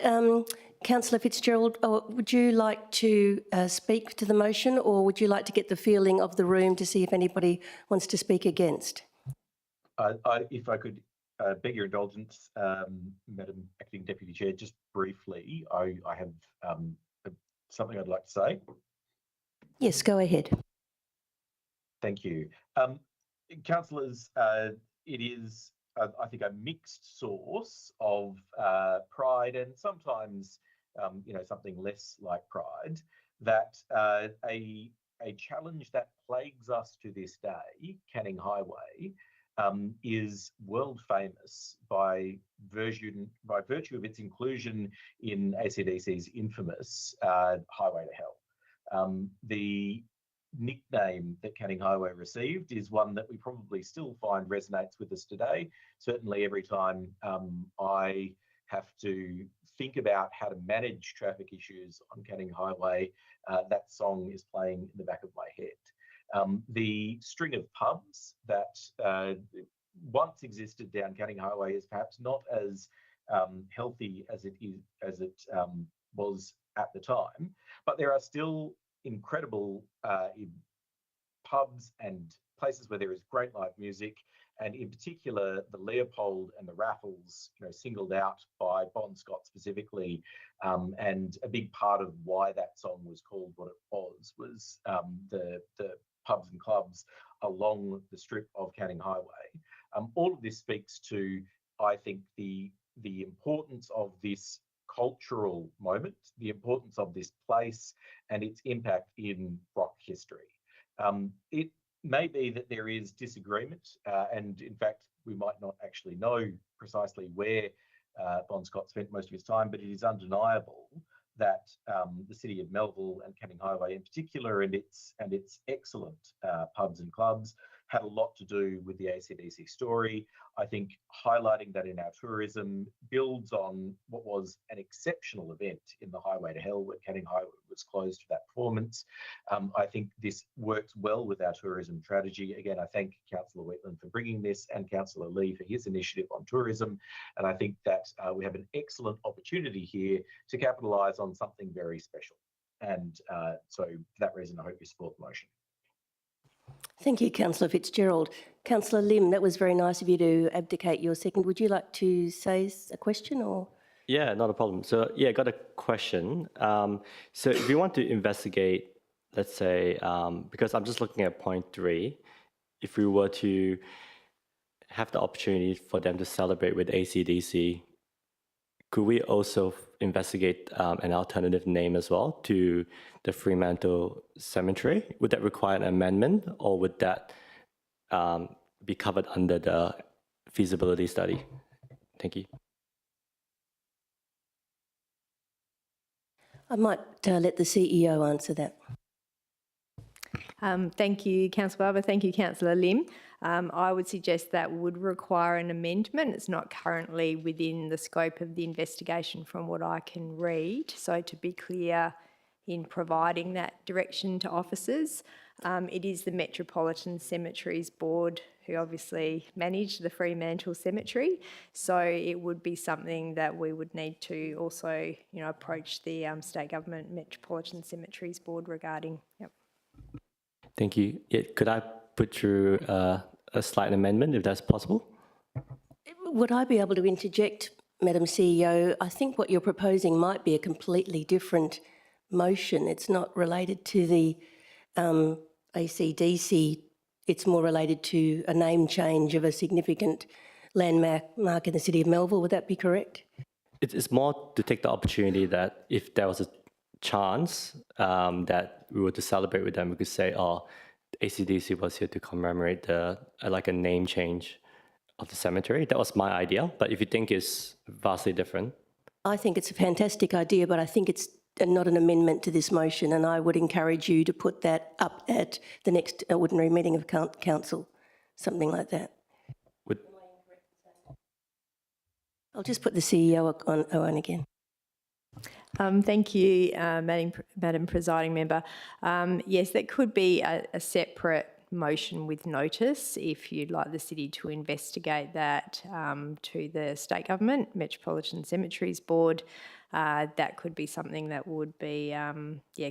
Councillor Fitzgerald, would you like to speak to the motion, or would you like to get the feeling of the room to see if anybody wants to speak against? If I could beg your indulgence, Madam Acting Deputy Chair, just briefly, I have something I'd like to say. Yes, go ahead. Thank you. Councillors, it is, I think, a mixed source of pride and sometimes, something less like pride, that a challenge that plagues us to this day, Canning Highway, is world famous by virtue of its inclusion in ACDC's infamous Highway to Hell. The nickname that Canning Highway received is one that we probably still find resonates with us today. Certainly every time I have to think about how to manage traffic issues on Canning Highway, that song is playing in the back of my head. The string of pubs that once existed down Canning Highway is perhaps not as healthy as it was at the time, but there are still incredible pubs and places where there is great live music, and in particular the Leopold and the Raffles, singled out by Bon Scott specifically, and a big part of why that song was called what it was the pubs and clubs along the strip of Canning Highway. All of this speaks to, I think, the importance of this cultural moment, the importance of this place and its impact in rock history. It may be that there is disagreement, and in fact, we might not actually know precisely where Bon Scott spent most of his time, but it is undeniable that the City of Melville and Canning Highway in particular, and its excellent pubs and clubs, had a lot to do with the ACDC story. I think highlighting that in our tourism builds on what was an exceptional event in the Highway to Hell, where Canning Highway was closed for that performance. I think this works well with our tourism strategy. Again, I thank Councillor Wheatland for bringing this and Councillor Lee for his initiative on tourism. And I think that we have an excellent opportunity here to capitalise on something very special. And so for that reason, I hope you support the motion. Thank you, Councillor Fitzgerald. Councillor Lim, that was very nice of you to abdicate your second. Would you like to say a question or? Yeah, not a problem. So yeah, I got a question. So if you want to investigate, let's say, because I'm just looking at point 3, if we were to have the opportunity for them to celebrate with ACDC, could we also investigate an alternative name as well to the Fremantle Cemetery? Would that require an amendment, or would that be covered under the feasibility study? Thank you. I might let the CEO answer that. Thank you, Councillor Barber. Thank you, Councillor Lim. I would suggest that would require an amendment. It's not currently within the scope of the investigation from what I can read. So to be clear in providing that direction to officers, It is the Metropolitan Cemeteries Board who obviously manage the Fremantle Cemetery, so it would be something that we would need to also, approach the state government Metropolitan Cemeteries Board regarding. Yep. Thank you. Yeah, could I put through a slight amendment, if that's possible? Would I be able to interject, Madam CEO? I think what you're proposing might be a completely different motion. It's not related to the ACDC. It's more related to a name change of a significant landmark in the city of Melville. Would that be correct? It's more to take the opportunity that if there was a chance that we were to celebrate with them, we could say, oh, ACDC was here to commemorate like a name change of the cemetery. That was my idea, but if you think it's vastly different. I think it's a fantastic idea, but I think it's not an amendment to this motion, and I would encourage you to put that up at the next ordinary meeting of council, something like that. I'll just put the CEO on again. Thank you, Madam Presiding Member. Yes, that could be a separate motion with notice if you'd like the city to investigate that to the state government, Metropolitan Cemeteries Board. That could be something that would be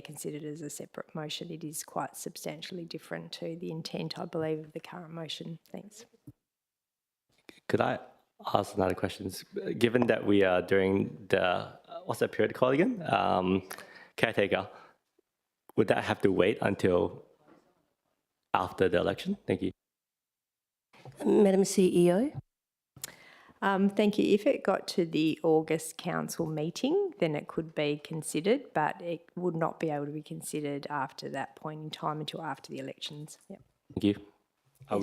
considered as a separate motion. It is quite substantially different to the intent, I believe, of the current motion. Thanks. Could I ask another question? Given that we are during the, what's that period called again? Caretaker. Would that have to wait until after the election? Thank you. Madam CEO? Thank you. If it got to the August council meeting, then it could be considered, but it would not be able to be considered after that point in time until after the elections. Yep. Thank you.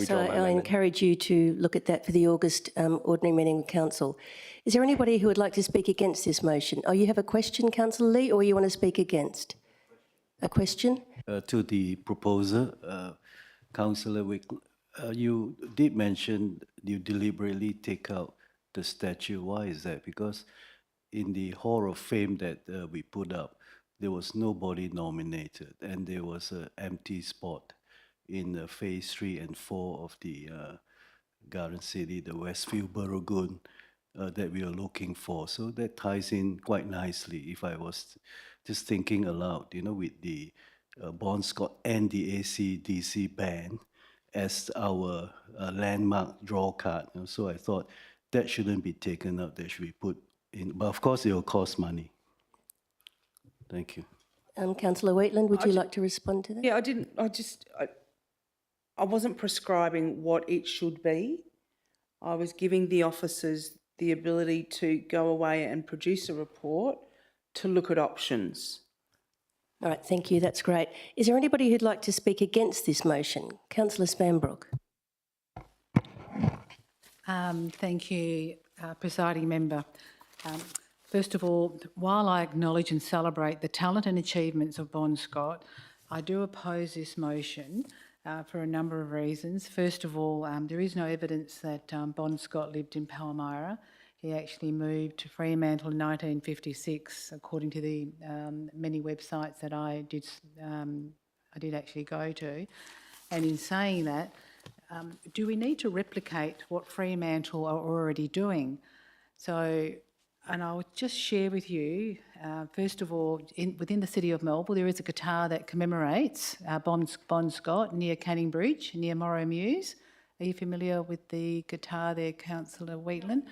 So I encourage you to look at that for the August ordinary meeting of council. Is there anybody who would like to speak against this motion? Oh, you have a question, Councillor Lee, or you want to speak against? A question? To the proposer, Councillor Wick, you did mention you deliberately take out the statue. Why is that? Because in the Hall of Fame that we put up, there was nobody nominated, and there was an empty spot in phase 3 and 4 of the Garden City, the Westfield Burragoon, that we are looking for. So that ties in quite nicely, if I was just thinking aloud, with the Bon Scott and the AC/DC band as our landmark draw card. So I thought that shouldn't be taken out, that should be put in. But of course, it will cost money. Thank you. Councillor Wheatland, would you like to respond to that? Yeah, I wasn't prescribing what it should be. I was giving the officers the ability to go away and produce a report to look at options. All right, thank you. That's great. Is there anybody who'd like to speak against this motion? Councillor Spanbrook. Thank you, Presiding Member. First of all, while I acknowledge and celebrate the talent and achievements of Bon Scott, I do oppose this motion for a number of reasons. First of all, there is no evidence that Bon Scott lived in Palmyra. He actually moved to Fremantle in 1956, according to the many websites that I did actually go to. And in saying that, do we need to replicate what Fremantle are already doing? So, and I'll just share with you, first of all, within the city of Melville, there is a guitar that commemorates Bon Scott near Canning Bridge, near Morrow Mews. Are you familiar with the guitar there, Councillor Wheatland?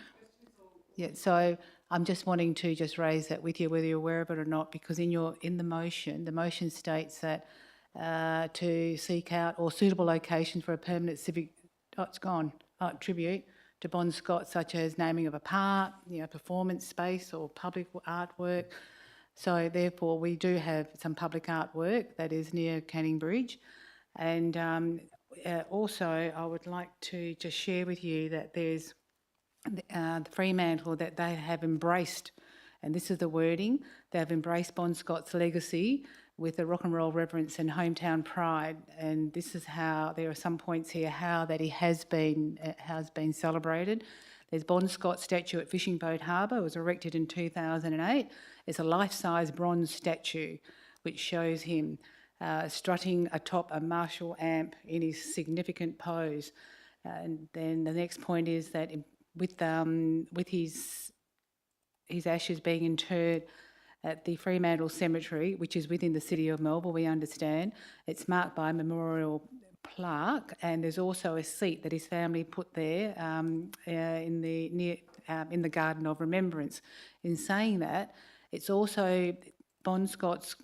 Yeah, so I'm just wanting to just raise that with you, whether you're aware of it or not, because in the motion states that to seek out or suitable location for a permanent civic, tribute to Bon Scott, such as naming of a park, performance space or public artwork. So therefore, we do have some public artwork that is near Canning Bridge. And also, I would like to just share with you that there's the Fremantle that they have embraced, and this is the wording, they have embraced Bon Scott's legacy with a rock and roll reverence and hometown pride. And this is how, there are some points here, how that he has been celebrated. There's Bon Scott statue at Fishing Boat Harbour. It was erected in 2008. It's a life-size bronze statue which shows him. strutting atop a Marshall amp in his significant pose. And then the next point is that with his ashes being interred at the Fremantle Cemetery, which is within the city of Melville, we understand, it's marked by a memorial plaque, and there's also a seat that his family put there in the Garden of Remembrance. In saying that, it's also Bon Scott's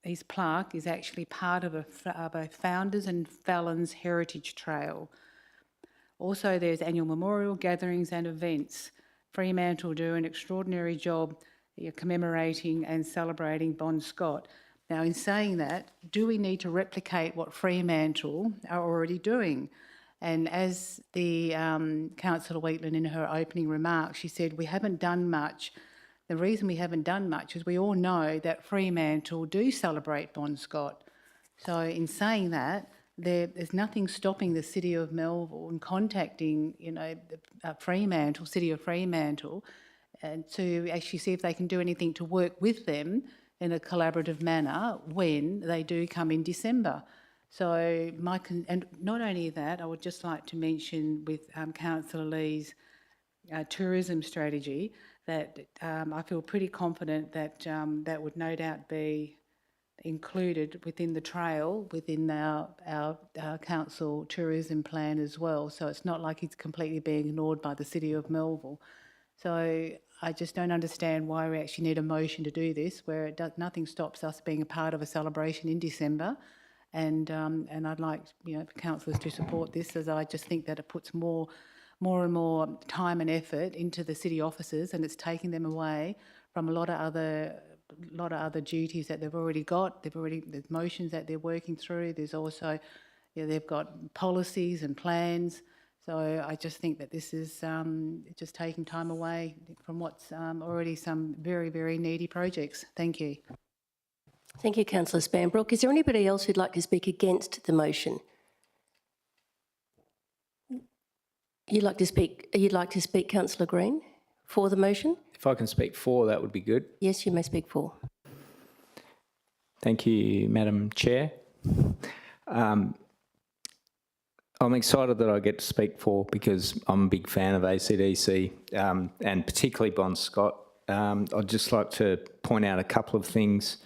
his plaque is actually part of a Founders and Felons Heritage Trail. Also, there's annual memorial gatherings and events. Fremantle do an extraordinary job commemorating and celebrating Bon Scott. Now, in saying that, do we need to replicate what Fremantle are already doing? And as the Councillor Wheatland in her opening remarks, she said, we haven't done much. The reason we haven't done much is we all know that Fremantle do celebrate Bon Scott. So in saying that, there's nothing stopping the City of Melville and contacting, Fremantle, City of Fremantle, and to actually see if they can do anything to work with them in a collaborative manner when they do come in December. So and not only that, I would just like to mention with Councillor Lee's tourism strategy that I feel pretty confident that that would no doubt be included within the trail, within our council tourism plan as well. So it's not like it's completely being ignored by the City of Melville. So I just don't understand why we actually need a motion to do this, where nothing stops us being a part of a celebration in December. And I'd like councillors to support this, as I just think that it puts more and more time and effort into the city officers, and it's taking them away from a lot of other duties that they've already got. There's motions that they're working through. There's also, they've got policies and plans. So I just think that this is just taking time away from what's already some very, very needy projects. Thank you. Thank you, Councillor Spanbrook. Is there anybody else who'd like to speak against the motion? You'd like to speak, Councillor Green, for the motion? If I can speak for, that would be good. Yes, you may speak for. Thank you, Madam Chair. I'm excited that I get to speak for because I'm a big fan of AC/DC and particularly Bon Scott. I'd just like to point out a couple of things.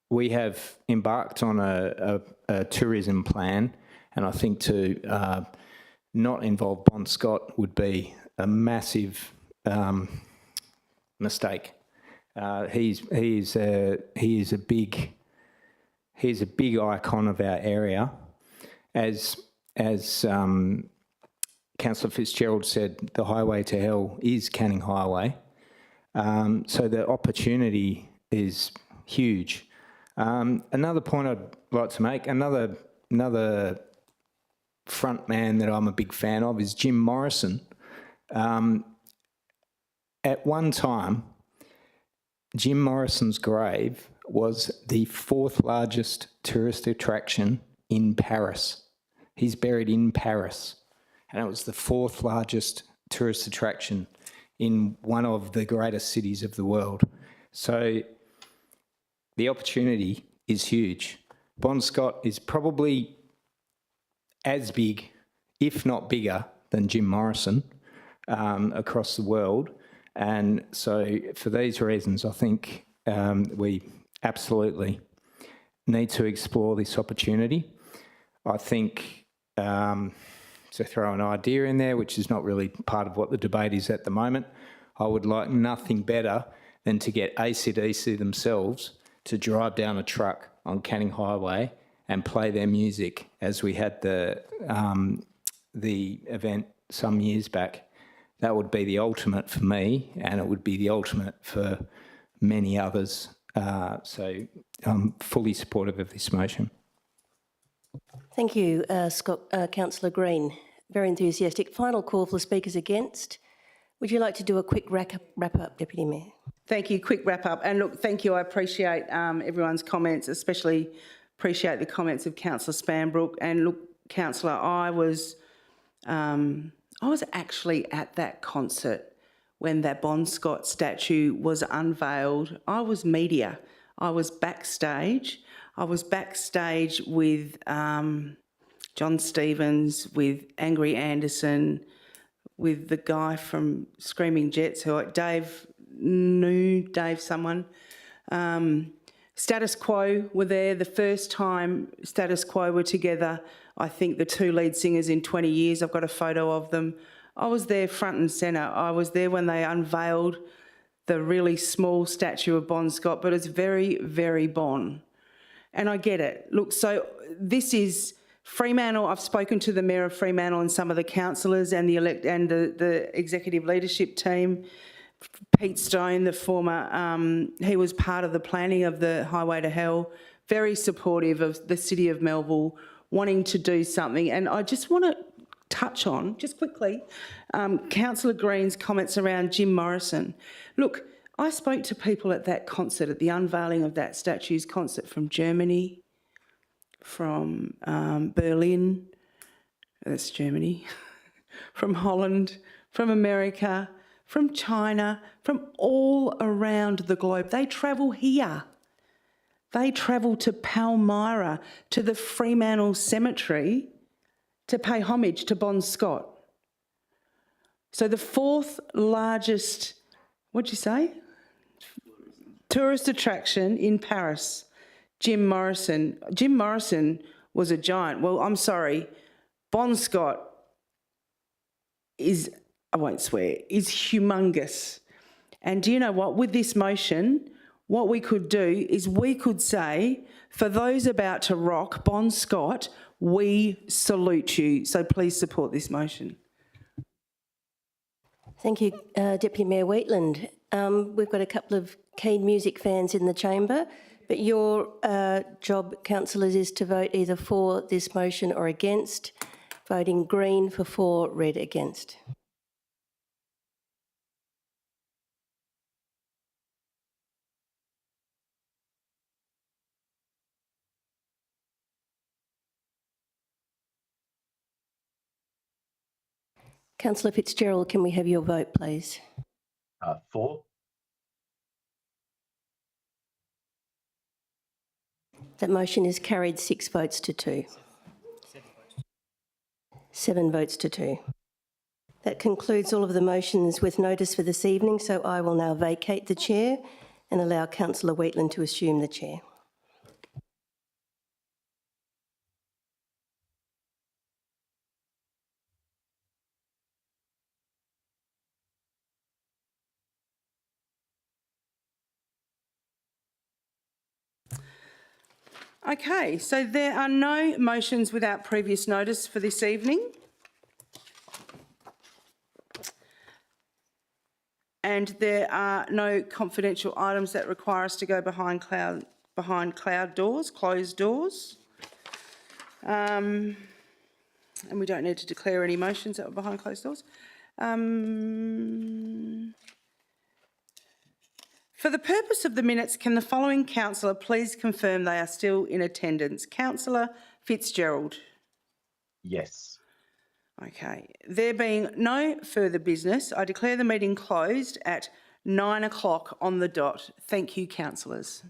We have embarked on a tourism plan, and I think to not involve Bon Scott would be a massive mistake. He is a big icon of our area. As Councillor Fitzgerald said, the highway to hell is Canning Highway. So the opportunity is huge. Another point I'd like to make, another front man that I'm a big fan of is Jim Morrison. At one time, Jim Morrison's grave was the 4th largest tourist attraction in Paris. He's buried in Paris, and it was the 4th largest tourist attraction in one of the greatest cities of the world. So the opportunity is huge. Bon Scott is probably as big, if not bigger, than Jim Morrison across the world. And so for these reasons, I think we absolutely need to explore this opportunity. I think, to throw an idea in there, which is not really part of what the debate is at the moment, I would like nothing better than to get AC/DC themselves to drive down a truck on Canning Highway and play their music, as we had the event some years back. That would be the ultimate for me, and it would be the ultimate for many others. So I'm fully supportive of this motion. Thank you, Councillor Green. Very enthusiastic. Final call for the speakers against. Would you like to do a quick wrap-up, Deputy Mayor? Thank you. Quick wrap-up. And look, thank you. I appreciate everyone's comments, especially appreciate the comments of Councillor Spanbrook. And look, Councillor, I was actually at that concert when that Bon Scott statue was unveiled. I was media. I was backstage. I was backstage with John Stevens, with Angry Anderson, with the guy from Screaming Jets, Dave someone. Status Quo were there the first time Status Quo were together. I think the two lead singers in 20 years. I've got a photo of them. I was there front and centre. I was there when they unveiled the really small statue of Bon Scott, but it's very, very Bon. And I get it. Look, so this is Fremantle. I've spoken to the Mayor of Fremantle and some of the councillors and the executive leadership team. Pete Stone, the former, he was part of the planning of the Highway to Hell, very supportive of the City of Melville, wanting to do something. And I just want to touch on, just quickly, Councillor Green's comments around Jim Morrison. Look, I spoke to people at that concert, at the unveiling of that statue's concert, from Germany, from Berlin, that's Germany, from Holland, from America, from China, from all around the globe. They travel here. They travel to Palmyra, to the Fremantle Cemetery, to pay homage to Bon Scott. So the fourth largest, what'd you say? Tourist attraction in Paris, Jim Morrison. Jim Morrison was a giant. Well, I'm sorry, Bon Scott is, I won't swear, is humongous. And do you know what? With this motion, what we could do is we could say, for those about to rock Bon Scott, we salute you. So please support this motion. Thank you, Deputy Mayor Wheatland. We've got a couple of keen music fans in the chamber, but your job, councillors, is to vote either for this motion or against. Voting green for, red against. Councillor Fitzgerald, can we have your vote, please? For. That motion is carried 6 votes to 2. 7 votes to 2. That concludes all of the motions with notice for this evening, so I will now vacate the chair and allow Councillor Wheatland to assume the chair. Okay, so there are no motions without previous notice for this evening. And there are no confidential items that require us to go behind cloud doors, closed doors. And we don't need to declare any motions that were behind closed doors. For the purpose of the minutes, can the following councillor please confirm they are still in attendance? Councillor Fitzgerald. Yes. Okay. There being no further business, I declare the meeting closed at 9 o'clock on the dot. Thank you, councillors.